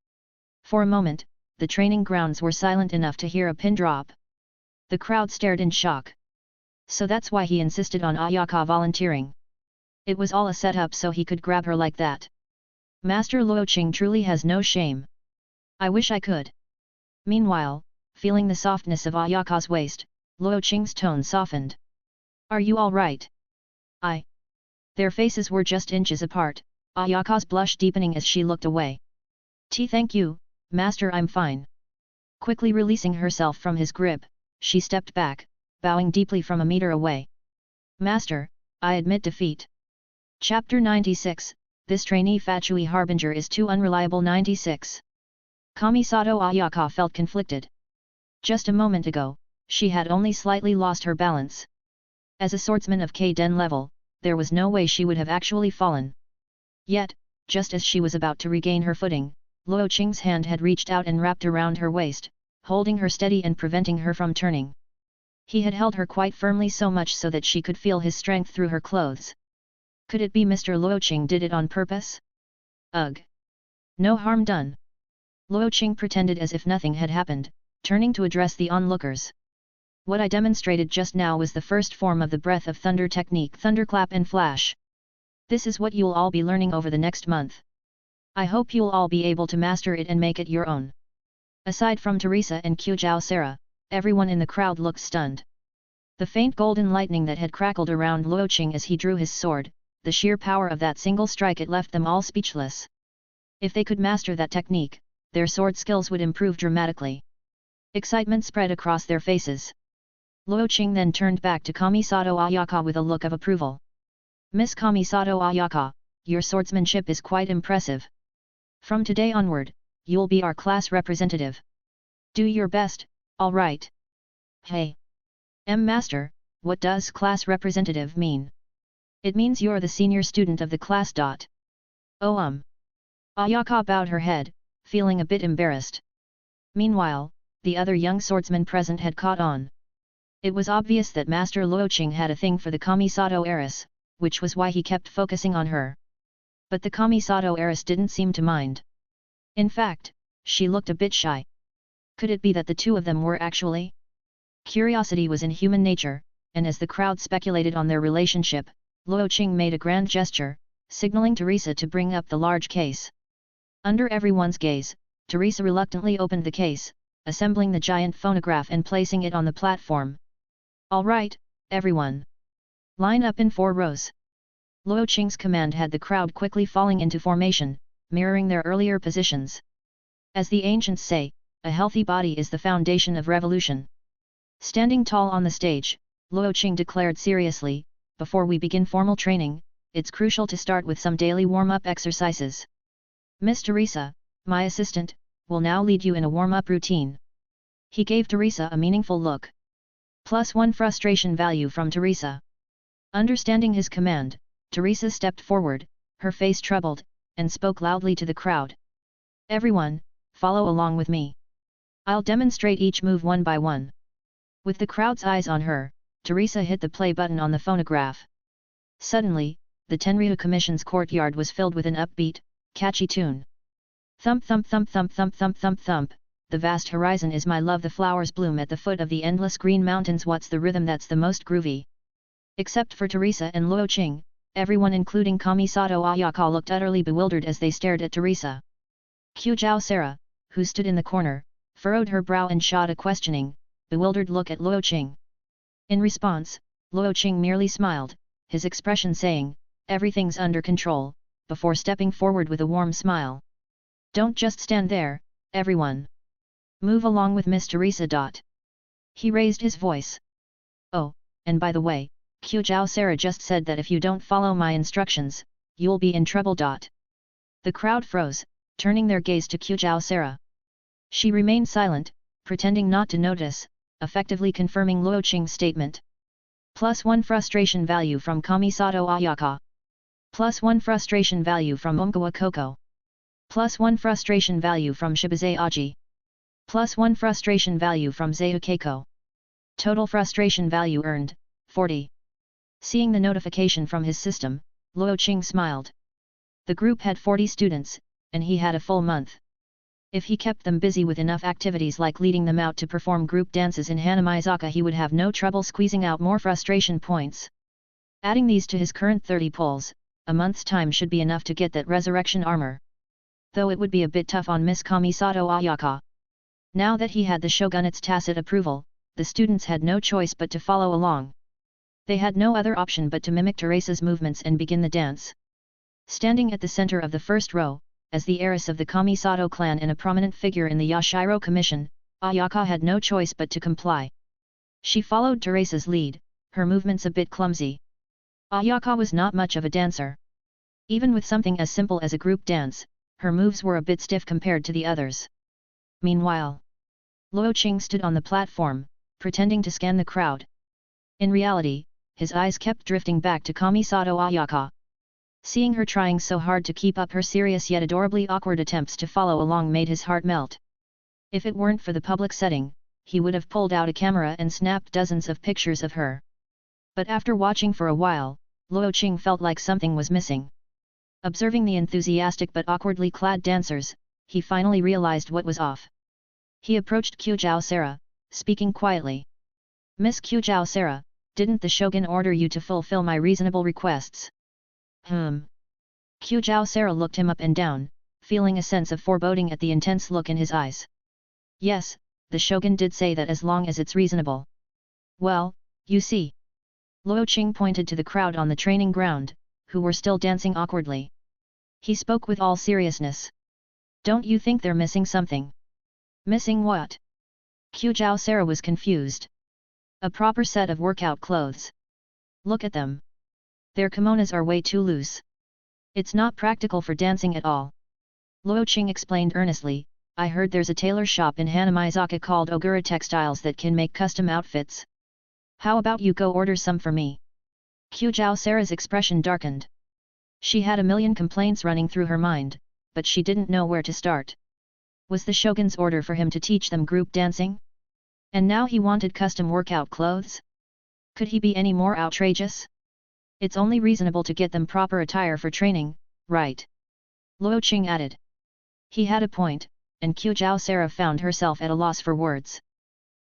For a moment, the training grounds were silent enough to hear a pin drop. The crowd stared in shock. So that's why he insisted on Ayaka volunteering. It was all a setup so he could grab her like that. Master Luo Qing truly has no shame. I wish I could. Meanwhile, feeling the softness of Ayaka's waist, Luo Qing's tone softened. Are you all right? Their faces were just inches apart, Ayaka's blush deepening as she looked away. Thank you, Master, I'm fine. Quickly releasing herself from his grip, she stepped back, bowing deeply from a meter away. Master, I admit defeat. Chapter 96, This Trainee Fatui Harbinger is too unreliable. 96. Kamisato Ayaka felt conflicted. Just a moment ago, she had only slightly lost her balance. As a swordsman of K-Den level, there was no way she would have actually fallen. Yet, just as she was about to regain her footing, Luo Qing's hand had reached out and wrapped around her waist, holding her steady and preventing her from turning. He had held her quite firmly, so much so that she could feel his strength through her clothes. Could it be Mr. Luo Qing did it on purpose? Ugh! No harm done. Luo Qing pretended as if nothing had happened, turning to address the onlookers. What I demonstrated just now was the first form of the Breath of Thunder technique, Thunderclap and Flash. This is what you'll all be learning over the next month. I hope you'll all be able to master it and make it your own. Aside from Teresa and Qiuzhao Sarah, everyone in the crowd looked stunned. The faint golden lightning that had crackled around Luo Qing as he drew his sword, the sheer power of that single strike, it left them all speechless. If they could master that technique, their sword skills would improve dramatically. Excitement spread across their faces. Luo Qing then turned back to Kamisato Ayaka with a look of approval. Miss Kamisato Ayaka, your swordsmanship is quite impressive. From today onward, you'll be our class representative. Do your best, alright? Hey! Master, what does class representative mean? It means you're the senior student of the class. Oh Ayaka bowed her head, feeling a bit embarrassed. Meanwhile, the other young swordsmen present had caught on. It was obvious that Master Luo Qing had a thing for the Kamisato heiress, which was why he kept focusing on her. But the Kamisato heiress didn't seem to mind. In fact, she looked a bit shy. Could it be that the two of them were actually? Curiosity was in human nature, and as the crowd speculated on their relationship, Luo Qing made a grand gesture, signaling Teresa to bring up the large case. Under everyone's gaze, Teresa reluctantly opened the case, assembling the giant phonograph and placing it on the platform. All right, everyone. Line up in 4 rows. Luo Qing's command had the crowd quickly falling into formation, mirroring their earlier positions. As the ancients say, a healthy body is the foundation of revolution. Standing tall on the stage, Luo Qing declared seriously, before we begin formal training, it's crucial to start with some daily warm-up exercises. Miss Teresa, my assistant, will now lead you in a warm-up routine. He gave Teresa a meaningful look. +1 frustration value from Teresa. Understanding his command, Teresa stepped forward, her face troubled, and spoke loudly to the crowd. Everyone, follow along with me. I'll demonstrate each move one by one. With the crowd's eyes on her, Teresa hit the play button on the phonograph. Suddenly, the Tenryo Commission's courtyard was filled with an upbeat, catchy tune. Thump thump thump thump thump thump thump thump, the vast horizon is my love, the flowers bloom at the foot of the endless green mountains. What's the rhythm that's the most groovy? Except for Teresa and Luo Qing, everyone including Kamisato Ayaka looked utterly bewildered as they stared at Teresa. Qiuzhao Sarah, who stood in the corner, furrowed her brow and shot a questioning, bewildered look at Luo Qing. In response, Luo Qing merely smiled, his expression saying, "Everything's under control," before stepping forward with a warm smile. "Don't just stand there, everyone. Move along with Miss Teresa." He raised his voice. "Oh, and by the way, Qiao Sarah just said that if you don't follow my instructions, you'll be in trouble." The crowd froze, turning their gaze to Qiao Sarah. She remained silent, pretending not to notice, effectively confirming Luo Qing's statement. +1 frustration value from Kamisato Ayaka. +1 frustration value from Umkawa Koko. +1 frustration value from Shibuze Aji. +1 frustration value from Zayu Keiko. Total frustration value earned, 40. Seeing the notification from his system, Luo Qing smiled. The group had 40 students, and he had a full month. If he kept them busy with enough activities like leading them out to perform group dances in Hanamizaka, he would have no trouble squeezing out more frustration points. Adding these to his current 30 pulls, a month's time should be enough to get that resurrection armor. Though it would be a bit tough on Miss Kamisato Ayaka. Now that he had the shogunate's tacit approval, the students had no choice but to follow along. They had no other option but to mimic Teresa's movements and begin the dance. Standing at the center of the first row, as the heiress of the Kamisato clan and a prominent figure in the Yashiro Commission, Ayaka had no choice but to comply. She followed Teresa's lead, her movements a bit clumsy. Ayaka was not much of a dancer. Even with something as simple as a group dance, her moves were a bit stiff compared to the others. Meanwhile, Luo Qing stood on the platform, pretending to scan the crowd. In reality, his eyes kept drifting back to Kamisato Ayaka. Seeing her trying so hard to keep up her serious yet adorably awkward attempts to follow along made his heart melt. If it weren't for the public setting, he would have pulled out a camera and snapped dozens of pictures of her. But after watching for a while, Luo Qing felt like something was missing. Observing the enthusiastic but awkwardly clad dancers, he finally realized what was off. He approached Qiao Sarah, speaking quietly. "Miss Qiao Sarah, didn't the shogun order you to fulfill my reasonable requests?" Qiao Sarah looked him up and down, feeling a sense of foreboding at the intense look in his eyes. "Yes, the shogun did say that as long as it's reasonable." "Well, you see." Luo Qing pointed to the crowd on the training ground, who were still dancing awkwardly. He spoke with all seriousness. "Don't you think they're missing something?" "Missing what?" Qiao Sarah was confused. "A proper set of workout clothes. Look at them. Their kimonos are way too loose. It's not practical for dancing at all." Luo Qing explained earnestly, "I heard there's a tailor shop in Hanamizaka called Ogura Textiles that can make custom outfits. How about you go order some for me?" Qiao Sarah's expression darkened. She had a million complaints running through her mind, but she didn't know where to start. Was the shogun's order for him to teach them group dancing? And now he wanted custom workout clothes? Could he be any more outrageous? It's only reasonable to get them proper attire for training, right? Luo Qing added. He had a point, and Qiao Sarah found herself at a loss for words.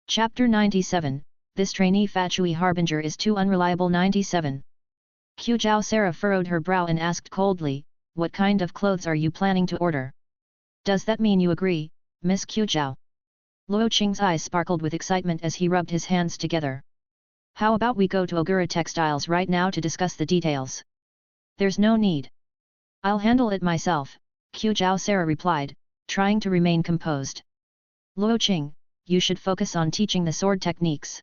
Chapter 97, This Trainee Fatui Harbinger is Too Unreliable. 97. Qiao Sarah furrowed her brow and asked coldly, "What kind of clothes are you planning to order? Does that mean you agree, Miss Qiao?" Luo Qing's eyes sparkled with excitement as he rubbed his hands together. "How about we go to Ogura Textiles right now to discuss the details?" "There's no need. I'll handle it myself," Qiao Sarah replied, trying to remain composed. "Luo Qing, you should focus on teaching the sword techniques."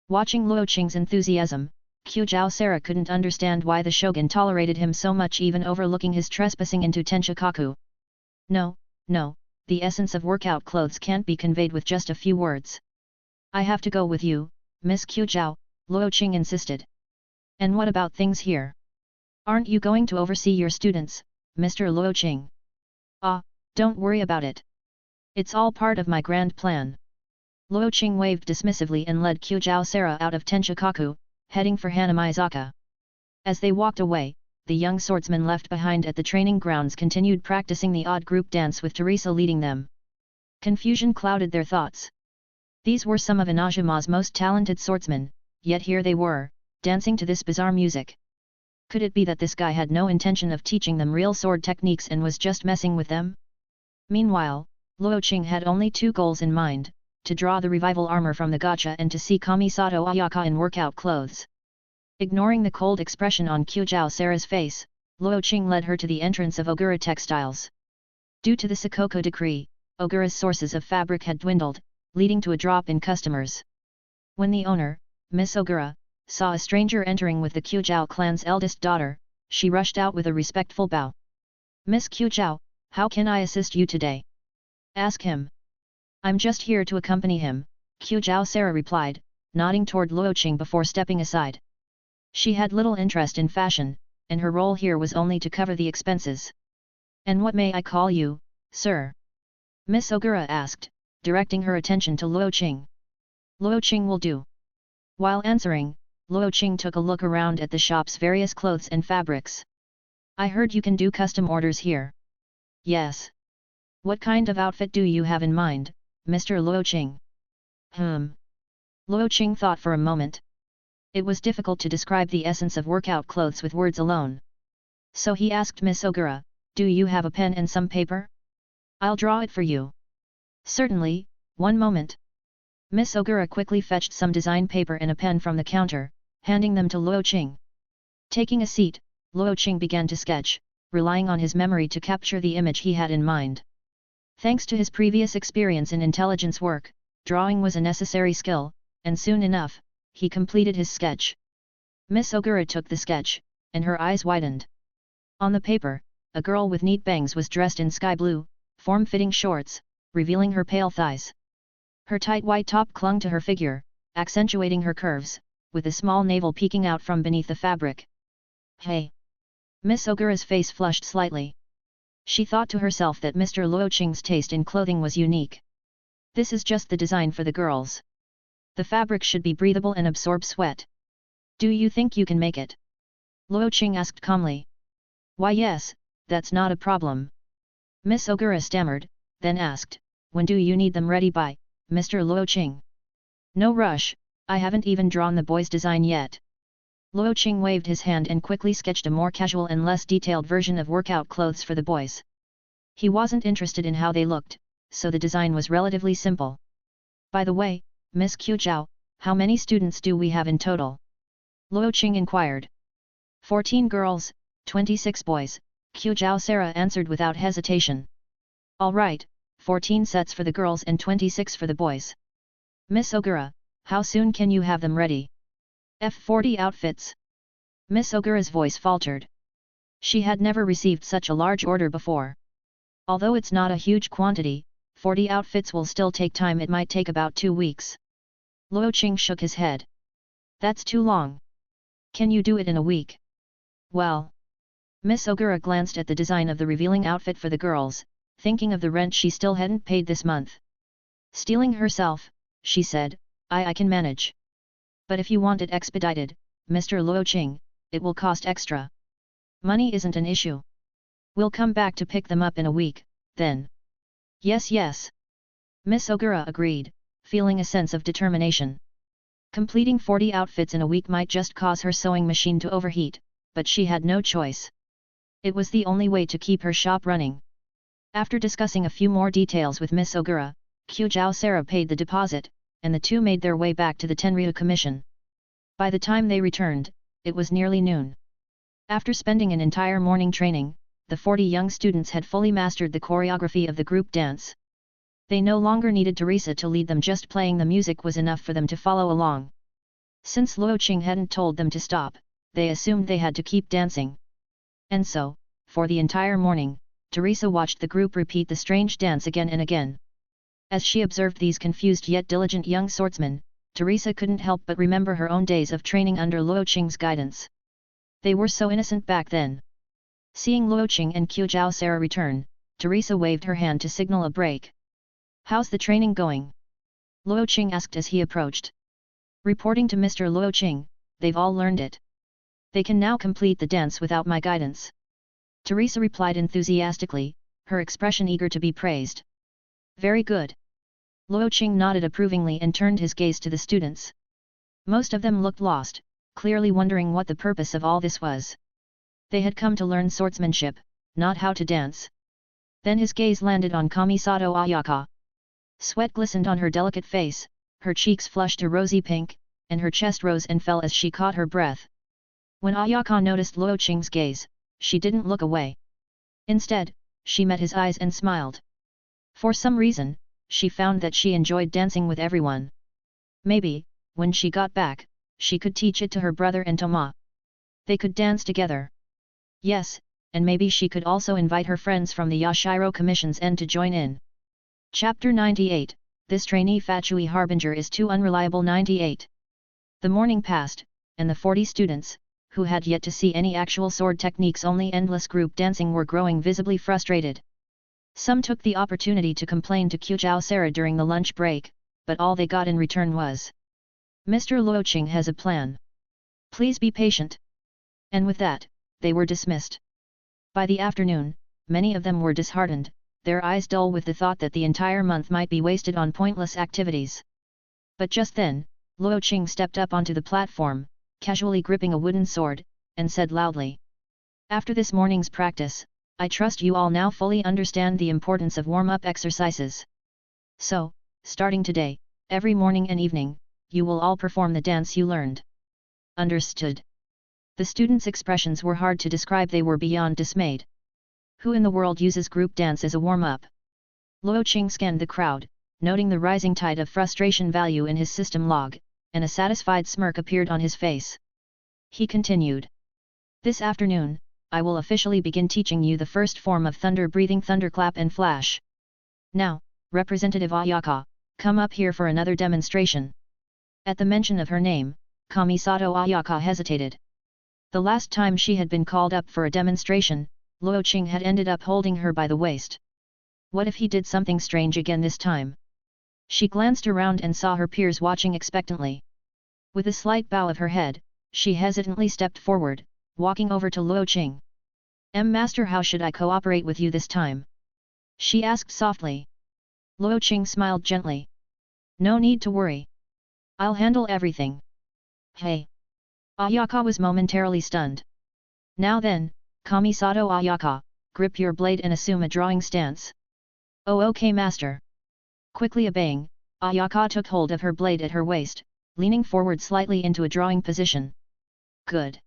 Watching Luo Qing's enthusiasm, Qiao Sarah couldn't understand why the shogun tolerated him so much, even overlooking his trespassing into Tenshikaku. No, the essence of workout clothes can't be conveyed with just a few words. "I have to go with you, Miss Qiao," Luo Qing insisted. "And what about things here? Aren't you going to oversee your students, Mr. Luo Qing?" "Ah, don't worry about it. It's all part of my grand plan." Luo Qing waved dismissively and led Qiao Sarah out of Tenshikaku, heading for Hanamizaka. As they walked away, the young swordsmen left behind at the training grounds continued practicing the odd group dance with Teresa leading them. Confusion clouded their thoughts. These were some of Inazuma's most talented swordsmen, yet here they were, dancing to this bizarre music. Could it be that this guy had no intention of teaching them real sword techniques and was just messing with them? Meanwhile, Luo Qing had only two goals in mind: to draw the revival armor from the gacha and to see Kamisato Ayaka in workout clothes. Ignoring the cold expression on Kyujao Sera's face, Luo Qing led her to the entrance of Ogura Textiles. Due to the Sakoko decree, Ogura's sources of fabric had dwindled, leading to a drop in customers. When the owner, Miss Ogura, saw a stranger entering with the Kyujao clan's eldest daughter, she rushed out with a respectful bow. "Miss Kyujao, how can I assist you today? Ask him." "I'm just here to accompany him," Kyujao Sera replied, nodding toward Luo Qing before stepping aside. She had little interest in fashion, and her role here was only to cover the expenses. "And what may I call you, sir?" Miss Ogura asked, directing her attention to Luo Qing. "Luo Qing will do." While answering, Luo Qing took a look around at the shop's various clothes and fabrics. "I heard you can do custom orders here." "Yes." "What kind of outfit do you have in mind, Mr. Luo Qing?" Luo Qing thought for a moment. It was difficult to describe the essence of workout clothes with words alone. So he asked Miss Ogura, "Do you have a pen and some paper? I'll draw it for you." "Certainly, one moment." Miss Ogura quickly fetched some design paper and a pen from the counter, handing them to Luo Qing. Taking a seat, Luo Qing began to sketch, relying on his memory to capture the image he had in mind. Thanks to his previous experience in intelligence work, drawing was a necessary skill, and soon enough, he completed his sketch. Miss Ogura took the sketch, and her eyes widened. On the paper, a girl with neat bangs was dressed in sky blue, form-fitting shorts, revealing her pale thighs. Her tight white top clung to her figure, accentuating her curves, with a small navel peeking out from beneath the fabric. "Hey!" Miss Ogura's face flushed slightly. She thought to herself that Mr. Luo Qing's taste in clothing was unique. This is just the design for the girls. The fabric should be breathable and absorb sweat. "Do you think you can make it?" Luo Qing asked calmly. "Why yes, that's not a problem." Miss Ogura stammered, then asked, "When do you need them ready by, Mr. Luo Qing?" "No rush, I haven't even drawn the boy's design yet." Luo Qing waved his hand and quickly sketched a more casual and less detailed version of workout clothes for the boys. He wasn't interested in how they looked, so the design was relatively simple. "By the way, Miss Kyujao, how many students do we have in total?" Luo Qing inquired. 14 girls, 26 boys, Kyujao Sera answered without hesitation. "All right, 14 sets for the girls and 26 for the boys. Miss Ogura, how soon can you have them ready?" "40 outfits." Miss Ogura's voice faltered. She had never received such a large order before. Although it's not a huge quantity, 40 outfits will still take time. It might take about 2 weeks. Luo Qing shook his head. "That's too long. Can you do it in a week?" "Well..." Miss Ogura glanced at the design of the revealing outfit for the girls, thinking of the rent she still hadn't paid this month. Steeling herself, she said, I can manage. But if you want it expedited, Mr. Luo Qing, it will cost extra. Money isn't an issue. We'll come back to pick them up in a week, then." Yes. Miss Ogura agreed, feeling a sense of determination. Completing 40 outfits in a week might just cause her sewing machine to overheat, but she had no choice. It was the only way to keep her shop running. After discussing a few more details with Miss Ogura, Kyujao Sera paid the deposit, and the two made their way back to the Tenryo Commission. By the time they returned, it was nearly noon. After spending an entire morning training, the 40 young students had fully mastered the choreography of the group dance. They no longer needed Teresa to lead them, just playing the music was enough for them to follow along. Since Luo Qing hadn't told them to stop, they assumed they had to keep dancing. And so, for the entire morning, Teresa watched the group repeat the strange dance again and again. As she observed these confused yet diligent young swordsmen, Teresa couldn't help but remember her own days of training under Luo Qing's guidance. They were so innocent back then. Seeing Luo Qing and Kyujao Sera return, Teresa waved her hand to signal a break. "How's the training going?" Luo Qing asked as he approached. "Reporting to Mr. Luo Qing, they've all learned it. They can now complete the dance without my guidance." Teresa replied enthusiastically, her expression eager to be praised. "Very good." Luo Qing nodded approvingly and turned his gaze to the students. Most of them looked lost, clearly wondering what the purpose of all this was. They had come to learn swordsmanship, not how to dance. Then his gaze landed on Kamisato Ayaka. Sweat glistened on her delicate face, her cheeks flushed a rosy pink, and her chest rose and fell as she caught her breath. When Ayaka noticed Luo Qing's gaze, she didn't look away. Instead, she met his eyes and smiled. For some reason, she found that she enjoyed dancing with everyone. Maybe, when she got back, she could teach it to her brother and Toma. They could dance together. Yes, and maybe she could also invite her friends from the Yashiro Commission's end to join in. Chapter 98, This Trainee Fatui Harbinger is Too Unreliable. 98. The morning passed, and the 40 students, who had yet to see any actual sword techniques, only endless group dancing, were growing visibly frustrated. Some took the opportunity to complain to Qiuzhou Sarah during the lunch break, but all they got in return was, "Mr. Luo Qing has a plan. Please be patient." And with that, they were dismissed. By the afternoon, many of them were disheartened, their eyes dull with the thought that the entire month might be wasted on pointless activities. But just then, Luo Qing stepped up onto the platform, casually gripping a wooden sword, and said loudly, "After this morning's practice, I trust you all now fully understand the importance of warm-up exercises. So, starting today, every morning and evening, you will all perform the dance you learned." "Understood." The students' expressions were hard to describe. They were beyond dismayed. Who in the world uses group dance as a warm-up? Luo Qing scanned the crowd, noting the rising tide of frustration value in his system log, and a satisfied smirk appeared on his face. He continued, "This afternoon, I will officially begin teaching you the first form of thunder-breathing thunderclap and flash. Now, Representative Ayaka, come up here for another demonstration." At the mention of her name, Kamisato Ayaka hesitated. The last time she had been called up for a demonstration, Luo Qing had ended up holding her by the waist. What if he did something strange again this time? She glanced around and saw her peers watching expectantly. With a slight bow of her head, she hesitantly stepped forward, walking over to Luo Qing. "Master, how should I cooperate with you this time?" she asked softly. Luo Qing smiled gently. "No need to worry. I'll handle everything." "Hey!" Ayaka was momentarily stunned. "Now then, Kamisato Ayaka, grip your blade and assume a drawing stance." "Oh, okay, master." Quickly obeying, Ayaka took hold of her blade at her waist, leaning forward slightly into a drawing position. "Good.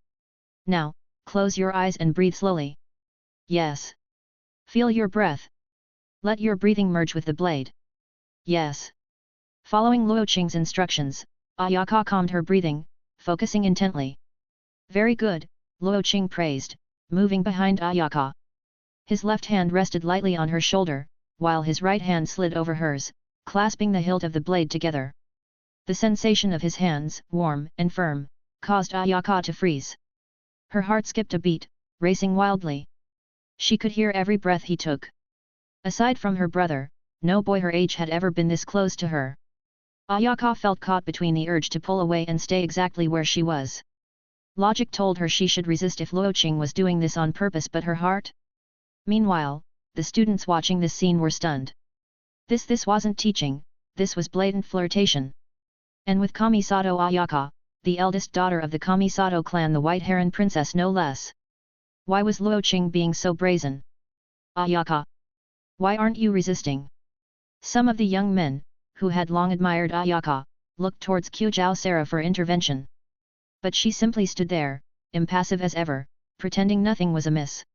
Now, close your eyes and breathe slowly." "Yes." "Feel your breath. Let your breathing merge with the blade." "Yes." Following Luo Qing's instructions, Ayaka calmed her breathing, focusing intently. "Very good," Luo Qing praised, moving behind Ayaka. His left hand rested lightly on her shoulder, while his right hand slid over hers, clasping the hilt of the blade together. The sensation of his hands, warm and firm, caused Ayaka to freeze. Her heart skipped a beat, racing wildly. She could hear every breath he took. Aside from her brother, no boy her age had ever been this close to her. Ayaka felt caught between the urge to pull away and stay exactly where she was. Logic told her she should resist if Luo Qing was doing this on purpose, but her heart? Meanwhile, the students watching this scene were stunned. This wasn't teaching, this was blatant flirtation. And with Kamisato Ayaka, the eldest daughter of the Kamisato clan, the White Heron Princess no less. Why was Luo Qing being so brazen? "Ayaka! Why aren't you resisting?" Some of the young men, who had long admired Ayaka, looked towards Qiuzhou Sarah for intervention. But she simply stood there, impassive as ever, pretending nothing was amiss.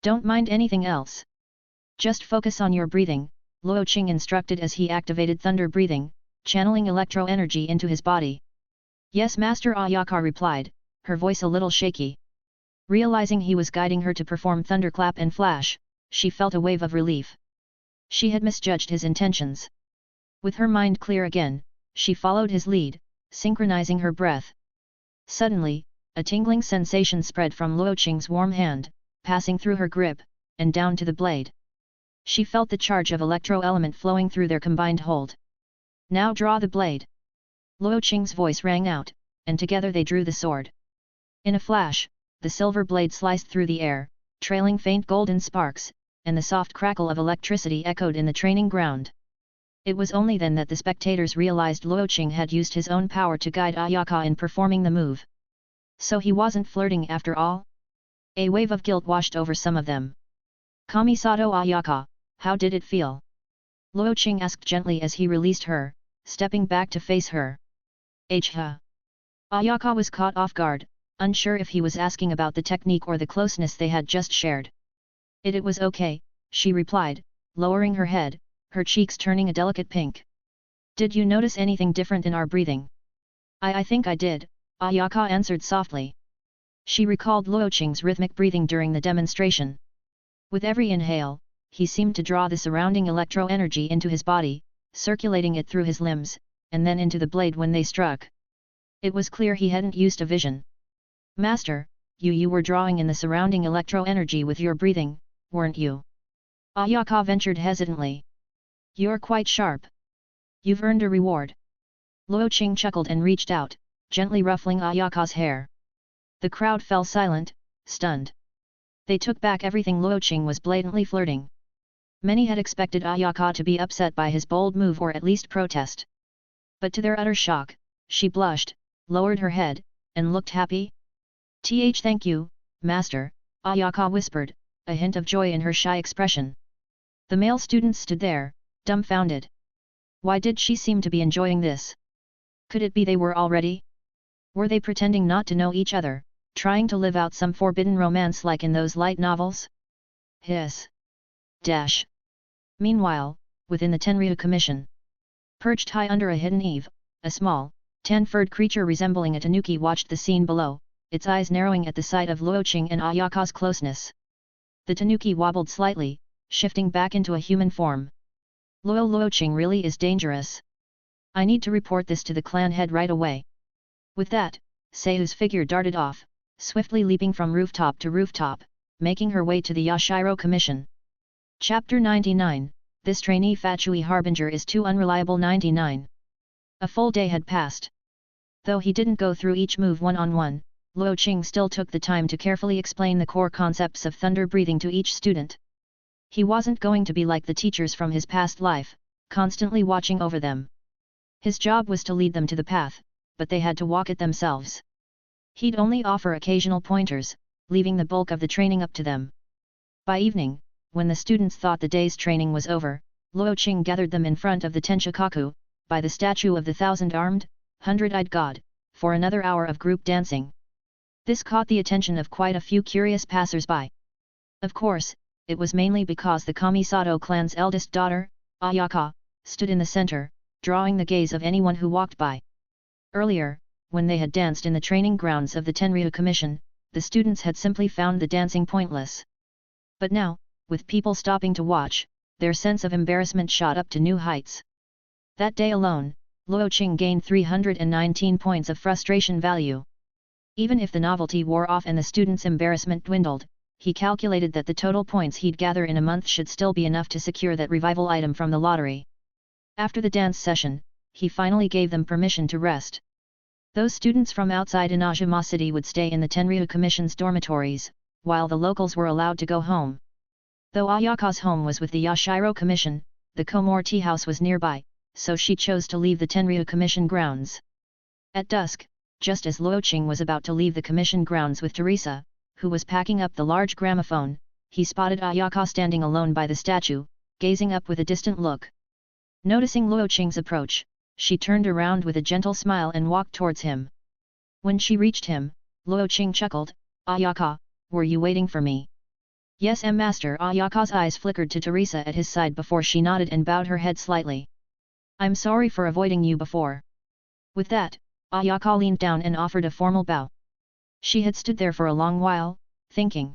"Don't mind anything else. Just focus on your breathing," Luo Qing instructed as he activated thunder breathing, channeling electro-energy into his body. "Yes, Master," Ayaka replied, her voice a little shaky. Realizing he was guiding her to perform thunderclap and flash, she felt a wave of relief. She had misjudged his intentions. With her mind clear again, she followed his lead, synchronizing her breath. Suddenly, a tingling sensation spread from Luo Qing's warm hand, passing through her grip, and down to the blade. She felt the charge of electro-element flowing through their combined hold. "Now draw the blade." Luo Qing's voice rang out, and together they drew the sword. In a flash, the silver blade sliced through the air, trailing faint golden sparks, and the soft crackle of electricity echoed in the training ground. It was only then that the spectators realized Luo Qing had used his own power to guide Ayaka in performing the move. So he wasn't flirting after all? A wave of guilt washed over some of them. "Kamisato Ayaka, how did it feel?" Luo Qing asked gently as he released her, stepping back to face her. Ayaka was caught off guard, unsure if he was asking about the technique or the closeness they had just shared. It was okay, she replied, lowering her head, her cheeks turning a delicate pink. Did you notice anything different in our breathing? I think I did, Ayaka answered softly. She recalled Luo Qing's rhythmic breathing during the demonstration. With every inhale, he seemed to draw the surrounding electro-energy into his body, circulating it through his limbs, and then into the blade when they struck. It was clear he hadn't used a vision. Master, you were drawing in the surrounding electro-energy with your breathing, weren't you? Ayaka ventured hesitantly. You're quite sharp. You've earned a reward. Luo Qing chuckled and reached out, gently ruffling Ayaka's hair. The crowd fell silent, stunned. They took back everything Luo Qing was blatantly flirting. Many had expected Ayaka to be upset by his bold move or at least protest. But to their utter shock, she blushed, lowered her head, and looked happy. Thank you, Master, Ayaka whispered, a hint of joy in her shy expression. The male students stood there, dumbfounded. Why did she seem to be enjoying this? Could it be they were already? Were they pretending not to know each other, trying to live out some forbidden romance like in those light novels? Hiss. Dash. Meanwhile, within the Tenryo Commission, perched high under a hidden eave, a small, tan-furred creature resembling a tanuki watched the scene below, its eyes narrowing at the sight of Luo Qing and Ayaka's closeness. The tanuki wobbled slightly, shifting back into a human form. Luo Qing really is dangerous. I need to report this to the clan head right away. With that, Seiyu's figure darted off, swiftly leaping from rooftop to rooftop, making her way to the Yashiro Commission. Chapter 99, This Trainee Fatui Harbinger is Too Unreliable. 99. A full day had passed. Though he didn't go through each move one-on-one, Luo Qing still took the time to carefully explain the core concepts of thunder breathing to each student. He wasn't going to be like the teachers from his past life, constantly watching over them. His job was to lead them to the path, but they had to walk it themselves. He'd only offer occasional pointers, leaving the bulk of the training up to them. By evening, when the students thought the day's training was over, Luo Qing gathered them in front of the Tenshikaku, by the statue of the thousand-armed, hundred-eyed god, for another hour of group dancing. This caught the attention of quite a few curious passers-by. Of course, it was mainly because the Kamisato clan's eldest daughter, Ayaka, stood in the center, drawing the gaze of anyone who walked by. Earlier, when they had danced in the training grounds of the Tenryo Commission, the students had simply found the dancing pointless. But now, with people stopping to watch, their sense of embarrassment shot up to new heights. That day alone, Luo Qing gained 319 points of frustration value. Even if the novelty wore off and the students' embarrassment dwindled, he calculated that the total points he'd gather in a month should still be enough to secure that revival item from the lottery. After the dance session, he finally gave them permission to rest. Those students from outside Inazuma City would stay in the Tenryo Commission's dormitories, while the locals were allowed to go home. Though Ayaka's home was with the Yashiro Commission, the Komore tea house was nearby, so she chose to leave the Tenryo Commission grounds. At dusk, just as Luo Qing was about to leave the Commission grounds with Teresa, who was packing up the large gramophone, he spotted Ayaka standing alone by the statue, gazing up with a distant look. Noticing Luo Qing's approach, she turned around with a gentle smile and walked towards him. When she reached him, Luo Qing chuckled, "Ayaka, were you waiting for me?" "Yes, Master." Ayaka's eyes flickered to Teresa at his side before she nodded and bowed her head slightly. "I'm sorry for avoiding you before." With that, Ayaka leaned down and offered a formal bow. She had stood there for a long while, thinking.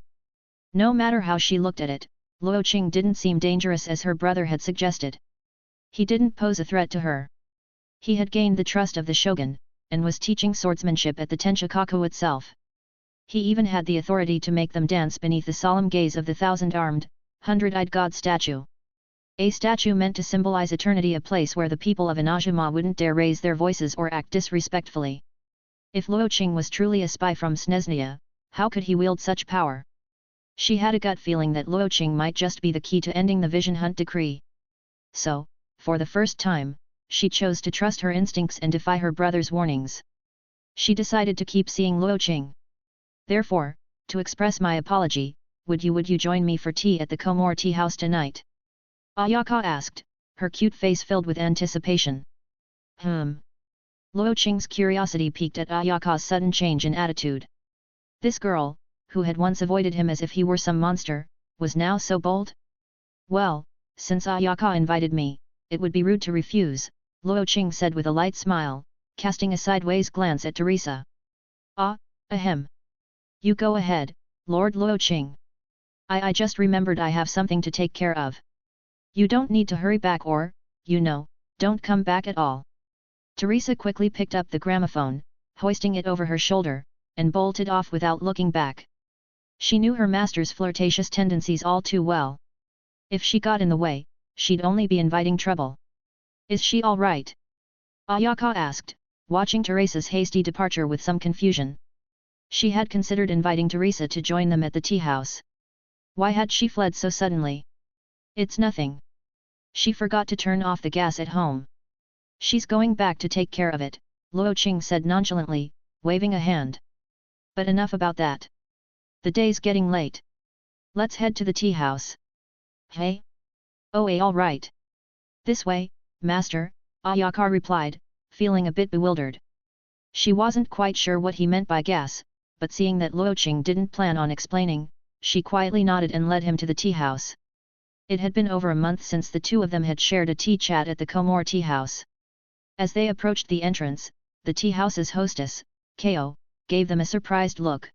No matter how she looked at it, Luo Qing didn't seem dangerous as her brother had suggested. He didn't pose a threat to her. He had gained the trust of the shogun, and was teaching swordsmanship at the Tenshikaku itself. He even had the authority to make them dance beneath the solemn gaze of the thousand-armed, hundred-eyed god statue. A statue meant to symbolize eternity, a place where the people of Inazuma wouldn't dare raise their voices or act disrespectfully. If Luo Qing was truly a spy from Snezhnia, how could he wield such power? She had a gut feeling that Luo Qing might just be the key to ending the Vision Hunt decree. So, for the first time, she chose to trust her instincts and defy her brother's warnings. She decided to keep seeing Luo Qing. Therefore, to express my apology, would you join me for tea at the Komore tea house tonight? Ayaka asked, her cute face filled with anticipation. Luo Qing's curiosity piqued at Ayaka's sudden change in attitude. This girl, who had once avoided him as if he were some monster, was now so bold? Well, since Ayaka invited me, it would be rude to refuse, Luo Qing said with a light smile, casting a sideways glance at Teresa. Ah, ahem. You go ahead, Lord Luo Qing. I just remembered I have something to take care of. You don't need to hurry back or, don't come back at all. Teresa quickly picked up the gramophone, hoisting it over her shoulder, and bolted off without looking back. She knew her master's flirtatious tendencies all too well. If she got in the way, she'd only be inviting trouble. Is she all right? Ayaka asked, watching Teresa's hasty departure with some confusion. She had considered inviting Teresa to join them at the tea house. Why had she fled so suddenly? It's nothing. She forgot to turn off the gas at home. She's going back to take care of it, Luo Qing said nonchalantly, waving a hand. But enough about that. The day's getting late. Let's head to the tea house. Hey? Oh, all right. This way, master, Ayaka replied, feeling a bit bewildered. She wasn't quite sure what he meant by gas, but seeing that Luo Qing didn't plan on explaining, she quietly nodded and led him to the tea house. It had been over a month since the two of them had shared a tea chat at the Komor tea house. As they approached the entrance, the tea house's hostess, Ko, gave them a surprised look.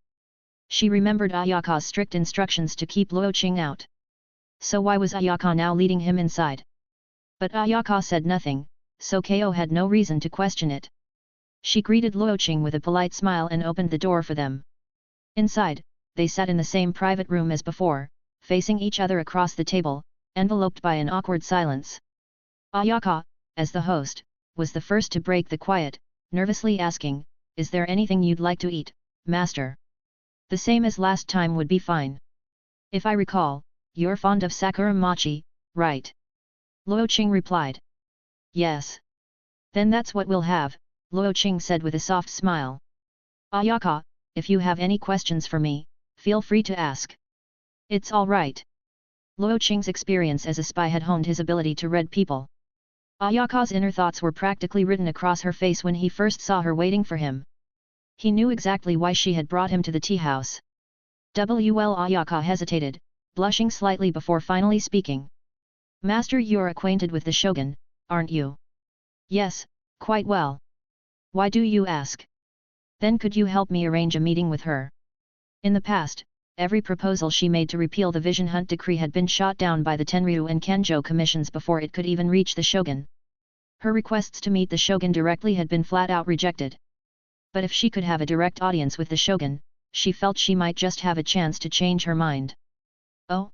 She remembered Ayaka's strict instructions to keep Luo Qing out. So why was Ayaka now leading him inside? But Ayaka said nothing, so Ko had no reason to question it. She greeted Luo Qing with a polite smile and opened the door for them. Inside, they sat in the same private room as before, facing each other across the table, enveloped by an awkward silence. Ayaka, as the host, was the first to break the quiet, nervously asking, "Is there anything you'd like to eat, master?" "The same as last time would be fine. If I recall, you're fond of sakura mochi, right?" Luo Qing replied. "Yes. Then that's what we'll have," Luo Qing said with a soft smile. "Ayaka, if you have any questions for me, feel free to ask." "It's all right." Luo Qing's experience as a spy had honed his ability to read people. Ayaka's inner thoughts were practically written across her face when he first saw her waiting for him. He knew exactly why she had brought him to the tea house. Ayaka hesitated, blushing slightly before finally speaking. "Master, you're acquainted with the shogun, aren't you?" "Yes, quite well." "Why do you ask?" "Then could you help me arrange a meeting with her?" In the past, every proposal she made to repeal the Vision Hunt decree had been shot down by the Tenryo and Kenjo commissions before it could even reach the shogun. Her requests to meet the shogun directly had been flat-out rejected. But if she could have a direct audience with the shogun, she felt she might just have a chance to change her mind. "Oh?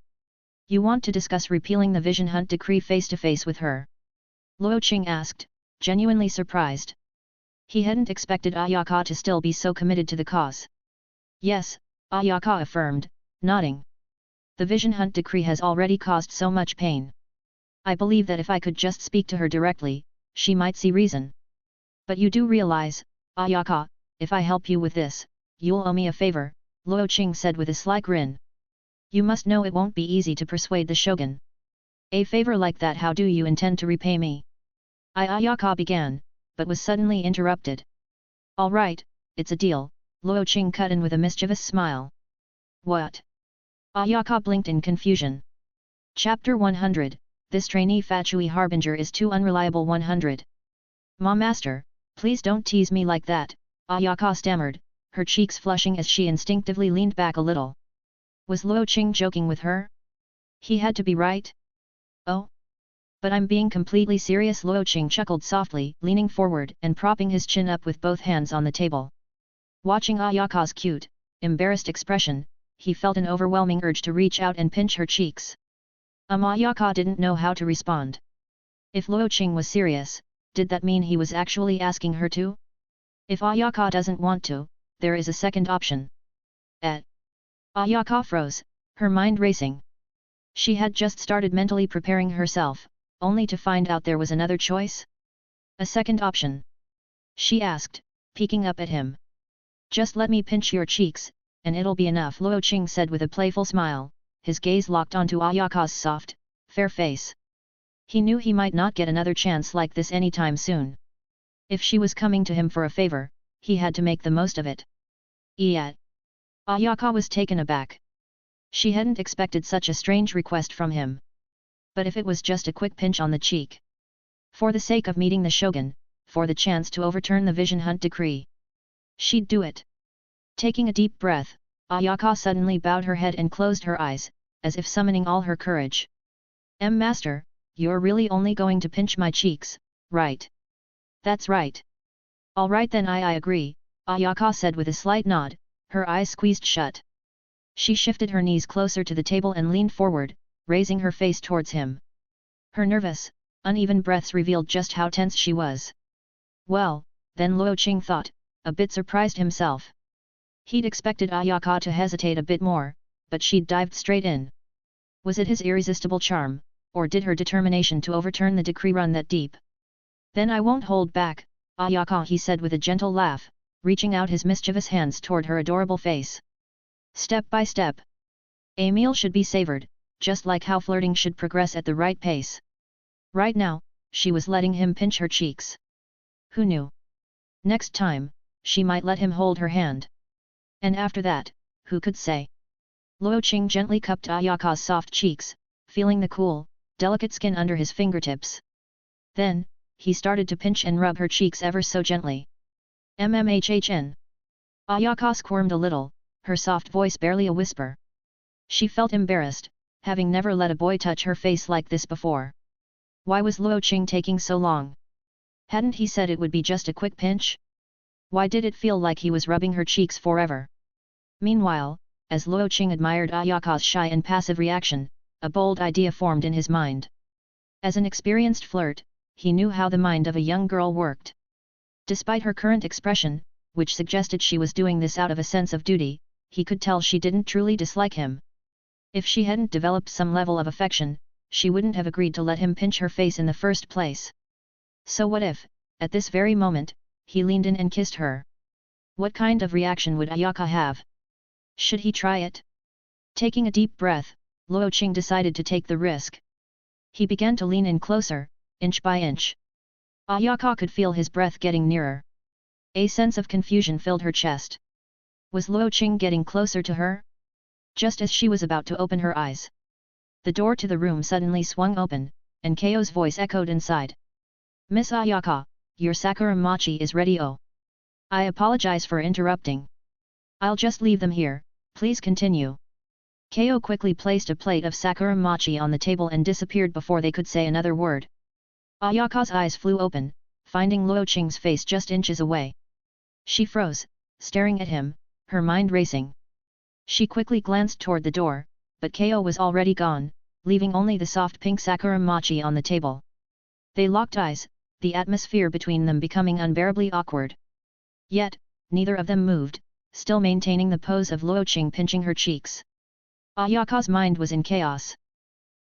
You want to discuss repealing the Vision Hunt decree face-to-face with her?" Luo Qing asked, genuinely surprised. He hadn't expected Ayaka to still be so committed to the cause. "Yes," Ayaka affirmed, nodding. "The Vision Hunt decree has already caused so much pain. I believe that if I could just speak to her directly, she might see reason. But you do realize, Ayaka, if I help you with this, you'll owe me a favor," Luo Qing said with a sly grin. "You must know it won't be easy to persuade the shogun." "A favor like that, how do you intend to repay me?" Ayaka began, but was suddenly interrupted. "All right, it's a deal," Luo Qing cut in with a mischievous smile. "What?" Ayaka blinked in confusion. Chapter 100, This Trainee Fatui Harbinger is too unreliable. 100. "Ma master, please don't tease me like that," Ayaka stammered, her cheeks flushing as she instinctively leaned back a little. Was Luo Qing joking with her? He had to be right? "Oh? But I'm being completely serious," Luo Qing chuckled softly, leaning forward and propping his chin up with both hands on the table. Watching Ayaka's cute, embarrassed expression, he felt an overwhelming urge to reach out and pinch her cheeks. Ayaka didn't know how to respond. If Luo Qing was serious, did that mean he was actually asking her to? If Ayaka doesn't want to, there is a second option. Ayaka froze, her mind racing. She had just started mentally preparing herself, only to find out there was another choice? A second option? She asked, peeking up at him. "Just let me pinch your cheeks, and it'll be enough," Luo Qing said with a playful smile, his gaze locked onto Ayaka's soft, fair face. He knew he might not get another chance like this anytime soon. If she was coming to him for a favor, he had to make the most of it. Ayaka was taken aback. She hadn't expected such a strange request from him. But if it was just a quick pinch on the cheek, for the sake of meeting the shogun, for the chance to overturn the vision hunt decree, she'd do it. Taking a deep breath, Ayaka suddenly bowed her head and closed her eyes, as if summoning all her courage. Master, you're really only going to pinch my cheeks, right? That's right. All right then, I agree, Ayaka said with a slight nod, her eyes squeezed shut. She shifted her knees closer to the table and leaned forward, raising her face towards him. Her nervous, uneven breaths revealed just how tense she was. Well, then Luo Qing thought, a bit surprised himself. He'd expected Ayaka to hesitate a bit more, but she'd dived straight in. Was it his irresistible charm, or did her determination to overturn the decree run that deep? Then I won't hold back, Ayaka, he said with a gentle laugh, reaching out his mischievous hands toward her adorable face. Step by step. A meal should be savored, just like how flirting should progress at the right pace. Right now, she was letting him pinch her cheeks. Who knew? Next time, she might let him hold her hand. And after that, who could say? Luo Qing gently cupped Ayaka's soft cheeks, feeling the cool, delicate skin under his fingertips. Then, he started to pinch and rub her cheeks ever so gently. MMHHN. Ayaka squirmed a little, her soft voice barely a whisper. She felt embarrassed, having never let a boy touch her face like this before. Why was Luo Qing taking so long? Hadn't he said it would be just a quick pinch? Why did it feel like he was rubbing her cheeks forever? Meanwhile, as Luo Qing admired Ayaka's shy and passive reaction, a bold idea formed in his mind. As an experienced flirt, he knew how the mind of a young girl worked. Despite her current expression, which suggested she was doing this out of a sense of duty, he could tell she didn't truly dislike him. If she hadn't developed some level of affection, she wouldn't have agreed to let him pinch her face in the first place. So what if, at this very moment, he leaned in and kissed her? What kind of reaction would Ayaka have? Should he try it? Taking a deep breath, Luo Qing decided to take the risk. He began to lean in closer, inch by inch. Ayaka could feel his breath getting nearer. A sense of confusion filled her chest. Was Luo Qing getting closer to her? Just as she was about to open her eyes, the door to the room suddenly swung open, and Ko's voice echoed inside. Miss Ayaka, your sakura mochi is ready. Oh. I apologize for interrupting. I'll just leave them here, please continue. Ko quickly placed a plate of sakura mochi on the table and disappeared before they could say another word. Ayaka's eyes flew open, finding Luo Qing's face just inches away. She froze, staring at him, her mind racing. She quickly glanced toward the door, but Ko was already gone, leaving only the soft pink sakura mochi on the table. They locked eyes, the atmosphere between them becoming unbearably awkward. Yet, neither of them moved, still maintaining the pose of Luo Qing pinching her cheeks. Ayaka's mind was in chaos.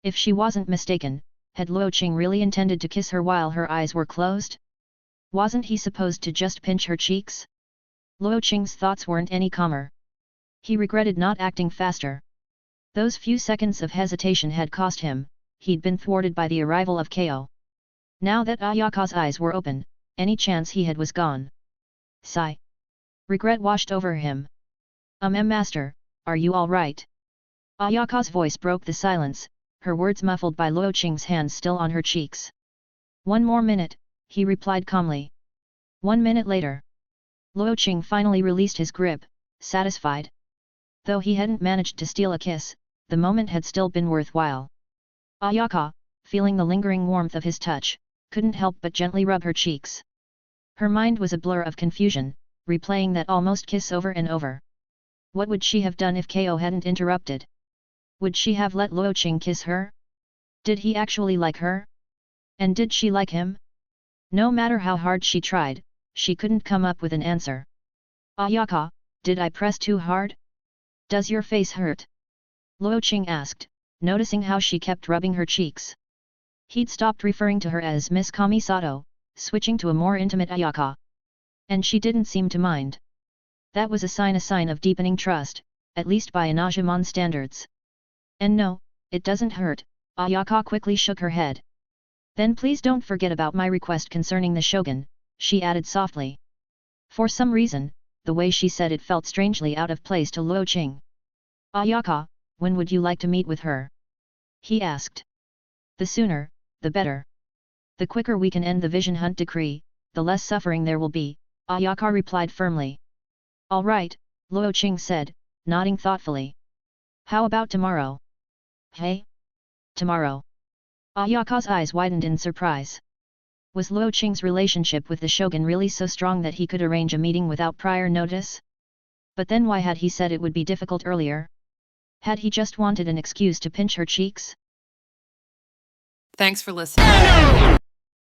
If she wasn't mistaken, had Luo Qing really intended to kiss her while her eyes were closed? Wasn't he supposed to just pinch her cheeks? Luo Qing's thoughts weren't any calmer. He regretted not acting faster. Those few seconds of hesitation had cost him, he'd been thwarted by the arrival of Ko. Now that Ayaka's eyes were open, any chance he had was gone. Sigh. Regret washed over him. Master, are you all right? Ayaka's voice broke the silence, her words muffled by Luo Qing's hands still on her cheeks. 1 more minute, he replied calmly. 1 minute later. Luo Qing finally released his grip, satisfied. Though he hadn't managed to steal a kiss, the moment had still been worthwhile. Ayaka, feeling the lingering warmth of his touch, couldn't help but gently rub her cheeks. Her mind was a blur of confusion, replaying that almost kiss over and over. What would she have done if Ko hadn't interrupted? Would she have let Luo Qing kiss her? Did he actually like her? And did she like him? No matter how hard she tried, she couldn't come up with an answer. Ayaka, did I press too hard? Does your face hurt? Luo Qing asked, noticing how she kept rubbing her cheeks. He'd stopped referring to her as Miss Kamisato, switching to a more intimate Ayaka. And she didn't seem to mind. That was a sign of deepening trust, at least by Inazuma standards. And no, it doesn't hurt, Ayaka quickly shook her head. Then please don't forget about my request concerning the shogun, she added softly. For some reason, the way she said it felt strangely out of place to Luo Qing. Ayaka, when would you like to meet with her? He asked. The sooner, the better. The quicker we can end the vision hunt decree, the less suffering there will be, Ayaka replied firmly. All right, Luo Qing said, nodding thoughtfully. How about tomorrow? Hey? Tomorrow? Ayaka's eyes widened in surprise. Was Luo Qing's relationship with the shogun really so strong that he could arrange a meeting without prior notice? But then why had he said it would be difficult earlier? Had he just wanted an excuse to pinch her cheeks? Thanks for listening.